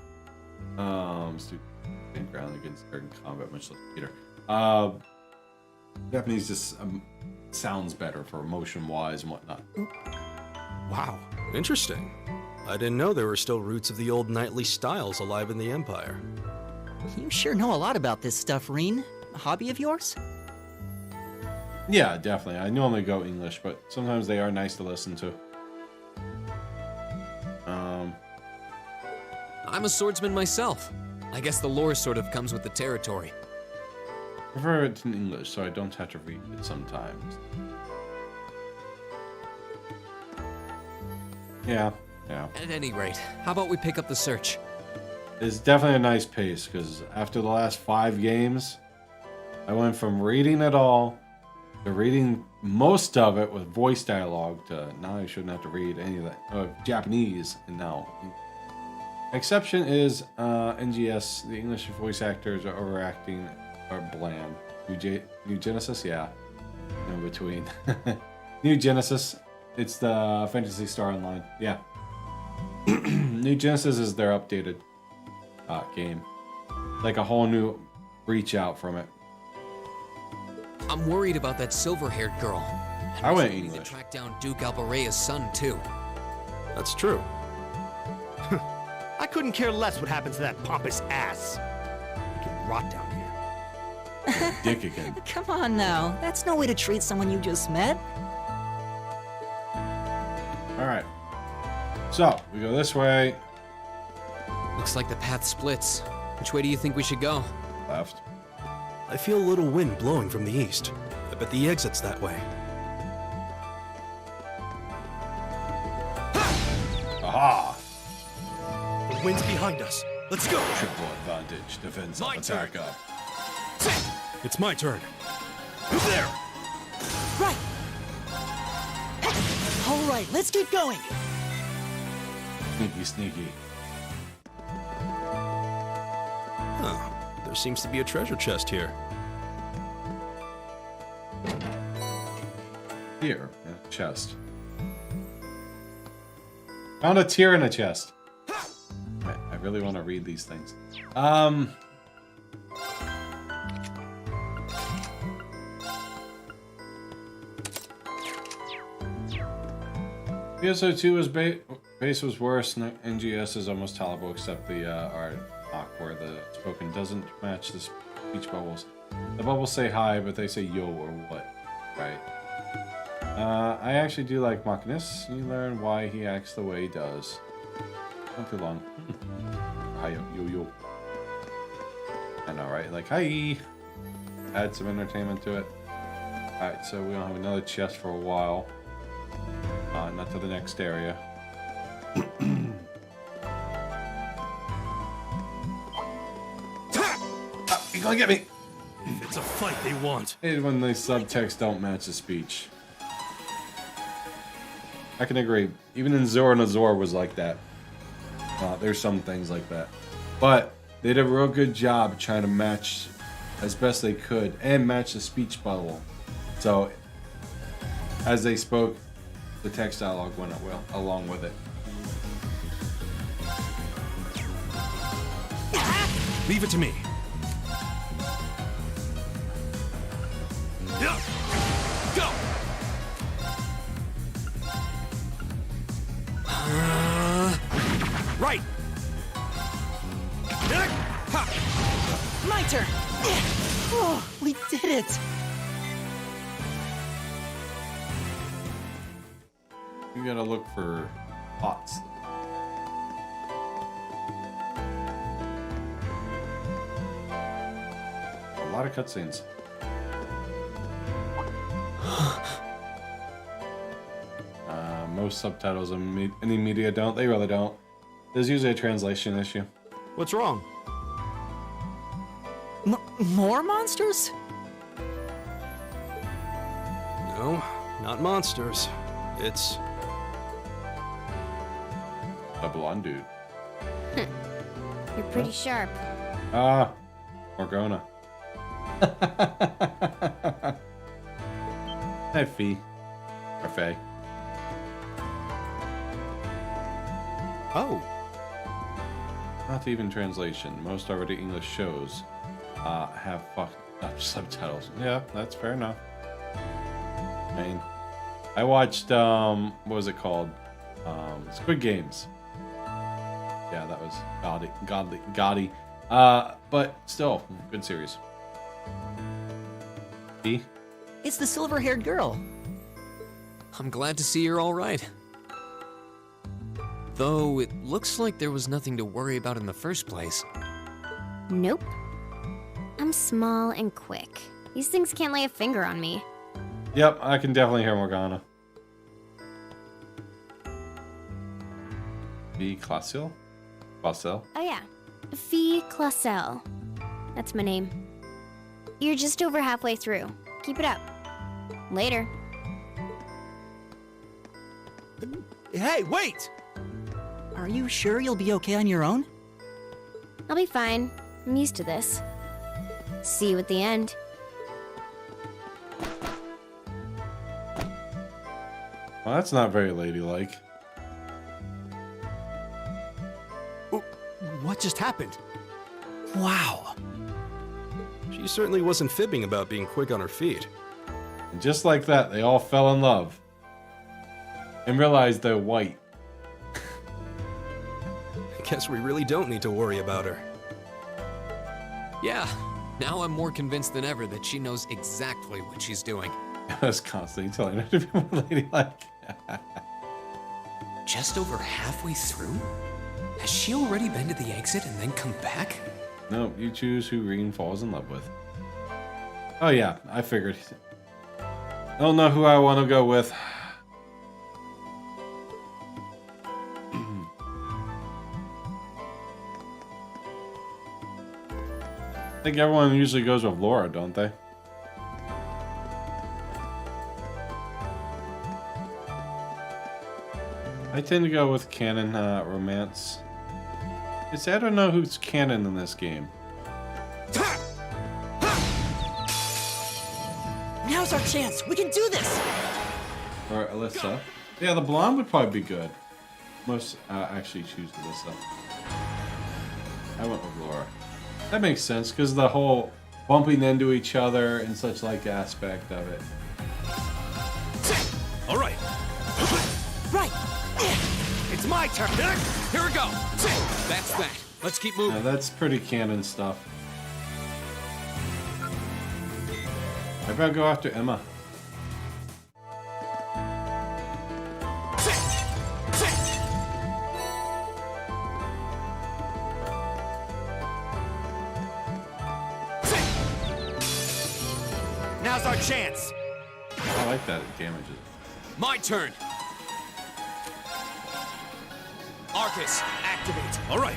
S1: Stand ground against her in combat, much less Peter. Japanese just sounds better for emotion-wise and whatnot.
S13: Wow, interesting. I didn't know there were still roots of the old knightly styles alive in the Empire.
S11: You sure know a lot about this stuff, Reen. A hobby of yours?
S1: Yeah, definitely. I normally go English, but sometimes they are nice to listen to.
S6: I'm a swordsman myself. I guess the lore sort of comes with the territory.
S1: I prefer it in English, so I don't have to read it sometimes. Yeah.
S6: At any rate, how about we pick up the search?
S1: It's definitely a nice pace, because after the last 5 games, I went from reading it all to reading most of it with voice dialogue to now I shouldn't have to read any of that Japanese, and now. Exception is NGS. The English voice actors are overacting or bland. New Genesis, yeah. In between. New Genesis. It's the Phantasy Star Online. Yeah. New Genesis is their updated game. Like a whole new reach out from it.
S6: I'm worried about that silver-haired girl. And
S1: I went
S6: we need
S1: English.
S6: to track down Duke Albarea's son, too.
S13: That's true.
S14: I couldn't care less what happens to that pompous ass. He can rot down here.
S1: Dick again.
S11: Come on now. That's no way to treat someone you just met.
S1: Alright. So, we go this way.
S6: Looks like the path splits. Which way do you think we should go?
S1: Left.
S13: I feel a little wind blowing from the east. I bet the exit's that way.
S1: Aha!
S13: The wind's behind us. Let's go!
S1: Triple advantage. Defense up, attack up.
S13: It's my turn. There!
S11: Right! All right, let's keep going!
S1: Sneaky.
S13: Huh. There seems to be a treasure chest here.
S1: Here, in a chest. Found a tear in a chest. I really want to read these things. PSO2 was base was worse. NGS is almost tolerable, except the art where the spoken doesn't match the speech bubbles. The bubbles say hi, but they say yo or what, right? I actually do like Machinus. You learn why he acts the way he does. Not too long. Hi yo. I know, right? Like hi. Add some entertainment to it. Alright, so we don't have another chest for a while. Not to the next area. You're gonna get me!
S13: If it's a fight they want.
S1: I hate when the subtext don't match the speech. I can agree. Even in Zora and Azor was like that. There's some things like that. But they did a real good job trying to match as best they could and match the speech bubble. So, as they spoke, the text dialogue went along with it.
S13: Leave it to me. Go!
S19: My turn! Oh, we did it!
S1: You gotta look for pots. A lot of cutscenes. Most subtitles in any media don't. They really don't. There's usually a translation issue.
S14: What's wrong?
S19: More monsters?
S13: No, not monsters. It's...
S1: a blonde dude.
S8: You're pretty sharp.
S1: Ah, Morgana. Hi, Fee. Or Faye.
S14: Oh.
S1: Not even translation. Most already English shows have fucked up subtitles. Yeah, that's fair enough. I mean, I watched, what was it called? Squid Games. Yeah, that was gaudy. But still, good series. B?
S11: It's the silver-haired girl.
S6: I'm glad to see you're all right. Though it looks like there was nothing to worry about in the first place.
S8: Nope. I'm small and quick. These things can't lay a finger on me.
S1: Yep, I can definitely hear Morgana. B. Clausil?
S8: Oh yeah. Fee Clausel. That's my name. You're just over halfway through. Keep it up. Later.
S11: Hey, wait! Are you sure you'll be okay on your own?
S8: I'll be fine. I'm used to this. See you at the end.
S1: Well, that's not very ladylike.
S14: What just happened? Wow.
S13: She certainly wasn't fibbing about being quick on her feet.
S1: And just like that, they all fell in love. And realized they're white.
S13: I guess we really don't need to worry about her.
S6: Yeah, now I'm more convinced than ever that she knows exactly what she's doing.
S1: I was constantly telling her to be more ladylike.
S6: Just over halfway through? Has she already been to the exit and then come back?
S1: No, you choose who Reen falls in love with. Oh yeah, I figured. I don't know who I want to go with. I think everyone usually goes with Laura, don't they? I tend to go with canon romance. It's I don't know who's canon in this game.
S19: Now's our chance. We can do this.
S1: Or Alyssa. Yeah, the blonde would probably be good. Most actually choose Alyssa. I went with Laura. That makes sense because the whole bumping into each other and such like aspect of it.
S3: All right.
S19: Right.
S3: It's my turn. Here we go. That's that. Let's keep moving.
S1: Yeah, that's pretty canon stuff. I better go after Emma.
S3: Now's our chance.
S1: I like that it damages.
S3: My turn. Arcus, activate. All right.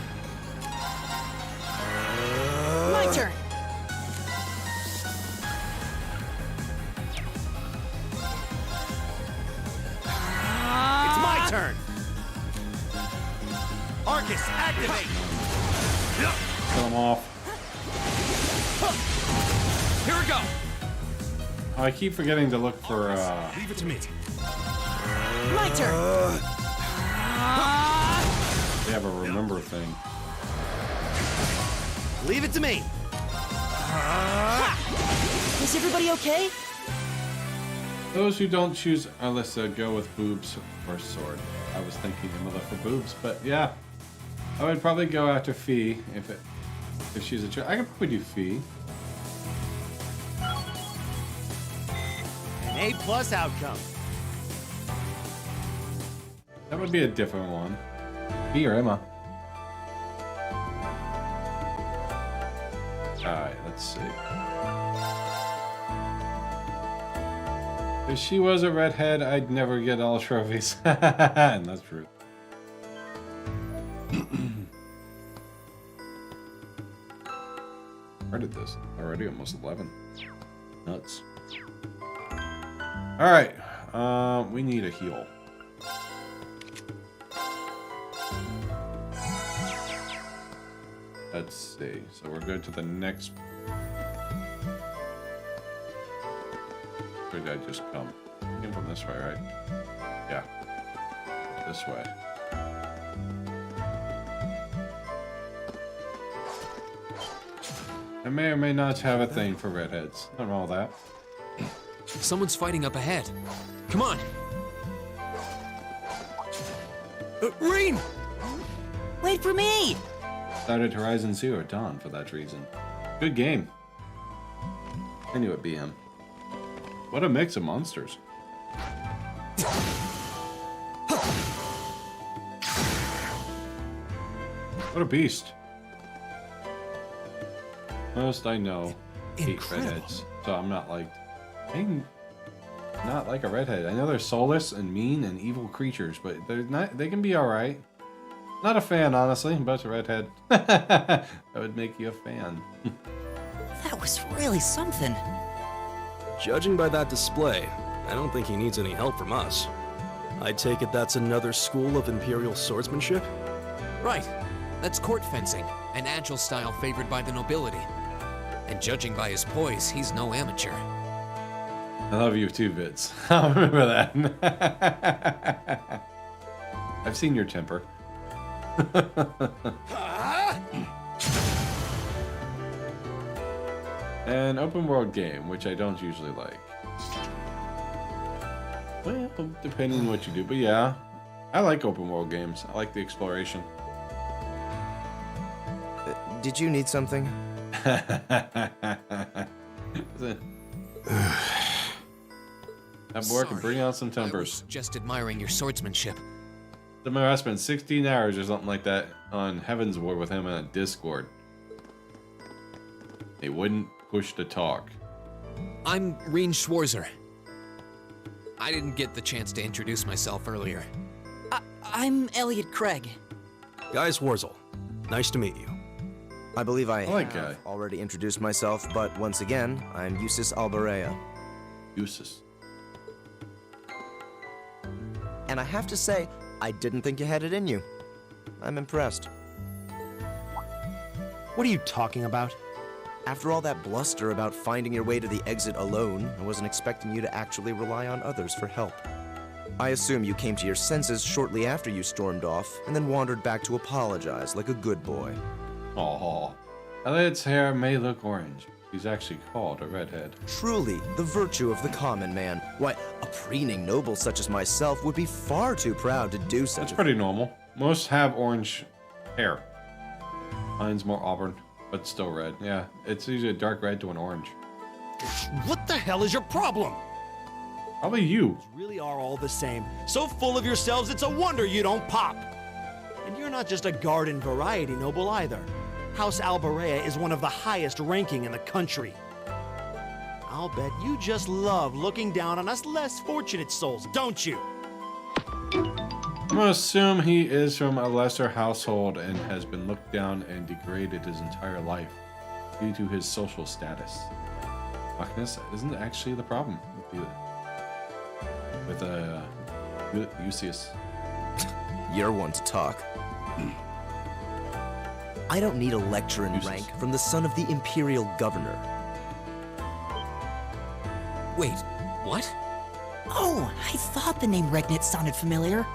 S19: My turn.
S3: It's my turn. Arcus, activate.
S1: Kill him off.
S3: Here we go.
S1: Oh, I keep forgetting to look for.
S3: Leave it to me.
S19: My turn.
S1: They have a remember thing.
S11: Leave it to me.
S19: Is everybody okay?
S1: Those who don't choose Alyssa go with boobs or sword. I was thinking Emma for boobs, but yeah. I would probably go after Fee if it If she's a I can probably do Fee.
S20: An A+ outcome.
S1: That would be a different one. Fee or Emma? Alright, let's see. If she was a redhead, I'd never get all trophies. And that's true. Started this already, almost 11. Nuts. Alright, we need a heal. Let's see. So we're good to the next. Where did I just come? I came from this way, right? Yeah. This way. I may or may not have a thing for redheads. Nothing wrong with that.
S6: Someone's fighting up ahead. Come on.
S11: Reem! Wait for me!
S1: Started Horizon Zero Dawn for that reason. Good game. I knew it'd be him. What a mix of monsters. What a beast. Most I know hate redheads, so I'm not like not like a redhead. I know they're soulless and mean and evil creatures, but they're not. They can be all right. Not a fan, honestly, but it's a redhead. That would make you a fan.
S11: That was really something.
S13: Judging by that display, I don't think he needs any help from us. I take it that's another school of Imperial swordsmanship?
S6: Right. That's court fencing, an agile style favored by the nobility. And judging by his poise, he's no amateur.
S1: I love you too, Vince. I'll remember that. I've seen your temper. An open world game, which I don't usually like. Well, depending on what you do, but yeah, I like open world games. I like the exploration.
S7: Did you need something?
S1: That boy can bring out some tempers.
S6: I was just admiring your swordsmanship.
S1: I spent 16 hours or something like that on Heaven's War with him on Discord. They wouldn't push to talk.
S6: I'm Reen Schwarzer. I didn't get the chance to introduce myself earlier.
S11: I'm Elliot Craig.
S13: Guys Warzel, nice to meet you.
S7: I believe I have already introduced myself, but once again, I'm Eustace Albarea.
S1: Eustace.
S7: And I have to say, I didn't think you had it in you. I'm impressed.
S14: What are you talking about?
S7: After all that bluster about finding your way to the exit alone, I wasn't expecting you to actually rely on others for help. I assume you came to your senses shortly after you stormed off, and then wandered back to apologize like a good boy.
S1: Aww. Elliot's hair may look orange. He's actually called a redhead.
S7: Truly, the virtue of the common man. Why, a preening noble such as myself would be far too proud to do such.
S1: That's pretty normal. Most have orange hair. Mine's more auburn, but still red. Yeah, it's usually a dark red to an orange.
S20: What the hell is your problem?
S1: Probably you.
S20: You really are all the same. So full of yourselves, it's a wonder you don't pop. And you're not just a garden variety noble either. House Albarea is one of the highest ranking in the country. I'll bet you just love looking down on us less fortunate souls, don't you?
S1: I'm gonna assume he is from a lesser household and has been looked down and degraded his entire life due to his social status. Darkness isn't actually the problem with Eustace.
S7: You're one to talk. I don't need a lecture in rank from the son of the Imperial Governor.
S6: Wait, what?
S11: Oh, I thought the name Regnitz sounded familiar.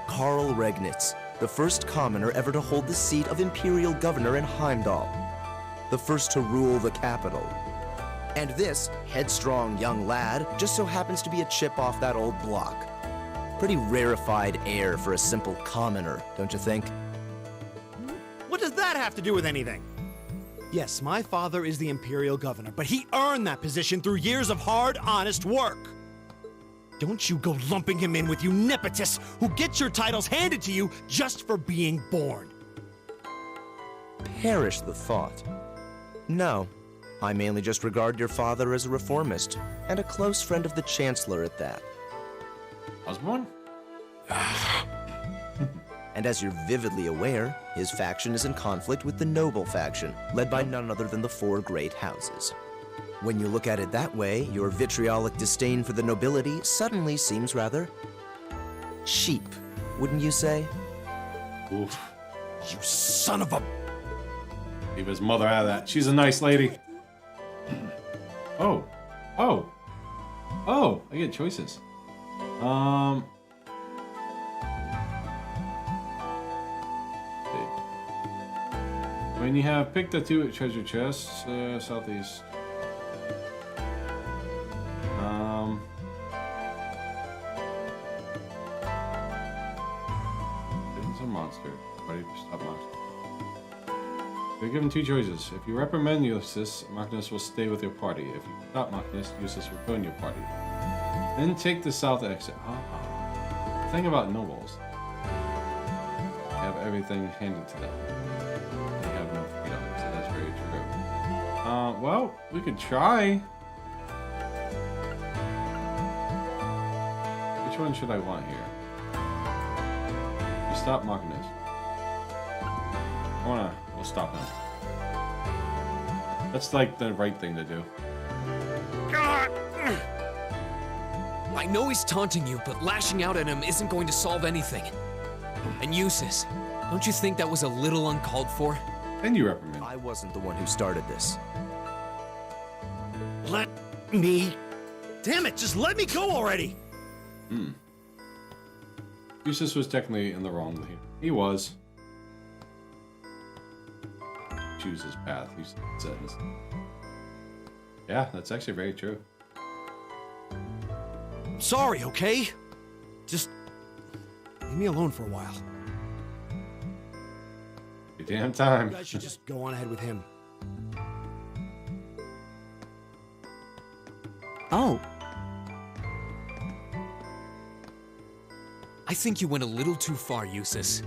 S7: Karl Regnitz, the first commoner ever to hold the seat of Imperial Governor in Heimdall. The first to rule the capital. And this headstrong young lad just so happens to be a chip off that old block. Pretty rarefied air for a simple commoner, don't you think?
S20: What does that have to do with anything? Yes, my father is the Imperial Governor, but he earned that position through years of hard, honest work. Don't you go lumping him in with you nepotists who get your titles handed to you just for being born.
S7: Perish the thought. No, I mainly just regard your father as a reformist, and a close friend of the Chancellor at that.
S1: Osborne?
S7: And as you're vividly aware, his faction is in conflict with the noble faction, led by none other than the four great houses. When you look at it that way, your vitriolic disdain for the nobility suddenly seems rather cheap, wouldn't you say?
S1: Oof.
S20: You son of a...
S1: Leave his mother out of that. She's a nice lady. Oh. Oh. Oh, I get choices. When you have picked the two treasure chests, southeast. It's a monster. Ready to stop monster. You're given two choices. If you reprimand Eustace, Magnus will stay with your party. If you stop Magnus, Eustace will join your party. Then take the south exit. The thing about nobles, they have everything handed to them. They have no freedom, so that's very true. Well, we could try. Which one should I want here? You stop Magnus. We'll stop him. That's like the right thing to do.
S6: I know he's taunting you, but lashing out at him isn't going to solve anything. And Eustace, don't you think that was a little uncalled for?
S1: And you reprimand.
S7: I wasn't the one who started this.
S20: Let me... Damn it, just let me go already!
S1: Eustace was technically in the wrong here. He was. Choose his path, Eustace says. Yeah, that's actually very true.
S20: Sorry, okay? Just leave me alone for a while.
S1: Your damn time.
S20: You guys should just go on ahead with him.
S11: Oh.
S6: I think you went a little too far, Eustace.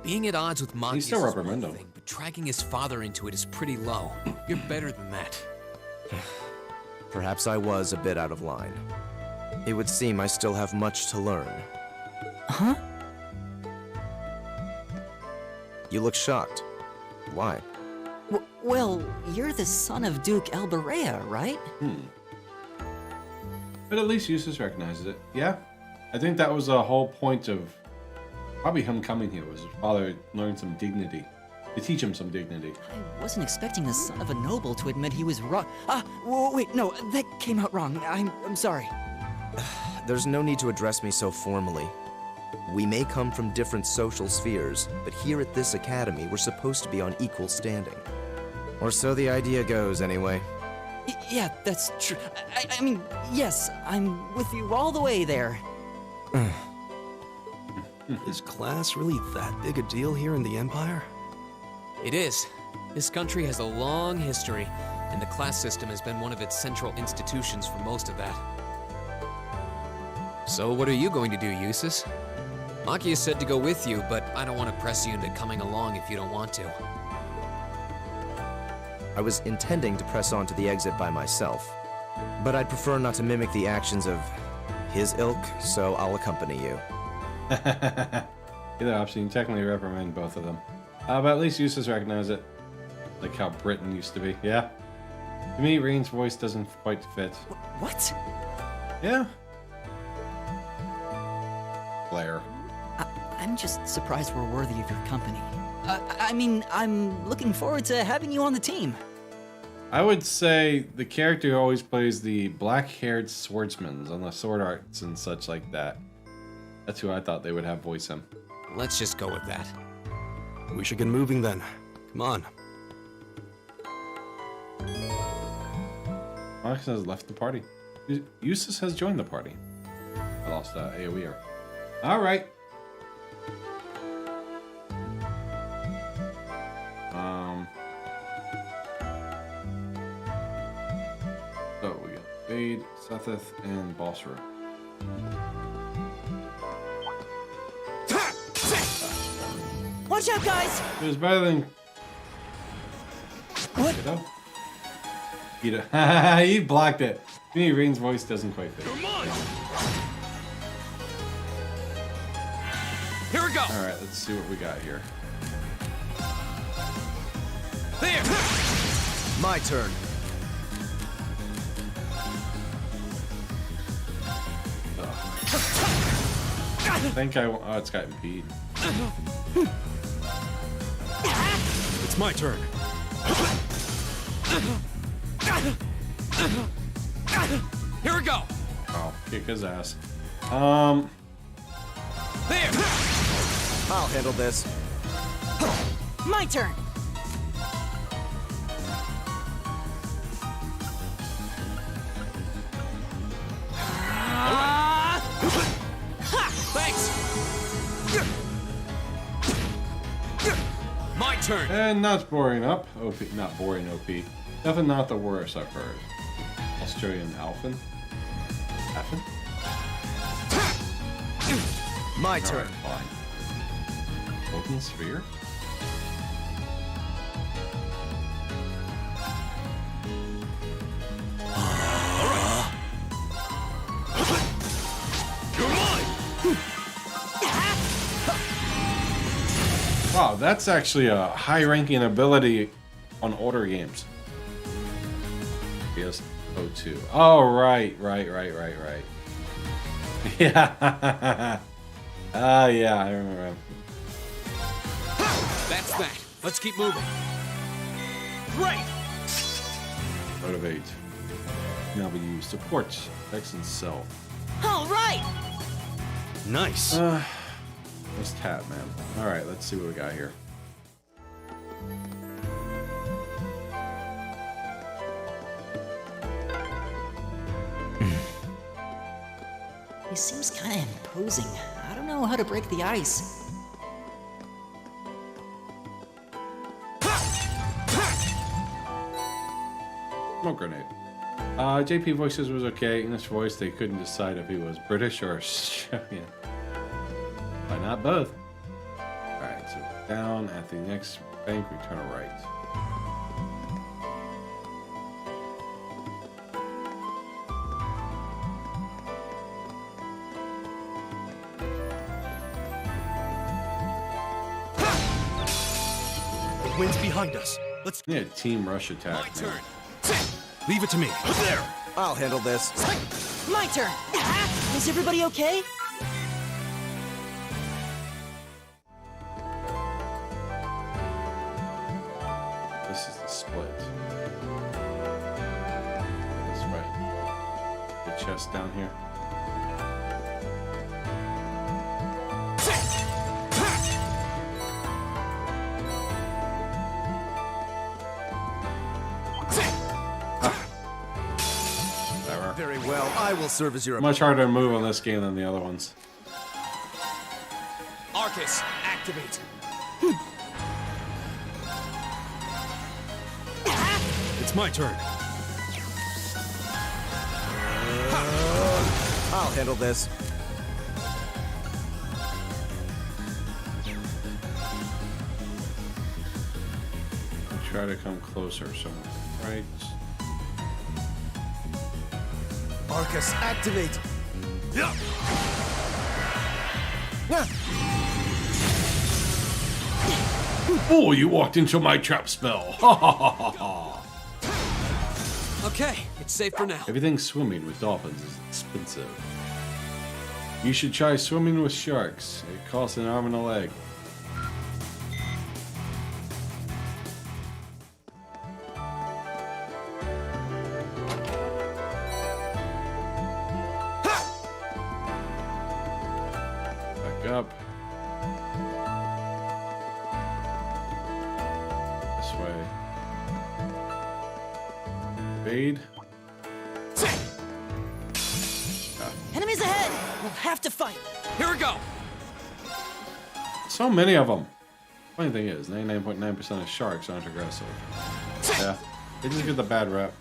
S6: Being at odds with Magnus
S1: still
S6: is one
S1: reprimand him.
S6: thing, but dragging his father into it is pretty low. You're better than that.
S7: Perhaps I was a bit out of line. It would seem I still have much to learn.
S11: Huh?
S7: You look shocked. Why?
S11: Well, you're the son of Duke Albarea, right?
S1: But at least Eustace recognizes it. Yeah. I think that was the whole point of probably him coming here, was his father learned some dignity. To teach him some dignity.
S11: I wasn't expecting the son of a noble to admit he was wrong. Wait, no, that came out wrong. I'm sorry.
S7: There's no need to address me so formally. We may come from different social spheres, but here at this academy, we're supposed to be on equal standing. Or so the idea goes, anyway.
S11: Yeah, that's true. I mean, yes, I'm with you all the way there.
S13: Is class really that big a deal here in the Empire?
S6: It is. This country has a long history, and the class system has been one of its central institutions for most of that. So what are you going to do, Eustace? Machias said to go with you, but I don't want to press you into coming along if you don't want to.
S7: I was intending to press on to the exit by myself, but I'd prefer not to mimic the actions of his ilk, so I'll accompany you.
S1: Either option, you technically reprimand both of them. But at least Eustace recognized it. Like how Britain used to be. Yeah. To me, Rain's voice doesn't quite fit.
S11: What?
S1: Yeah. Blair.
S11: I'm just surprised we're worthy of your company. I mean, I'm looking forward to having you on the team.
S1: I would say the character who always plays the black-haired swordsman on the sword arts and such like that. That's who I thought they would have voice him.
S6: Let's just go with that.
S13: We should get moving then. Come on.
S1: Max has left the party. Eustace has joined the party. I lost AoE'er. All right. Fade, Sethith, and Balsara.
S11: Watch out, guys!
S1: It was better than.
S11: What?
S1: Peter. He blocked it. Maybe Rain's voice doesn't quite fit.
S3: Here we go.
S1: All right, let's see what we got here.
S3: There.
S7: My turn.
S1: I think oh, it's got impede.
S13: It's my turn.
S3: Here we go.
S1: Oh, kick his ass.
S3: There.
S7: I'll handle this.
S11: My turn.
S3: Thanks. My turn.
S1: And not boring up. OP, not boring OP. Definitely not the worst I've heard. Australian Alphin. Alphin?
S7: My turn.
S1: Right, fine. Golden Sphere? Wow, that's actually a high-ranking ability on older games. DFFOO. Oh, right. Yeah. Yeah, I remember.
S3: That's that. Let's keep moving.
S11: Great.
S1: Motivate. Now we use support, X and Cell.
S11: All right.
S13: Nice.
S1: Let's tap, man. All right, let's see what we got here.
S11: He seems kind of imposing. I don't know how to break the ice.
S1: Smoke grenade. JP voices was okay. English voice, they couldn't decide if he was British or Australian. Why not both? Alright, so down at the next bank, we turn right.
S13: The wind's behind us. Let's.
S1: Yeah, team rush attack.
S3: My turn.
S13: Leave it to me. There.
S7: I'll handle this.
S11: My turn. Is everybody okay?
S1: This is the split. This way. The chest down here.
S7: Very well. I will serve as your.
S1: Much harder to move on this game than the other ones.
S3: Arcus, activate.
S13: It's my turn.
S7: I'll handle this.
S1: I'll try to come closer, so right.
S7: Arcus, activate.
S13: Yeah.
S1: Oh, you walked into my trap spell. Ha ha ha ha ha.
S3: Okay, it's safe for now.
S1: Everything swimming with dolphins is expensive. You should try swimming with sharks. It costs an arm and a leg. Back up. This way. Fade.
S11: Enemies ahead! We'll have to fight.
S3: Here we go.
S1: So many of them. Funny thing is, 99.9% of sharks aren't aggressive. Yeah, they just get the bad rap.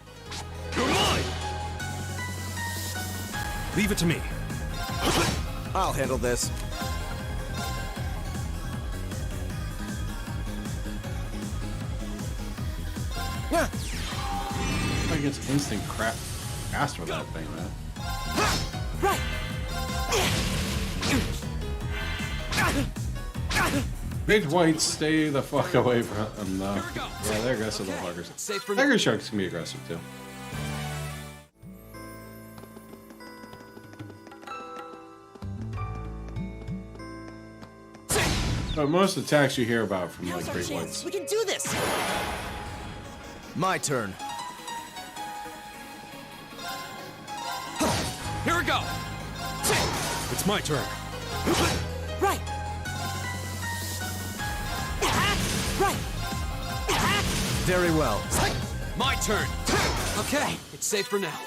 S13: You're mine. Leave it to me.
S7: I'll handle this.
S1: I guess instant crap faster with that thing, man. Big whites, stay the fuck away from them. Yeah, they're aggressive little buggers. Tiger sharks can be aggressive too. But most attacks you hear about from like great whites.
S11: We can do this.
S7: My turn.
S3: Here we go. It's my turn.
S11: Right. Right.
S7: Very well.
S3: My turn. Okay, it's safe for now.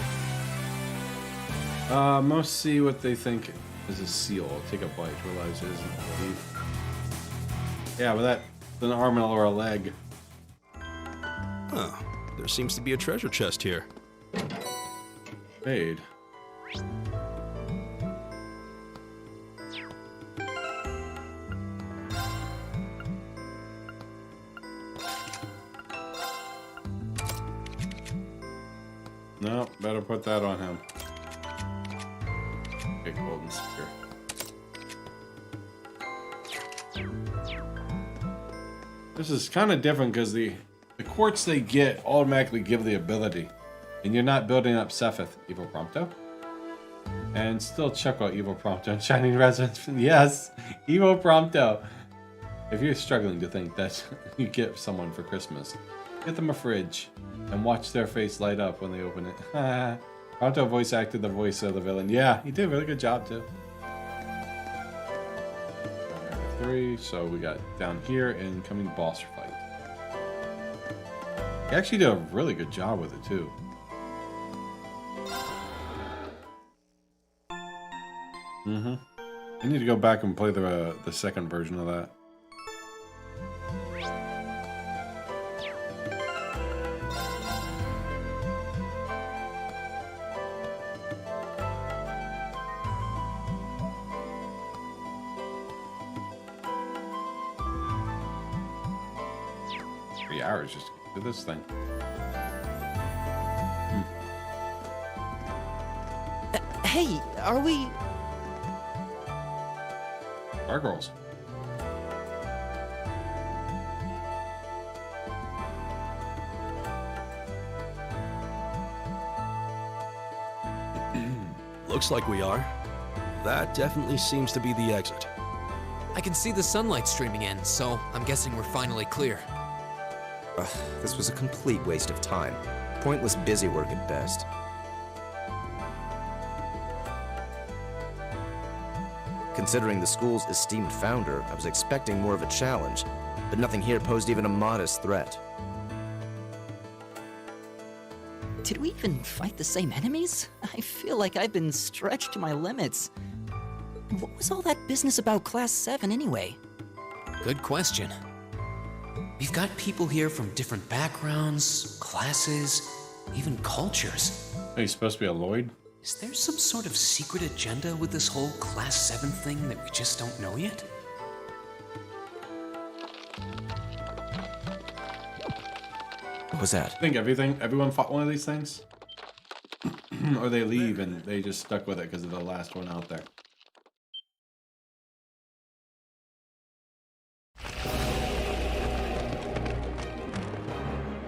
S1: Most see what they think is a seal. Take a bite, realize it isn't a leaf. Yeah, but that's an arm or a leg.
S13: Huh. There seems to be a treasure chest here.
S1: Fade. No, better put that on him. Okay, golden spear. This is kind of different because the quartz they get automatically give the ability. And you're not building up Sephiroth, Evil Prompto. And still check out Evil Prompto and Shining Resonance. Yes, Evil Prompto. If you're struggling to think that you get someone for Christmas, get them a fridge and watch their face light up when they open it. Prompto voice acted the voice of the villain. Yeah, he did a really good job too. 3, so we got down here incoming boss fight. He actually did a really good job with it too. I need to go back and play the second version of that. Hours just to get to this thing.
S11: Hey, are we...
S1: Gargoyles.
S13: Looks like we are. That definitely seems to be the exit.
S6: I can see the sunlight streaming in, so I'm guessing we're finally clear.
S7: This was a complete waste of time. Pointless busy work at best. Considering the school's esteemed founder, I was expecting more of a challenge, but nothing here posed even a modest threat.
S11: Did we even fight the same enemies? I feel like I've been stretched to my limits. What was all that business about Class 7 anyway?
S6: Good question. We've got people here from different backgrounds, classes, even cultures.
S1: Are you supposed to be a Lloyd?
S6: Is there some sort of secret agenda with this whole Class 7 thing that we just don't know yet?
S7: What was that?
S1: I think everyone fought one of these things? Or they leave and they just stuck with it because of the last one out there.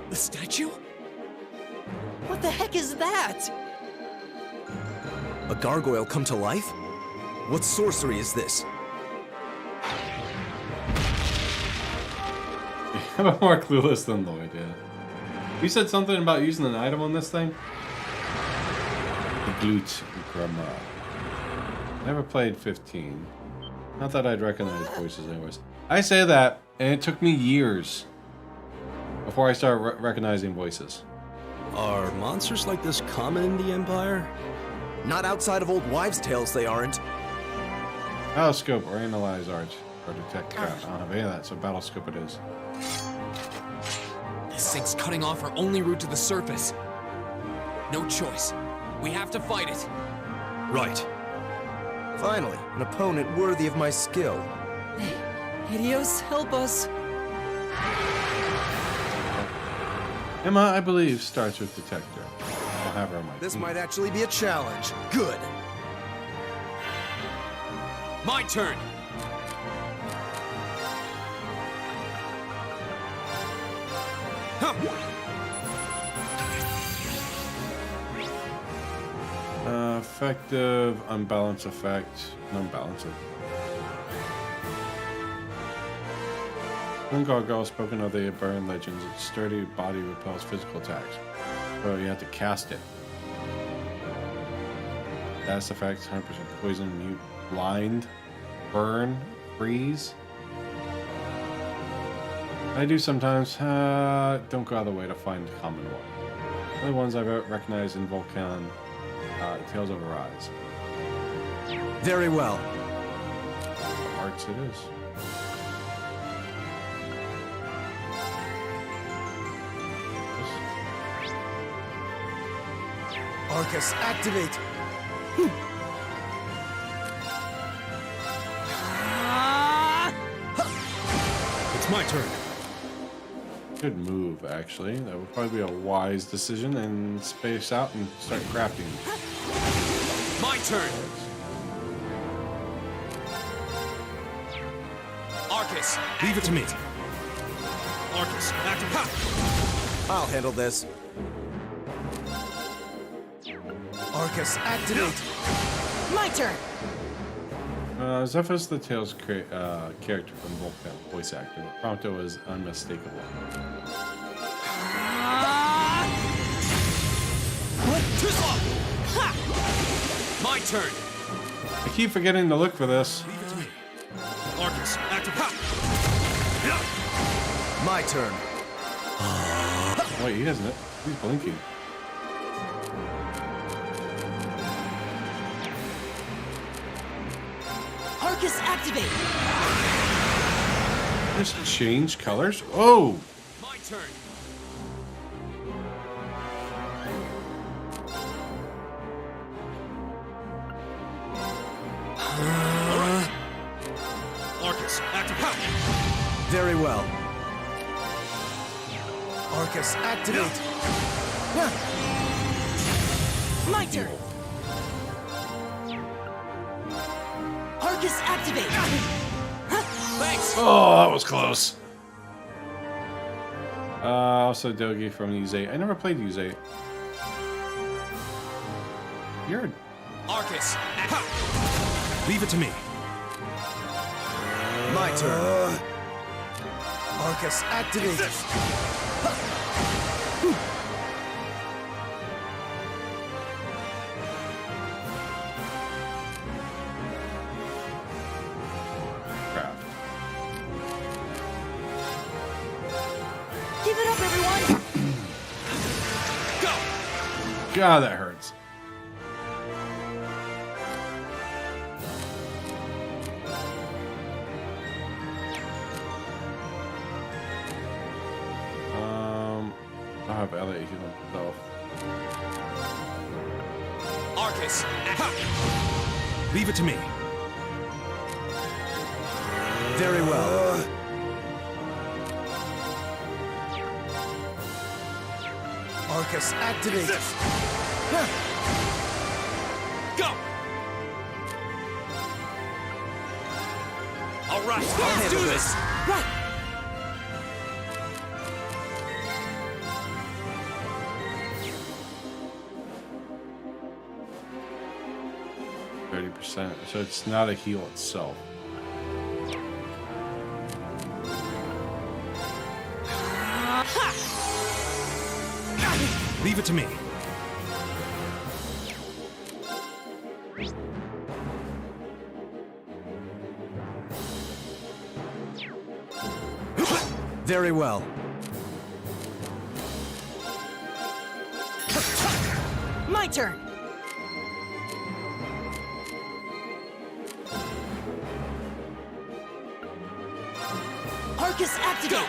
S6: The statue?
S11: What the heck is that?
S7: A gargoyle come to life? What sorcery is this?
S1: I'm more clueless than Lloyd, yeah. You said something about using an item on this thing? The glute grandma. Never played 15. Not that I'd recognize voices anyways. I say that, and it took me years before I started recognizing voices.
S13: Are monsters like this common in the Empire?
S7: Not outside of old wives' tales, they aren't.
S1: Battlescope or analyze arch or detect trap. I don't have any of that, so battlescope it is.
S6: This thing's cutting off our only route to the surface. No choice. We have to fight it.
S13: Right.
S7: Finally, an opponent worthy of my skill.
S6: Helios, help us.
S1: Emma, I believe, starts with Detector. I'll have her on my
S7: This
S1: team.
S7: might actually be a challenge. Good.
S3: My turn.
S1: Effective, unbalanced effect, non-balanced. When gargoyle spoken of the Iberian legends, its sturdy body repels physical attacks. So you have to cast it. Status effects, 100% poison, mute, blind, burn, freeze. I do sometimes. Don't go out of the way to find common one. The ones I've recognized in Volcan, Tales of Arise.
S7: Very well.
S1: Arts it is.
S7: Arcus, activate!
S13: It's my turn.
S1: Good move, actually. That would probably be a wise decision, and space out and start crafting.
S3: My turn. Arcus,
S13: leave it to me. Arcus, activate.
S7: I'll handle this. Arcus, activate!
S19: My turn!
S1: Zephyrus the Tales character from Volcan, voice actor. Prompto is unmistakable.
S3: my turn.
S1: I keep forgetting to look for this.
S13: Leave it to me. Arcus, activate.
S7: My turn.
S1: Wait, he doesn't. He's blinking.
S19: Arcus, activate!
S1: Just change colors? Oh!
S3: My turn.
S13: Arcus, activate.
S7: Very well. Arcus, activate.
S19: My turn! Arcus, activate!
S3: Thanks!
S1: Oh, that was close. Also Dogi from Use 8. I never played Use 8. You're a...
S3: Arcus,
S13: leave it to me.
S7: My turn. Arcus, activate.
S1: Craft.
S19: Give it up, everyone!
S1: God, that hurts. I'll have Elliot heal himself.
S3: Arcus,
S13: leave it to me.
S7: Very well. Arcus, activate.
S3: Go! All right, let's do this!
S19: Right!
S1: 30%. So it's not a heal itself.
S13: Leave it to me.
S7: Very well.
S19: My turn! Arcus, activate!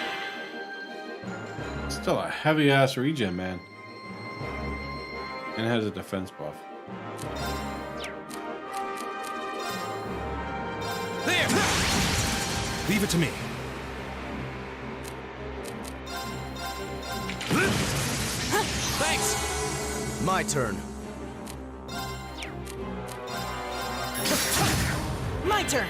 S1: Still a heavy ass regen, man. And it has a defense buff.
S13: There! Leave it to me.
S7: Thanks! My turn.
S19: My turn.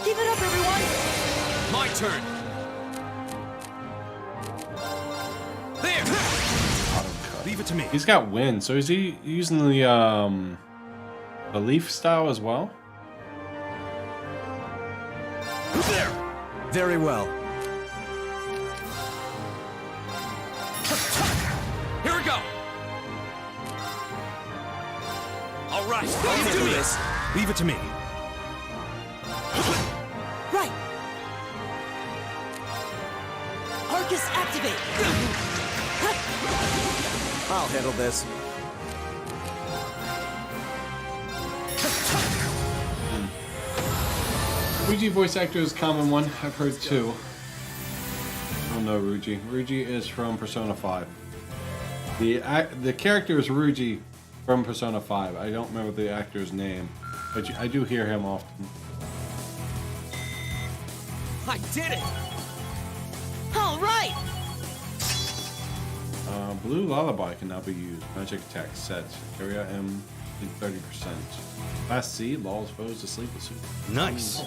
S19: Keep it up, everyone!
S3: My turn.
S13: There! Leave it to me.
S1: He's got wind, so is he using the leaf style as well?
S7: There! Very well.
S3: Here we go.
S13: All right, let's do this. Leave it to me.
S19: Right! Arcus activate!
S7: I'll handle this.
S1: Ruji voice actor is a common one. I've heard two. Oh no, Ruji. Ruji is from Persona 5. The character is Ruji from Persona 5. I don't remember the actor's name, but I do hear him often.
S13: I did it!
S19: All right!
S1: Blue Lullaby can now be used. Magic attack set. Area M 30%. Class C lulls foes to sleep with super.
S13: Nice.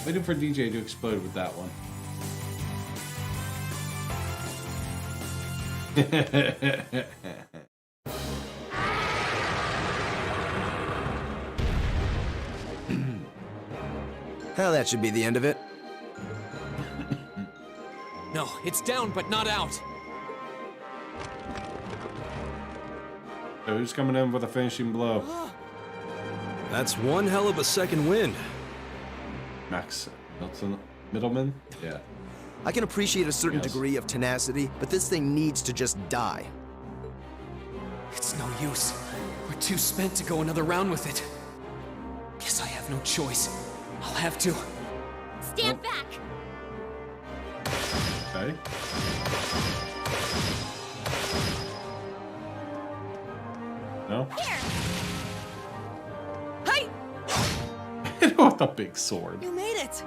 S1: Waiting for DJ to explode with that one.
S7: Well, that should be the end of it.
S6: No, it's down but not out.
S1: So who's coming in with a finishing blow?
S13: That's one hell of a second wind.
S1: Max Middleman? Yeah.
S7: I can appreciate a certain degree of tenacity, but this thing needs to just die.
S6: It's no use. We're too spent to go another round with it. Guess I have no choice. I'll have to.
S8: Stand back!
S1: Okay. No?
S19: Here! Hey!
S1: With a big sword.
S19: You made it!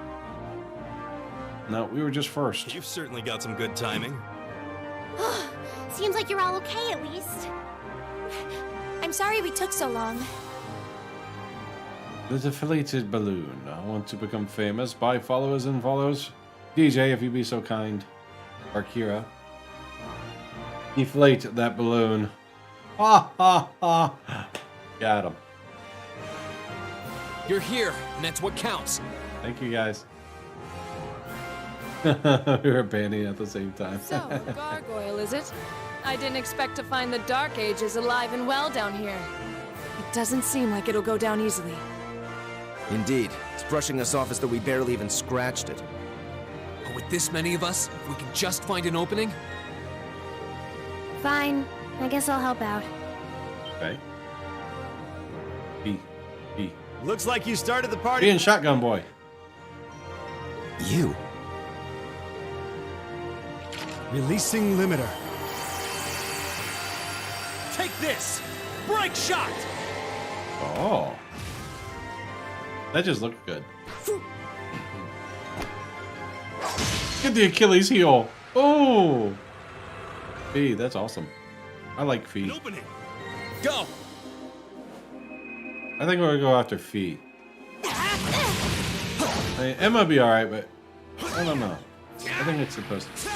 S1: No, we were just first.
S13: You've certainly got some good timing.
S8: Seems like you're all okay at least.
S17: I'm sorry we took so long.
S1: The deflated balloon. I want to become famous. Buy followers and follows. DJ, if you be so kind. Or Kira. Deflate that balloon. Ha ha ha. Got him.
S6: You're here, and that's what counts.
S1: Thank you guys. We were banding at the same time.
S2: So, gargoyle, is it? I didn't expect to find the Dark Ages alive and well down here. It doesn't seem like it'll go down easily.
S7: Indeed. It's brushing us off as though we barely even scratched it.
S6: But with this many of us, if we can just find an opening...
S8: Fine. I guess I'll help out.
S1: Okay. B.
S20: Looks like you started the party.
S1: Being Shotgun Boy.
S7: You.
S20: Releasing limiter. Take this! Break shot!
S1: Oh. That just looked good. Get the Achilles heel. Oh. Fee, that's awesome. I like Fee.
S13: Opening.
S6: Go!
S1: I think we're gonna go after Fee. I mean, Emma be alright, but I don't know. I think it's supposed to.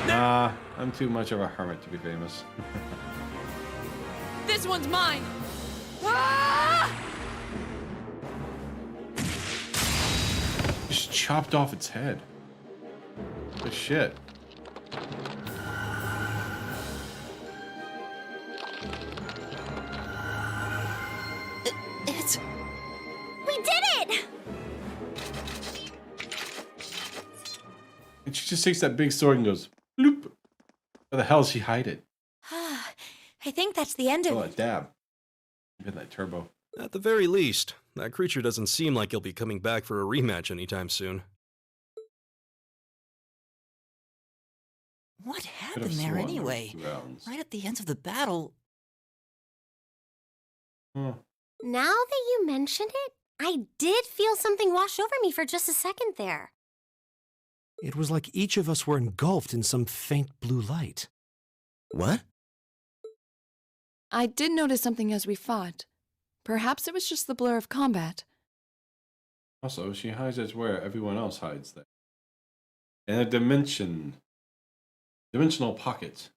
S1: Nah, I'm too much of a hermit to be famous.
S2: This one's mine! Ah!
S1: Just chopped off its head. What the shit?
S8: We did it!
S1: And she just takes that big sword and goes, bloop. Where the hell does she hide it?
S17: I think that's the end of
S1: Oh,
S17: it.
S1: a dab. Get that turbo.
S13: At the very least, that creature doesn't seem like he'll be coming back for a rematch anytime soon.
S11: What
S1: Could
S11: happened
S1: have
S11: there
S1: sworn
S11: anyway?
S1: were 2 rounds.
S11: Right at the end of the battle.
S1: Huh.
S17: Now that you mention it, I did feel something wash over me for just a second there.
S14: It was like each of us were engulfed in some faint blue light.
S7: What?
S2: I did notice something as we fought. Perhaps it was just the blur of combat.
S1: Also, she hides as where everyone else hides there. In a dimensional pocket.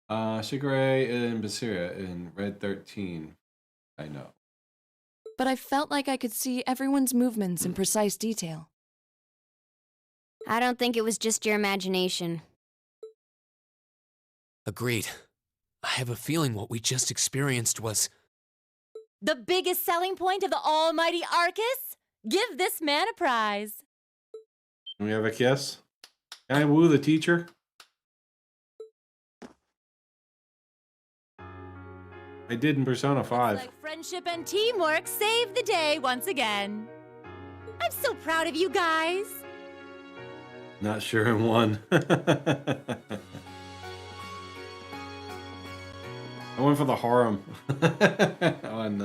S1: Shigure and Basiria in Red 13. I know.
S2: But I felt like I could see everyone's movements in precise detail.
S8: I don't think it was just your imagination.
S6: Agreed. I have a feeling what we just experienced was...
S5: The biggest selling point of the almighty Arcus? Give this man a prize.
S1: Can we have a kiss? Can I woo the teacher? I did in Persona 5.
S5: Like friendship and teamwork saved the day once again. I'm so proud of you guys.
S1: Not sure who won. I went for the harem on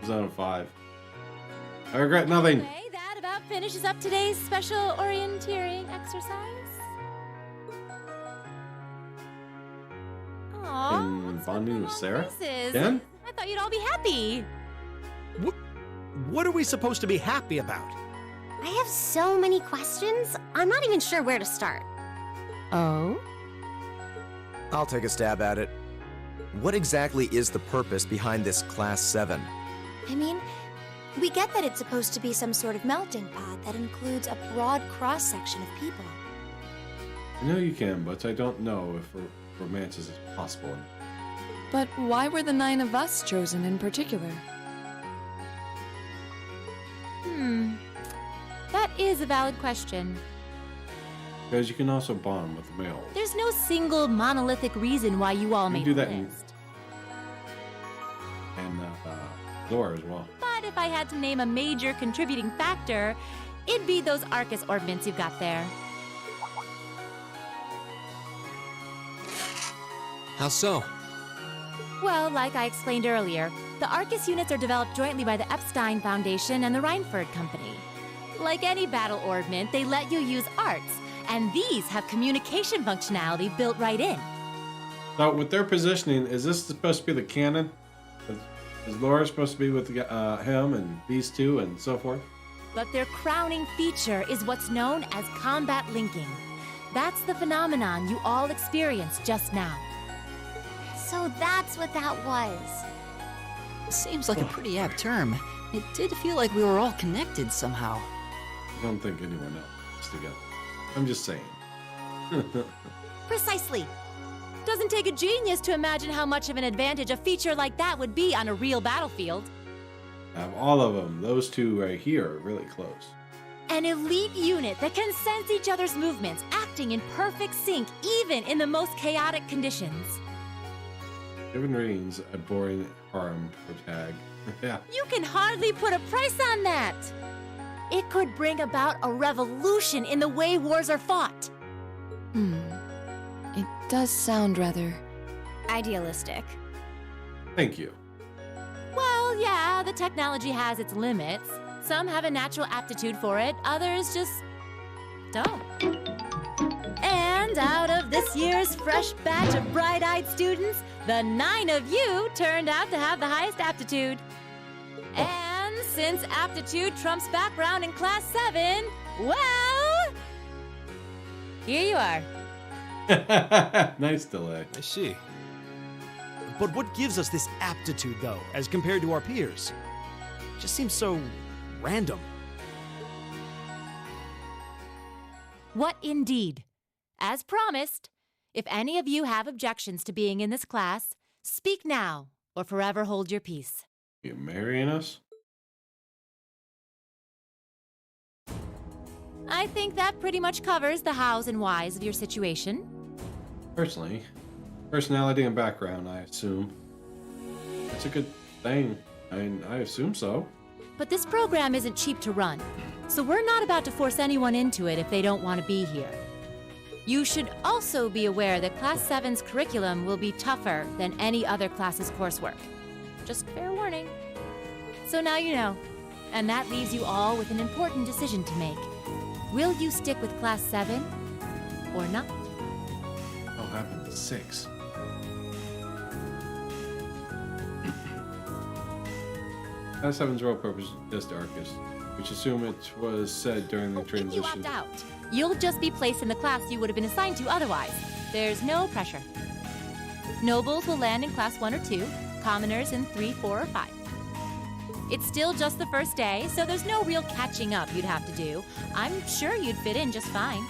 S1: Persona 5. I regret nothing.
S5: Okay, that about finishes up today's special orienteering exercise. Aww,
S1: In bonding with Sarah?
S5: faces.
S1: Again?
S5: I thought you'd all be happy.
S20: What are we supposed to be happy about?
S17: I have so many questions, I'm not even sure where to start.
S5: Oh?
S7: I'll take a stab at it. What exactly is the purpose behind this Class 7?
S17: I mean, we get that it's supposed to be some sort of melting pot that includes a broad cross-section of people.
S1: I know you can, but I don't know if romance is possible.
S2: But why were the 9 of us chosen in particular?
S5: That is a valid question.
S1: Because you can also bond with the male.
S5: There's no single monolithic reason why you all
S1: You
S5: made
S1: do
S5: the
S1: that in
S5: list.
S1: lore as well.
S5: But if I had to name a major contributing factor, it'd be those Arcus orbments you've got there.
S6: How so?
S5: Well, like I explained earlier, the Arcus units are developed jointly by the Epstein Foundation and the Reinford Company. Like any battle orbment, they let you use arts, and these have communication functionality built right in.
S1: So with their positioning, is this supposed to be the canon? Is Laura supposed to be with him and these two and so forth?
S5: But their crowning feature is what's known as combat linking. That's the phenomenon you all experienced just now.
S17: So that's what that was.
S11: Seems like a pretty apt term. It did feel like we were all connected somehow.
S1: I don't think anyone else is together. I'm just saying.
S5: Precisely. Doesn't take a genius to imagine how much of an advantage a feature like that would be on a real battlefield.
S1: Out of all of them, those two right here are really close.
S5: An elite unit that can sense each other's movements, acting in perfect sync even in the most chaotic conditions.
S1: Given Reigns a boring harem for tag. Yeah.
S5: You can hardly put a price on that. It could bring about a revolution in the way wars are fought.
S2: It does sound rather...
S8: idealistic.
S1: Thank you.
S5: Well, yeah, the technology has its limits. Some have a natural aptitude for it, others just don't. And out of this year's fresh batch of bright-eyed students, the 9 of you turned out to have the highest aptitude. And since aptitude trumps background in Class 7, well, here you are.
S1: Nice delay.
S20: I see. But what gives us this aptitude, though, as compared to our peers? It just seems so random.
S5: What indeed? As promised, if any of you have objections to being in this class, speak now or forever hold your peace.
S1: You marrying us?
S5: I think that pretty much covers the hows and whys of your situation.
S1: Personally, personality and background, I assume. It's a good thing. I assume so.
S5: But this program isn't cheap to run, so we're not about to force anyone into it if they don't want to be here. You should also be aware that Class 7's curriculum will be tougher than any other class's coursework. Just fair warning. So now you know. And that leaves you all with an important decision to make. Will you stick with Class 7 or not?
S1: What happened to 6? Class 7's role purpose is just Arcus, which assume it was said during the
S5: If you
S1: transition.
S5: opt out, you'll just be placed in the class you would have been assigned to otherwise. There's no pressure. Nobles will land in Class 1 or 2, commoners in 3, 4, or 5. It's still just the first day, so there's no real catching up you'd have to do. I'm sure you'd fit in just fine.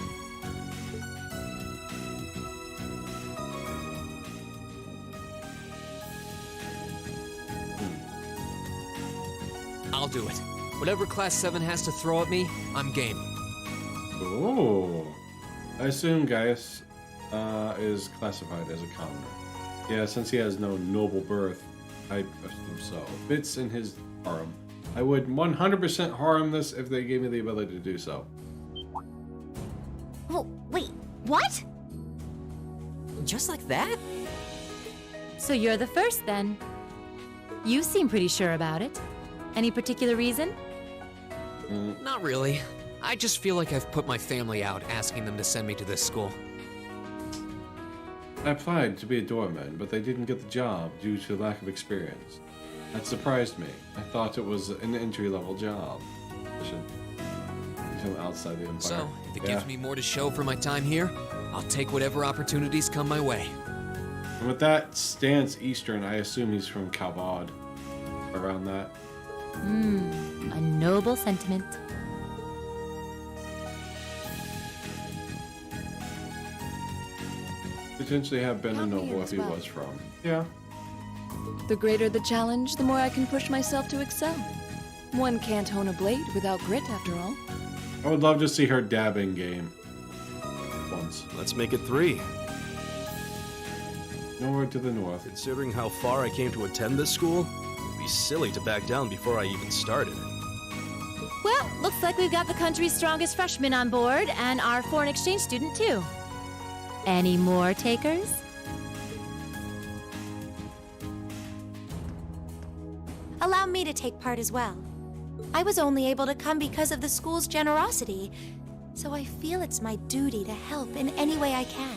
S6: I'll do it. Whatever Class 7 has to throw at me, I'm game.
S1: Oh. I assume Gaius is classified as a commoner. Yeah, since he has no noble birth, I assume so. Fits in his harem. I would 100% harem this if they gave me the ability to do so.
S8: Oh, wait, what?
S11: Just like that?
S5: So you're the first, then. You seem pretty sure about it. Any particular reason?
S6: Not really. I just feel like I've put my family out asking them to send me to this school.
S1: I applied to be a doorman, but they didn't get the job due to lack of experience. That surprised me. I thought it was an entry-level job. Until outside the Empire.
S6: So, if it gives me more to show for my time here, I'll take whatever opportunities come my way.
S1: And with that stance Eastern, I assume he's from Kalbad. Around that.
S5: A noble sentiment.
S1: Potentially have been a
S2: Count me
S1: noble
S2: in
S1: if he
S2: as well.
S1: was from. Yeah.
S2: The greater the challenge, the more I can push myself to excel. One can't hone a blade without grit, after all.
S1: I would love to see her dabbing game. Once.
S13: Let's make it 3.
S1: Nowhere to the north.
S13: Considering how far I came to attend this school, it'd be silly to back down before I even started.
S5: Well, looks like we've got the country's strongest freshman on board, and our foreign exchange student, too. Any more takers?
S17: Allow me to take part as well. I was only able to come because of the school's generosity, so I feel it's my duty to help in any way I can.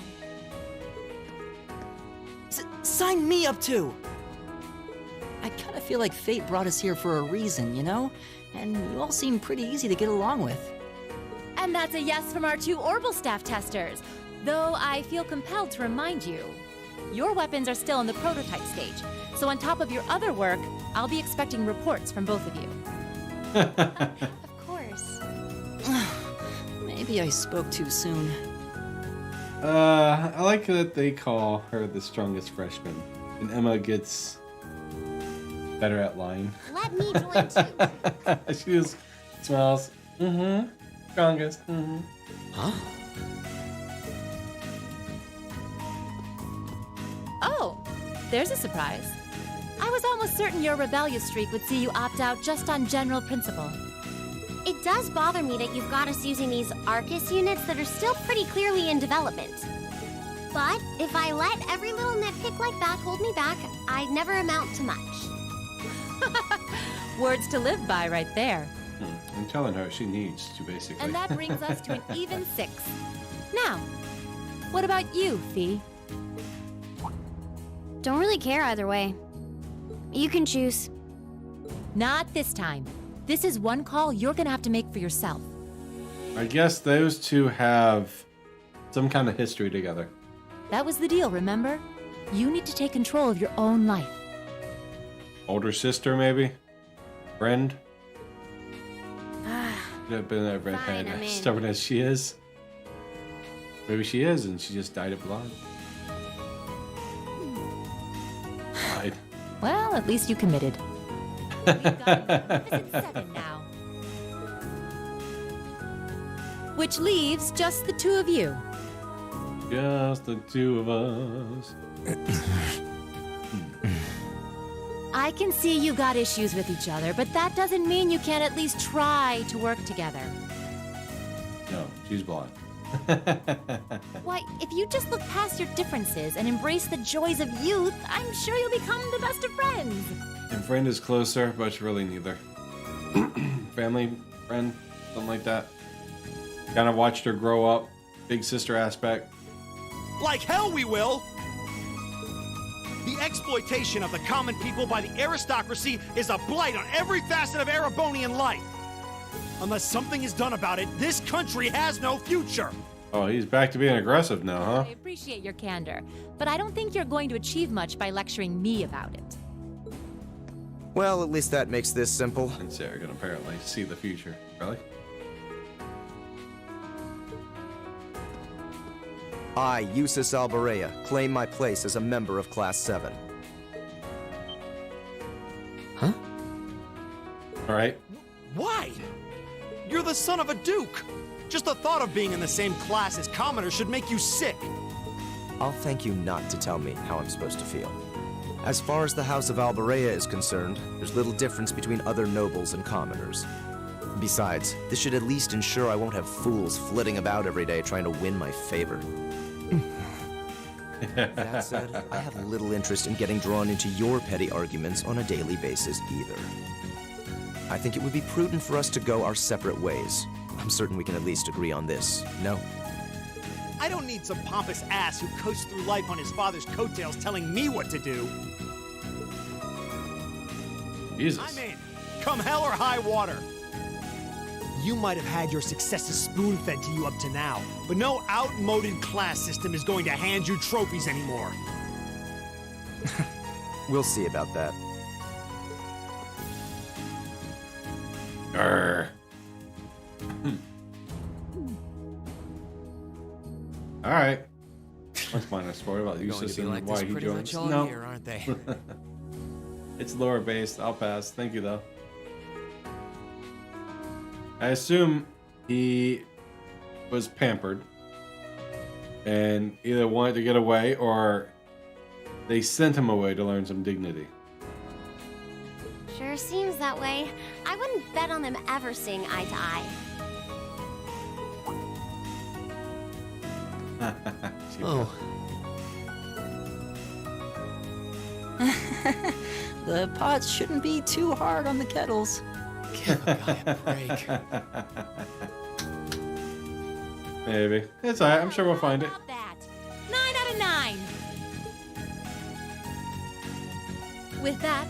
S11: Sign me up too! I kinda feel like fate brought us here for a reason, you know? And you all seem pretty easy to get along with.
S5: And that's a yes from our 2 Orbital staff testers. Though I feel compelled to remind you, your weapons are still in the prototype stage. So on top of your other work, I'll be expecting reports from both of you.
S17: Of course.
S11: Maybe I spoke too soon.
S1: I like that they call her the strongest freshman. And Emma gets better at lying.
S8: Let me join too.
S1: She just smiles. Mm-hmm. Strongest. Mm-hmm.
S6: Huh?
S5: Oh, there's a surprise. I was almost certain your rebellious streak would see you opt out just on general principle.
S8: It does bother me that you've got us using these Arcus units that are still pretty clearly in development. But if I let every little nitpick like that hold me back, I'd never amount to much.
S5: Words to live by right there.
S1: I'm telling her she needs to, basically.
S5: And that brings us to an even 6. Now, what about you, Fee?
S8: Don't really care either way. You can choose.
S5: Not this time. This is one call you're gonna have to make for yourself.
S1: I guess those two have some kind of history together.
S5: That was the deal, remember? You need to take control of your own life.
S1: Older sister, maybe? Friend? Could have been a redhead,
S8: I'm in.
S1: stubborn as she is. Maybe she is, and she just died of blood. Died.
S5: Well, at least you committed. We've got Magnificent 7 now. Which leaves just the 2 of you.
S1: Just the 2 of us.
S5: I can see you got issues with each other, but that doesn't mean you can't at least try to work together.
S1: No, she's blonde.
S5: Why, if you just look past your differences and embrace the joys of youth, I'm sure you'll become the best of friends.
S1: And friend is closer, but it's really neither. Family, friend, something like that. Kind of watched her grow up. Big sister aspect.
S20: Like hell we will! The exploitation of the common people by the aristocracy is a blight on every facet of Erebonian life. Unless something is done about it, this country has no future.
S1: Oh, he's back to being aggressive now, huh?
S5: I appreciate your candor, but I don't think you're going to achieve much by lecturing me about it.
S7: Well, at least that makes this simple.
S1: And Sarah can apparently see the future. Really?
S7: I, Eustace Alberea, claim my place as a member of Class 7.
S6: Huh?
S1: All right.
S20: Why? You're the son of a duke. Just the thought of being in the same class as commoners should make you sick.
S7: I'll thank you not to tell me how I'm supposed to feel. As far as the House of Alberea is concerned, there's little difference between other nobles and commoners. Besides, this should at least ensure I won't have fools flitting about every day trying to win my favor. That said, I have little interest in getting drawn into your petty arguments on a daily basis either. I think it would be prudent for us to go our separate ways. I'm certain we can at least agree on this, no?
S20: I don't need some pompous ass who coasts through life on his father's coattails telling me what to do.
S1: Jesus.
S20: I'm in. Come hell or high water. You might have had your successes spoon-fed to you up to now, but no outmoded class system is going to hand you trophies anymore.
S7: We'll see about that.
S1: Arr. All right. Let's find a story about Eustace and why he joins. No,
S6: year, aren't they?
S1: It's lower based. I'll pass. Thank you though. I assume he was pampered and either wanted to get away or they sent him away to learn some dignity.
S8: Sure seems that way. I wouldn't bet on them ever seeing eye to eye.
S11: Oh. The pots shouldn't be too hard on the kettles.
S14: Give a guy a break.
S1: Maybe. It's alright. I'm sure we'll find it.
S5: That. 9 out of 9. With that,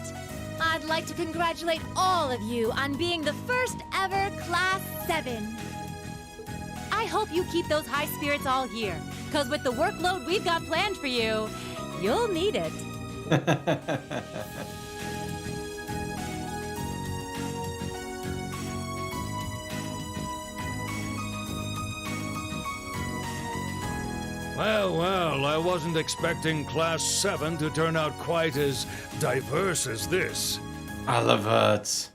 S5: I'd like to congratulate all of you on being the first ever Class 7. I hope you keep those high spirits all year, because with the workload we've got planned for you, you'll need it.
S9: Well, well, I wasn't expecting Class 7 to turn out quite as diverse as this.
S1: Olivet.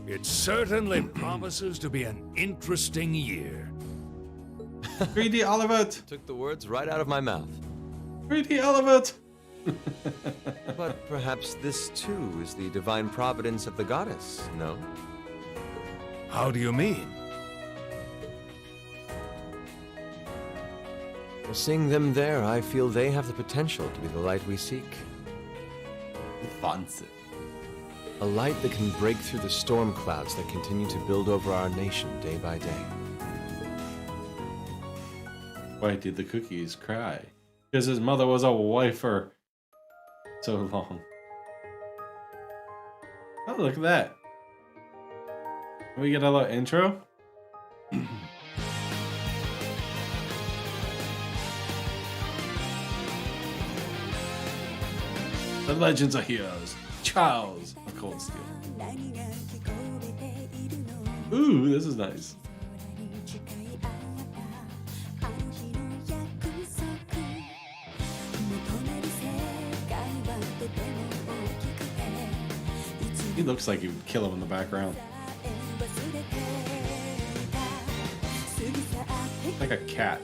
S9: It certainly promises to be an interesting year.
S1: 3D Olivet.
S16: Took the words right out of my mouth.
S1: 3D Olivet.
S16: But perhaps this too is the divine providence of the goddess, no?
S9: How do you mean?
S16: Well, seeing them there, I feel they have the potential to be the light we seek.
S1: Fancy.
S16: A light that can break through the storm clouds that continue to build over our nation day by day.
S1: Why did the cookies cry? Because his mother was a wife for so long. Oh, look at that. Can we get a little intro? The Legends of Heroes. Charles of Cold Steel. Ooh, this is nice. He looks like he would kill him in the background. Like a cat.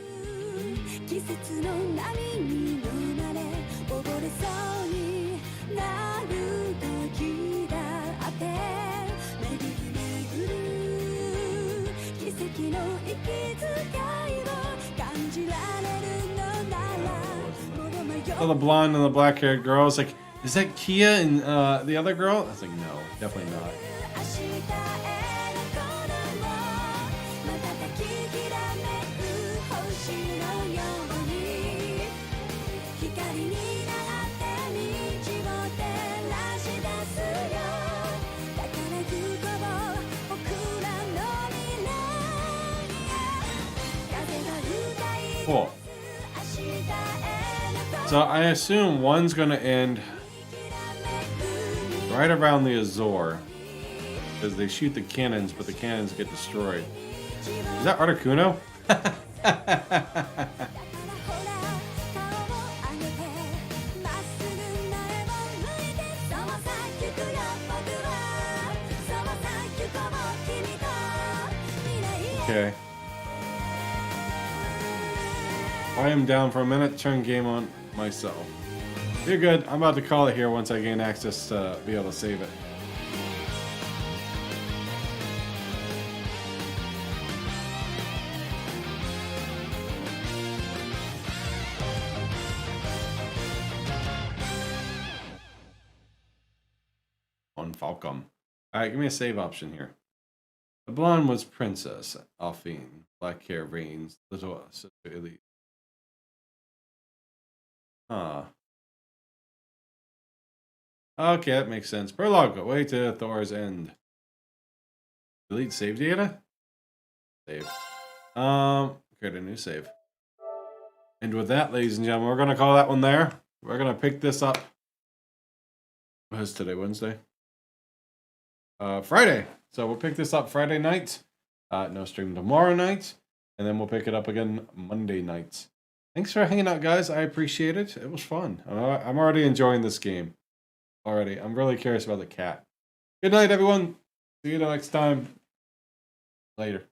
S1: saw the blonde and the black-haired girl. I was like, is that Kia and the other girl? I was like, no, definitely not. Cool. So I assume one's gonna end right around the Azure, because they shoot the cannons, but the cannons get destroyed. Is that Articuno? Okay. I am down for a minute. Turn game on myself. You're good. I'm about to call it here once I gain access to be able to save it. On Falcom. Alright, give me a save option here. The blonde was Princess Alphine. Black hair reigns. Little sister Elite. Huh. Okay, that makes sense. Prologue, away to Thor's end. Delete save data? Save. Create a new save. And with that, ladies and gentlemen, we're gonna call that one there. We're gonna pick this up. What is today, Wednesday? Friday. So we'll pick this up Friday night. No stream tomorrow night. And then we'll pick it up again Monday night. Thanks for hanging out, guys. I appreciate it. It was fun. I'm already enjoying this game. Already. I'm really curious about the cat. Good night, everyone. See you next time. Later.